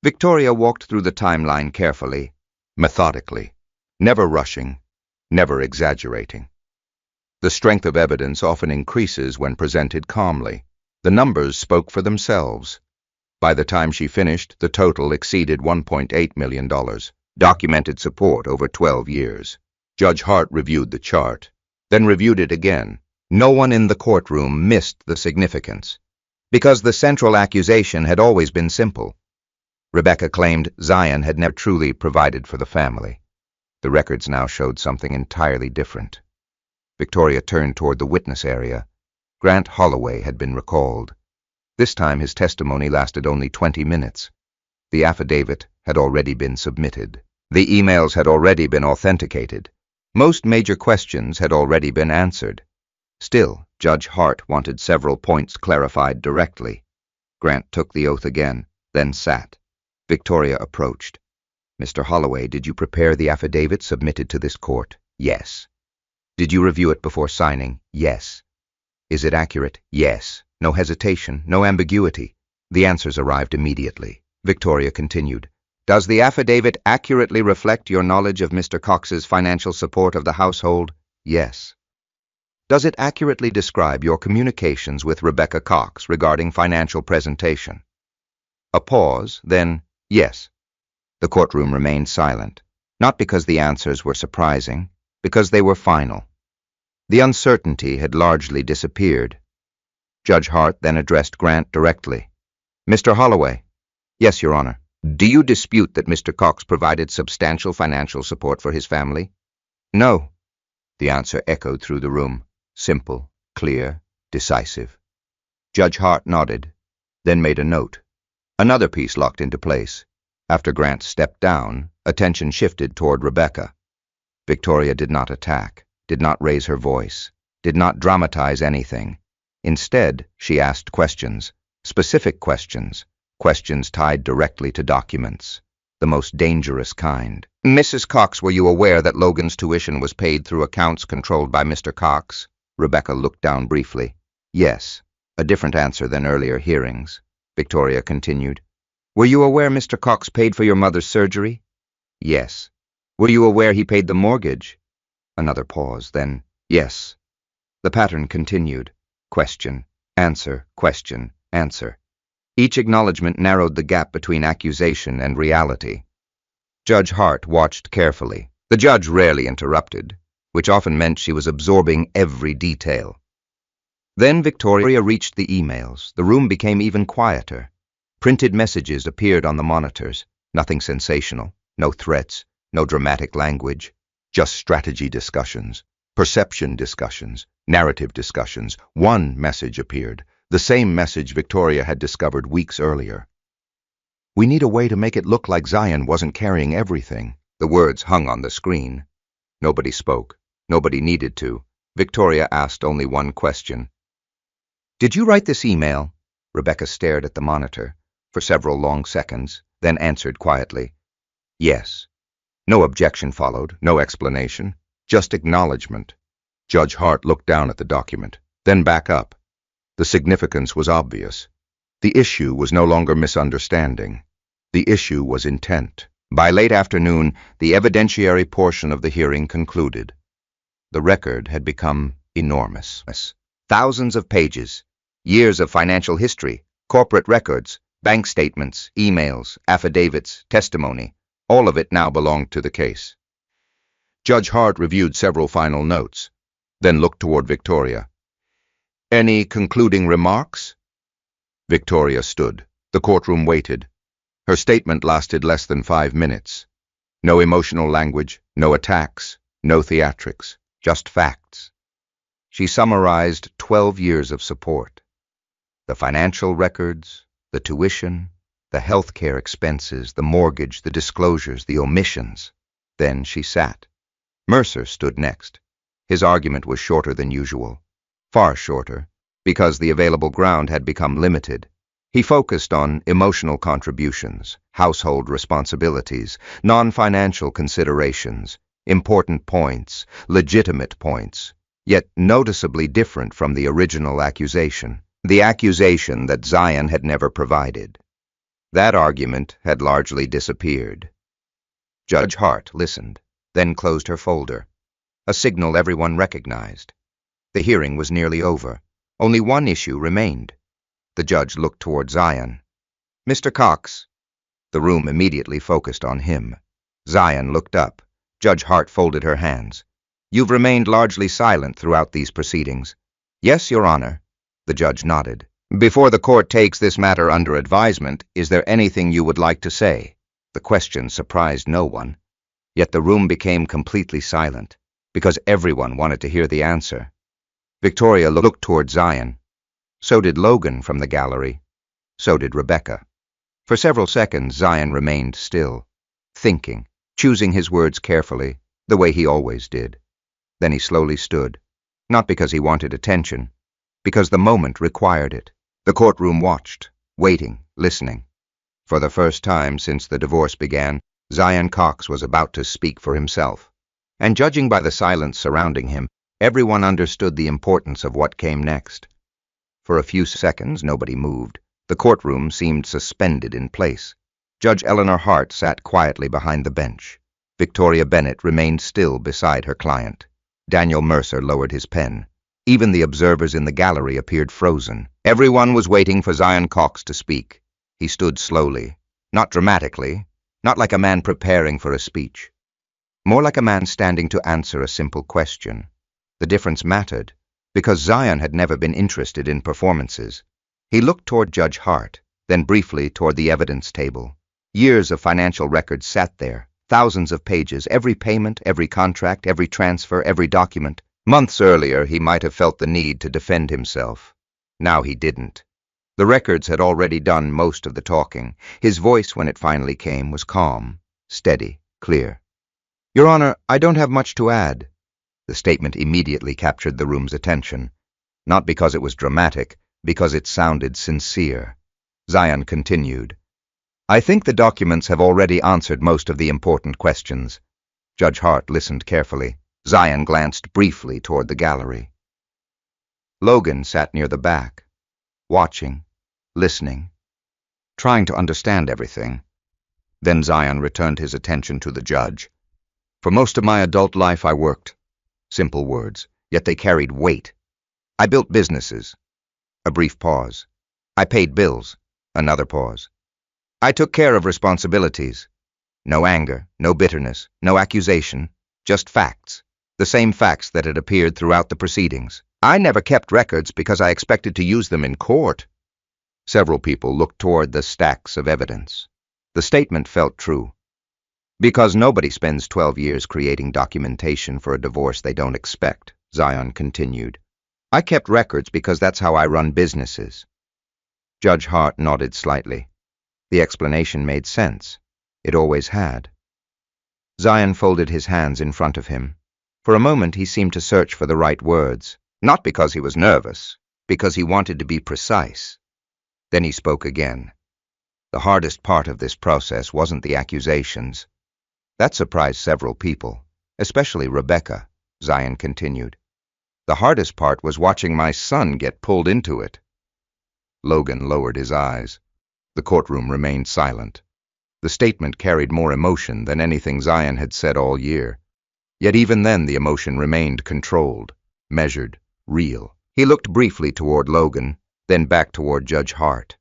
Victoria walked through the timeline carefully, methodically, never rushing, never exaggerating. The strength of evidence often increases when presented calmly. The numbers spoke for themselves. By the time she finished, the total exceeded $1.8 million, documented support over 12 years. Judge Hart reviewed the chart, then reviewed it again. No one in the courtroom missed the significance, because the central accusation had always been simple. Rebecca claimed Zion had never truly provided for the family. The records now showed something entirely different. Victoria turned toward the witness area. Grant Holloway had been recalled. This time his testimony lasted only 20 minutes. The affidavit had already been submitted. The emails had already been authenticated. Most major questions had already been answered. Still, Judge Hart wanted several points clarified directly. Grant took the oath again, then sat. Victoria approached. "Mr. Holloway, did you prepare the affidavit submitted to this court?" "Yes." "Did you review it before signing?" "Yes." "Is it accurate?" "Yes." No hesitation, no ambiguity. The answers arrived immediately. Victoria continued. "Does the affidavit accurately reflect your knowledge of Mr. Cox's financial support of the household?" "Yes." "Does it accurately describe your communications with Rebecca Cox regarding financial presentation?" A pause, then, "Yes." The courtroom remained silent. Not because the answers were surprising, because they were final. The uncertainty had largely disappeared. Judge Hart then addressed Grant directly. "Mr. Holloway." "Yes, Your Honor." "Do you dispute that Mr. Cox provided substantial financial support for his family?" "No." The answer echoed through the room, simple, clear, decisive. Judge Hart nodded, then made a note. Another piece locked into place. After Grant stepped down, attention shifted toward Rebecca. Victoria did not attack, did not raise her voice, did not dramatize anything. Instead, she asked questions, specific questions, questions tied directly to documents, the most dangerous kind. "Mrs. Cox, were you aware that Logan's tuition was paid through accounts controlled by Mr. Cox?" Rebecca looked down briefly. "Yes." A different answer than earlier hearings. Victoria continued. "Were you aware Mr. Cox paid for your mother's surgery?" "Yes." "Were you aware he paid the mortgage?" Another pause, then, "Yes." The pattern continued. Question, answer, question, answer. Each acknowledgement narrowed the gap between accusation and reality. Judge Hart watched carefully. The judge rarely interrupted, which often meant she was absorbing every detail. Then Victoria reached the emails. The room became even quieter. Printed messages appeared on the monitors. Nothing sensational, no threats, no dramatic language, just strategy discussions, perception discussions, narrative discussions. One message appeared, the same message Victoria had discovered weeks earlier. "We need a way to make it look like Zion wasn't carrying everything." The words hung on the screen. Nobody spoke. Nobody needed to. Victoria asked only one question. "Did you write this email?" Rebecca stared at the monitor for several long seconds, then answered quietly, "Yes." No objection followed, no explanation, just acknowledgement. Judge Hart looked down at the document, then back up. The significance was obvious. The issue was no longer misunderstanding. The issue was intent. By late afternoon, the evidentiary portion of the hearing concluded. The record had become enormous. Thousands of pages, years of financial history, corporate records, bank statements, emails, affidavits, testimony, all of it now belonged to the case. Judge Hart reviewed several final notes, then looked toward Victoria. "Any concluding remarks?" Victoria stood. The courtroom waited. Her statement lasted less than 5 minutes. No emotional language, no attacks, no theatrics, just facts. She summarized 12 years of support. The financial records, the tuition, the health care expenses, the mortgage, the disclosures, the omissions. Then she sat. Mercer stood next. His argument was shorter than usual. Far shorter, because the available ground had become limited. He focused on emotional contributions, household responsibilities, non-financial considerations, important points, legitimate points, yet noticeably different from the original accusation, the accusation that Zion had never provided. That argument had largely disappeared. Judge Hart listened, then closed her folder, a signal everyone recognized. The hearing was nearly over. Only one issue remained. The judge looked toward Zion. "Mr. Cox." The room immediately focused on him. Zion looked up. Judge Hart folded her hands. "You've remained largely silent throughout these proceedings." "Yes, Your Honor." The judge nodded. "Before the court takes this matter under advisement, is there anything you would like to say?" The question surprised no one. Yet the room became completely silent, because everyone wanted to hear the answer. Victoria looked toward Zion. So did Logan from the gallery. So did Rebecca. For several seconds, Zion remained still, thinking, choosing his words carefully, the way he always did. Then he slowly stood, not because he wanted attention, because the moment required it. The courtroom watched, waiting, listening. For the first time since the divorce began, Zion Cox was about to speak for himself. And judging by the silence surrounding him, everyone understood the importance of what came next. For a few seconds, nobody moved. The courtroom seemed suspended in place. Judge Eleanor Hart sat quietly behind the bench. Victoria Bennett remained still beside her client. Daniel Mercer lowered his pen. Even the observers in the gallery appeared frozen. Everyone was waiting for Zion Cox to speak. He stood slowly, not dramatically, not like a man preparing for a speech. more like a man standing to answer a simple question. The difference mattered, because Zion had never been interested in performances. He looked toward Judge Hart, then briefly toward the evidence table. Years of financial records sat there, thousands of pages, every payment, every contract, every transfer, every document. Months earlier, he might have felt the need to defend himself. Now he didn't. The records had already done most of the talking. His voice, when it finally came, was calm, steady, clear. "Your Honor, I don't have much to add." The statement immediately captured the room's attention. Not because it was dramatic, because it sounded sincere. Zion continued, "I think the documents have already answered most of the important questions." Judge Hart listened carefully. Zion glanced briefly toward the gallery. Logan sat near the back, watching, listening, trying to understand everything. Then Zion returned his attention to the judge. "For most of my adult life I worked." Simple words, yet they carried weight. "I built businesses." A brief pause. "I paid bills." Another pause. "I took care of responsibilities." No anger, no bitterness, no accusation, just facts. The same facts that had appeared throughout the proceedings. "I never kept records because I expected to use them in court." Several people looked toward the stacks of evidence. The statement felt true. "Because nobody spends 12 years creating documentation for a divorce they don't expect," Zion continued. "I kept records because that's how I run businesses." Judge Hart nodded slightly. The explanation made sense. It always had. Zion folded his hands in front of him. For a moment he seemed to search for the right words, not because he was nervous, because he wanted to be precise. Then he spoke again. "The hardest part of this process wasn't the accusations." That surprised several people, especially Rebecca, Zion continued. "The hardest part was watching my son get pulled into it." Logan lowered his eyes. The courtroom remained silent. The statement carried more emotion than anything Zion had said all year. Yet even then the emotion remained controlled, measured, real. He looked briefly toward Logan, then back toward Judge Hart.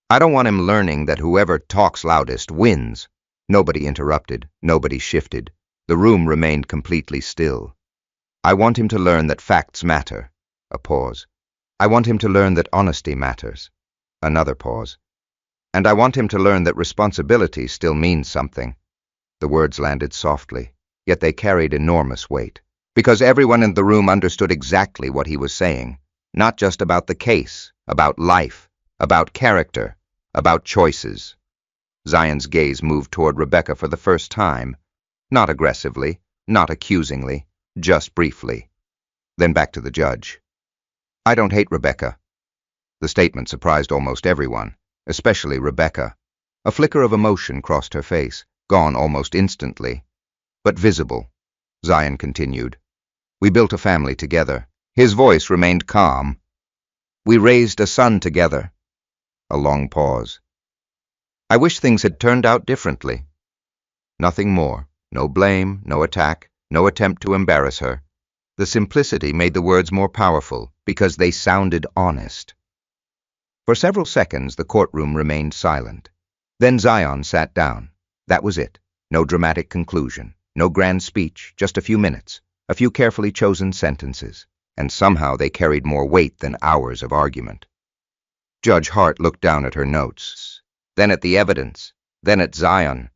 "I don't want him learning that whoever talks loudest wins." Nobody interrupted, nobody shifted. The room remained completely still. "I want him to learn that facts matter." A pause. "I want him to learn that honesty matters." Another pause. "And I want him to learn that responsibility still means something." The words landed softly, yet they carried enormous weight, because everyone in the room understood exactly what he was saying, not just about the case, about life, about character, about choices. Zion's gaze moved toward Rebecca for the first time, not aggressively, not accusingly, just briefly. Then back to the judge. "I don't hate Rebecca." The statement surprised almost everyone, especially Rebecca. A flicker of emotion crossed her face, gone almost instantly, but visible. Zion continued. "We built a family together." His voice remained calm. "We raised a son together." A long pause. "I wish things had turned out differently." Nothing more. No blame, no attack, no attempt to embarrass her. The simplicity made the words more powerful because they sounded honest. For several seconds the courtroom remained silent. Then Zion sat down. That was it. No dramatic conclusion, no grand speech, just a few minutes, a few carefully chosen sentences, and somehow they carried more weight than hours of argument. Judge Hart looked down at her notes, then at the evidence, then at Zion.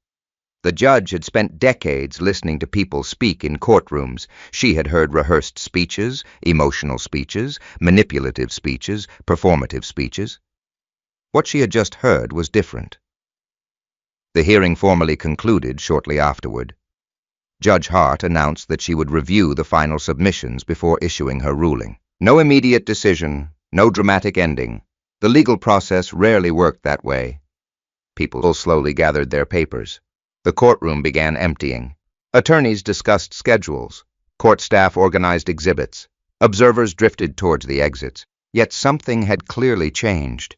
The judge had spent decades listening to people speak in courtrooms. She had heard rehearsed speeches, emotional speeches, manipulative speeches, performative speeches. What she had just heard was different. The hearing formally concluded shortly afterward. Judge Hart announced that she would review the final submissions before issuing her ruling. No immediate decision, no dramatic ending. The legal process rarely worked that way. People slowly gathered their papers. The courtroom began emptying. Attorneys discussed schedules. Court staff organized exhibits. Observers drifted towards the exits. Yet something had clearly changed.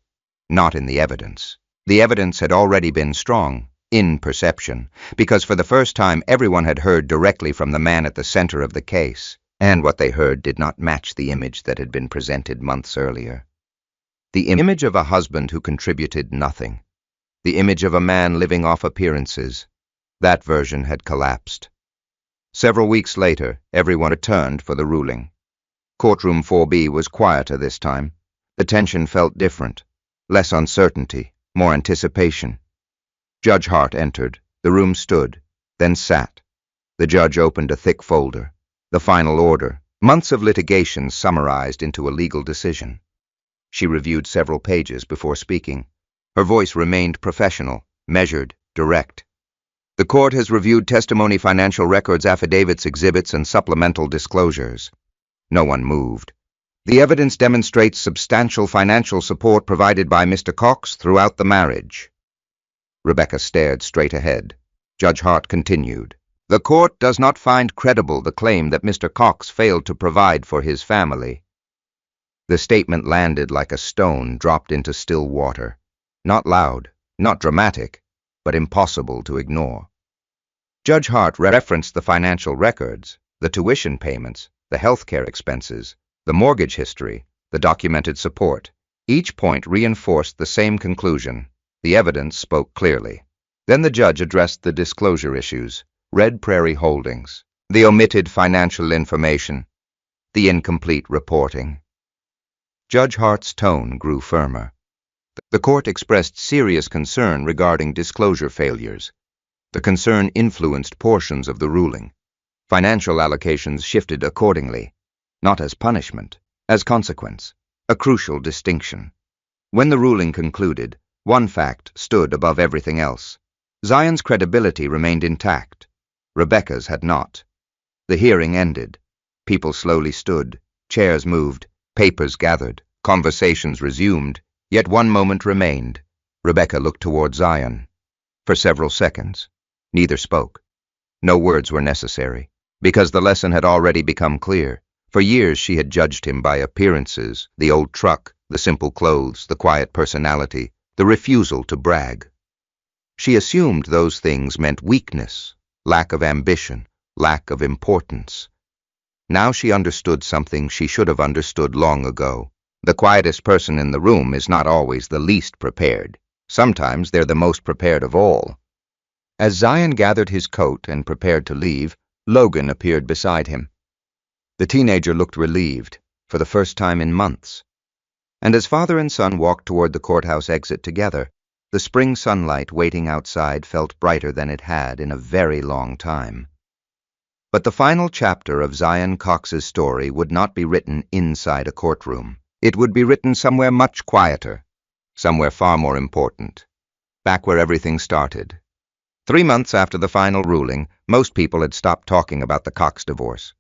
Not in the evidence. The evidence had already been strong, in perception, because for the first time everyone had heard directly from the man at the center of the case, and what they heard did not match the image that had been presented months earlier. The image of a husband who contributed nothing. The image of a man living off appearances. That version had collapsed. Several weeks later, everyone returned for the ruling. Courtroom 4B was quieter this time. The tension felt different. Less uncertainty, more anticipation. Judge Hart entered. The room stood, then sat. The judge opened a thick folder. The final order, months of litigation summarized into a legal decision. She reviewed several pages before speaking. Her voice remained professional, measured, direct. The court has reviewed testimony, financial records, affidavits, exhibits, and supplemental disclosures. No one moved. The evidence demonstrates substantial financial support provided by Mr. Cox throughout the marriage. Rebecca stared straight ahead. Judge Hart continued. The court does not find credible the claim that Mr. Cox failed to provide for his family. The statement landed like a stone dropped into still water. Not loud, not dramatic, but impossible to ignore. Judge Hart referenced the financial records, the tuition payments, the healthcare expenses, the mortgage history, the documented support. Each point reinforced the same conclusion. The evidence spoke clearly. Then the judge addressed the disclosure issues. Red Prairie Holdings, the omitted financial information, the incomplete reporting. Judge Hart's tone grew firmer. The court expressed serious concern regarding disclosure failures. The concern influenced portions of the ruling. Financial allocations shifted accordingly, not as punishment, as consequence, a crucial distinction. When the ruling concluded, one fact stood above everything else. Zion's credibility remained intact. Rebecca's had not. The hearing ended. People slowly stood, chairs moved, papers gathered, conversations resumed, yet one moment remained. Rebecca looked toward Zion. For several seconds, neither spoke. No words were necessary, because the lesson had already become clear. For years she had judged him by appearances, the old truck, the simple clothes, the quiet personality, the refusal to brag. She assumed those things meant weakness, lack of ambition, lack of importance. Now she understood something she should have understood long ago. The quietest person in the room is not always the least prepared. Sometimes they're the most prepared of all. As Zion gathered his coat and prepared to leave, Logan appeared beside him. The teenager looked relieved, for the first time in months. And as father and son walked toward the courthouse exit together, the spring sunlight waiting outside felt brighter than it had in a very long time. But the final chapter of Zion Cox's story would not be written inside a courtroom. It would be written somewhere much quieter, somewhere far more important, back where everything started. 3 months after the final ruling, most people had stopped talking about the Cox divorce.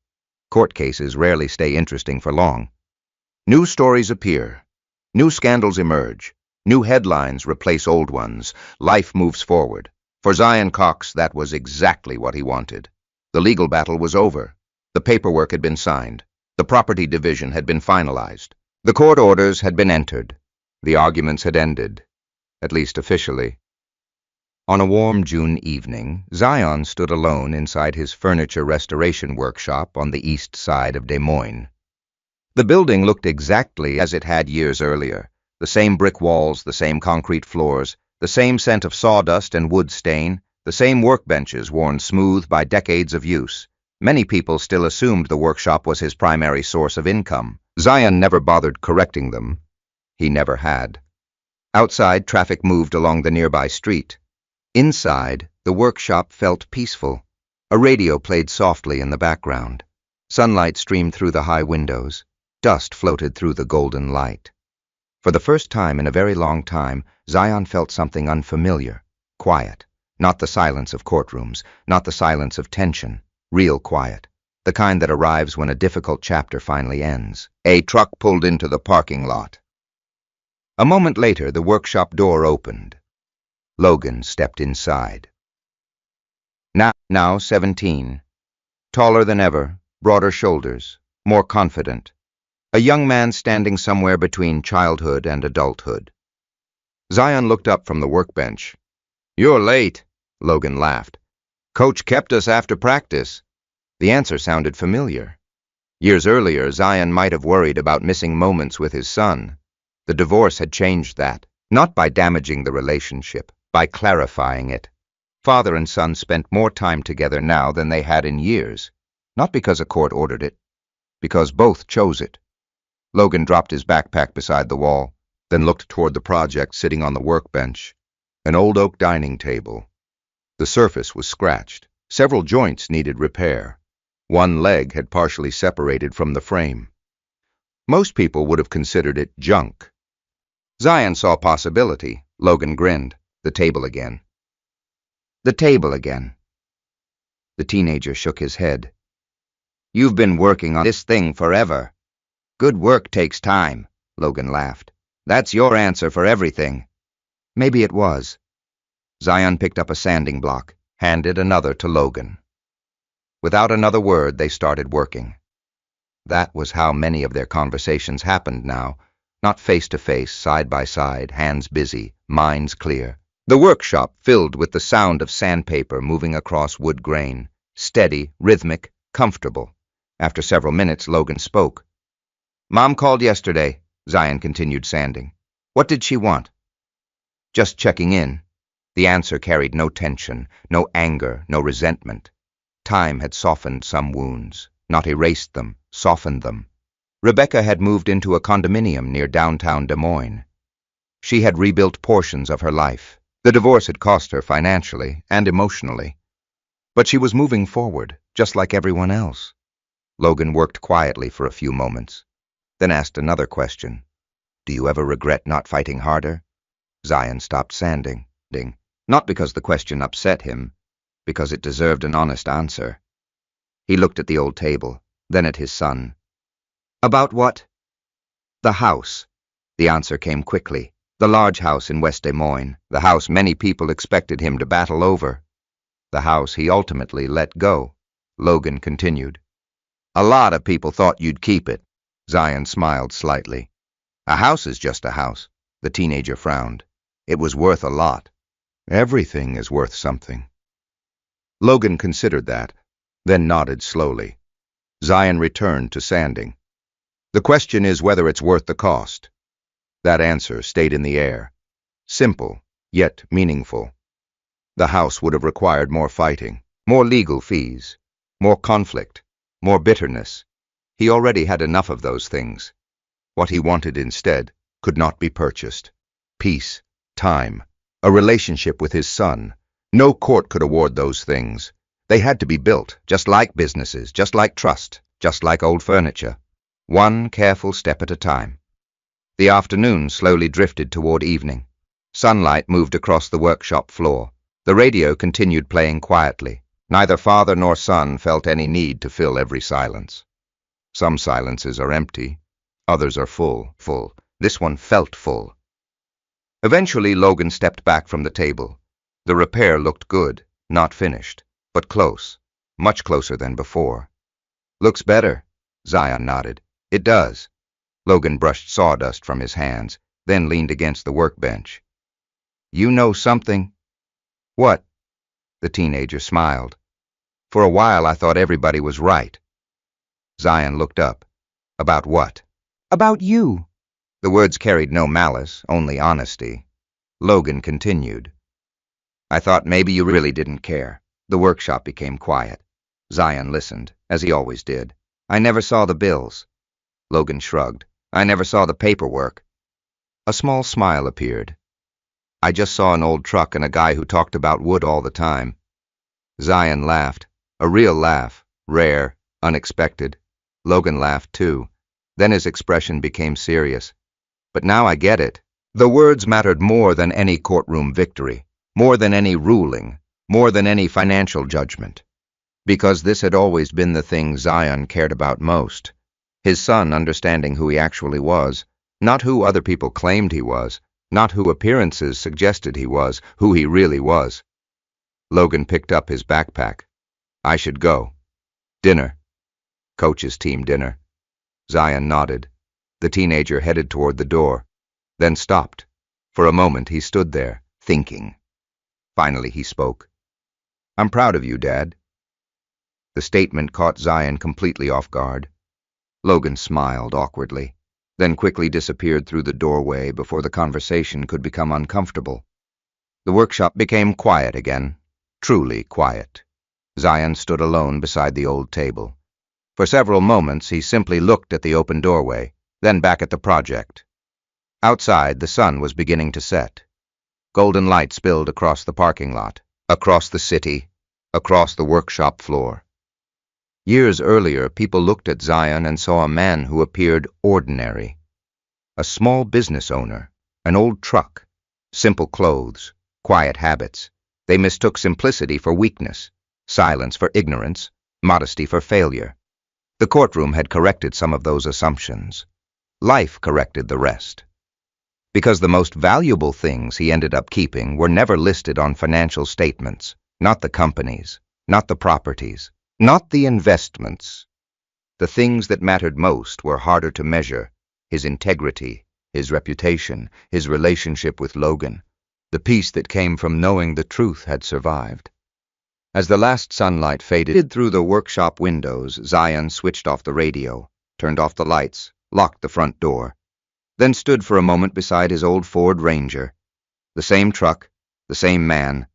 Court cases rarely stay interesting for long. New stories appear. New scandals emerge. New headlines replace old ones. Life moves forward. For Zion Cox, that was exactly what he wanted. The legal battle was over. The paperwork had been signed. The property division had been finalized. The court orders had been entered. The arguments had ended, at least officially. On a warm June evening, Zion stood alone inside his furniture restoration workshop on the east side of Des Moines. The building looked exactly as it had years earlier. The same brick walls, the same concrete floors, the same scent of sawdust and wood stain, the same workbenches worn smooth by decades of use. Many people still assumed the workshop was his primary source of income. Zion never bothered correcting them. He never had. Outside, traffic moved along the nearby street. Inside, the workshop felt peaceful. A radio played softly in the background. Sunlight streamed through the high windows. Dust floated through the golden light. For the first time in a very long time, Zion felt something unfamiliar, quiet. Not the silence of courtrooms, not the silence of tension, real quiet, the kind that arrives when a difficult chapter finally ends. A truck pulled into the parking lot. A moment later, the workshop door opened. Logan stepped inside. Now 17. Taller than ever, broader shoulders, more confident. A young man standing somewhere between childhood and adulthood. Zion looked up from the workbench. "You're late," Logan laughed. "Coach kept us after practice." The answer sounded familiar. Years earlier, Zion might have worried about missing moments with his son. The divorce had changed that, not by damaging the relationship, by clarifying it. Father and son spent more time together now than they had in years, not because a court ordered it, because both chose it. Logan dropped his backpack beside the wall, then looked toward the project sitting on the workbench, an old oak dining table. The surface was scratched. Several joints needed repair. One leg had partially separated from the frame. Most people would have considered it junk. Zion saw possibility. Logan grinned. The table again. The table again. The teenager shook his head. You've been working on this thing forever. Good work takes time, Logan laughed. That's your answer for everything. Maybe it was. Zion picked up a sanding block, handed another to Logan. Without another word, they started working. That was how many of their conversations happened now, not face-to-face, side-by-side, hands busy, minds clear. The workshop filled with the sound of sandpaper moving across wood grain, steady, rhythmic, comfortable. After several minutes, Logan spoke. Mom called yesterday, Zion continued sanding. What did she want? Just checking in. The answer carried no tension, no anger, no resentment. Time had softened some wounds, not erased them, softened them. Rebecca had moved into a condominium near downtown Des Moines. She had rebuilt portions of her life. The divorce had cost her financially and emotionally. But she was moving forward, just like everyone else. Logan worked quietly for a few moments, then asked another question. Do you ever regret not fighting harder? Zion stopped sanding, not because the question upset him, because it deserved an honest answer. He looked at the old table, then at his son. About what? The house. The answer came quickly. The large house in West Des Moines, the house many people expected him to battle over. The house he ultimately let go. Logan continued. A lot of people thought you'd keep it. Zion smiled slightly. A house is just a house. The teenager frowned. It was worth a lot. Everything is worth something. Logan considered that, then nodded slowly. Zion returned to sanding. The question is whether it's worth the cost. That answer stayed in the air. Simple, yet meaningful. The house would have required more fighting, more legal fees, more conflict, more bitterness. He already had enough of those things. What he wanted instead could not be purchased. Peace, time, a relationship with his son. No court could award those things. They had to be built, just like businesses, just like trust, just like old furniture. One careful step at a time. The afternoon slowly drifted toward evening. Sunlight moved across the workshop floor. The radio continued playing quietly. Neither father nor son felt any need to fill every silence. Some silences are empty, others are full. This one felt full. Eventually, Logan stepped back from the table. The repair looked good, not finished, but close, much closer than before. Looks better, Zion nodded. It does. Logan brushed sawdust from his hands, then leaned against the workbench. You know something? What? The teenager smiled. For a while I thought everybody was right. Zion looked up. About what? About you. The words carried no malice, only honesty. Logan continued. I thought maybe you really didn't care. The workshop became quiet. Zion listened, as he always did. I never saw the bills. Logan shrugged. I never saw the paperwork. A small smile appeared. I just saw an old truck and a guy who talked about wood all the time. Zion laughed. A real laugh. Rare. Unexpected. Logan laughed too. Then his expression became serious. But now I get it. The words mattered more than any courtroom victory, more than any ruling, more than any financial judgment. Because this had always been the thing Zion cared about most. His son understanding who he actually was, not who other people claimed he was, not who appearances suggested he was, who he really was. Logan picked up his backpack. I should go. Dinner. Coach's team dinner. Zion nodded. The teenager headed toward the door, then stopped. For a moment he stood there, thinking. Finally he spoke. I'm proud of you, Dad. The statement caught Zion completely off guard. Logan smiled awkwardly, then quickly disappeared through the doorway before the conversation could become uncomfortable. The workshop became quiet again. truly quiet. Zion stood alone beside the old table. For several moments he simply looked at the open doorway, then back at the project. Outside, the sun was beginning to set. Golden light spilled across the parking lot, across the city, across the workshop floor. Years earlier, people looked at Zion and saw a man who appeared ordinary. A small business owner, an old truck, simple clothes, quiet habits. They mistook simplicity for weakness, silence for ignorance, modesty for failure. The courtroom had corrected some of those assumptions. Life corrected the rest. Because the most valuable things he ended up keeping were never listed on financial statements, not the companies, not the properties, not the investments. The things that mattered most were harder to measure: his integrity, his reputation, his relationship with Logan, the peace that came from knowing the truth had survived. As the last sunlight faded through the workshop windows, Zion switched off the radio, turned off the lights, locked the front door, then stood for a moment beside his old Ford Ranger. The same truck, the same man,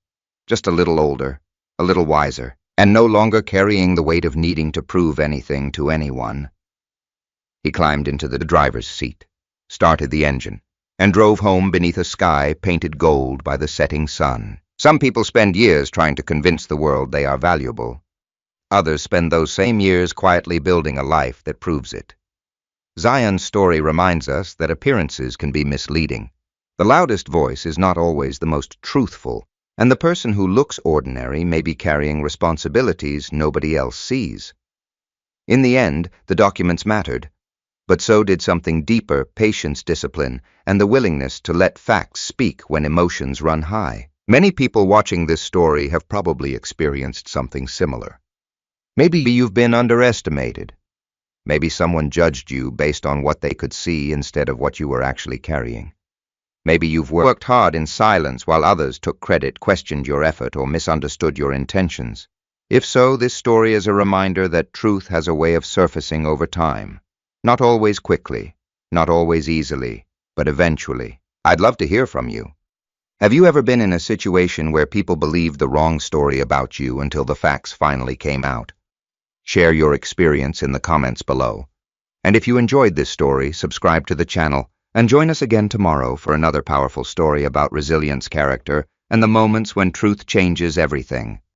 just a little older, a little wiser, and no longer carrying the weight of needing to prove anything to anyone. He climbed into the driver's seat, started the engine, and drove home beneath a sky painted gold by the setting sun. Some people spend years trying to convince the world they are valuable. Others spend those same years quietly building a life that proves it. Zion's story reminds us that appearances can be misleading. The loudest voice is not always the most truthful, and the person who looks ordinary may be carrying responsibilities nobody else sees. In the end, the documents mattered, but so did something deeper: patience, discipline, and the willingness to let facts speak when emotions run high. Many people watching this story have probably experienced something similar. Maybe you've been underestimated. Maybe someone judged you based on what they could see instead of what you were actually carrying. Maybe you've worked hard in silence while others took credit, questioned your effort, or misunderstood your intentions. If so, this story is a reminder that truth has a way of surfacing over time. Not always quickly, not always easily, but eventually. I'd love to hear from you. Have you ever been in a situation where people believed the wrong story about you until the facts finally came out? Share your experience in the comments below. And if you enjoyed this story, subscribe to the channel and join us again tomorrow for another powerful story about resilience, character, and the moments when truth changes everything.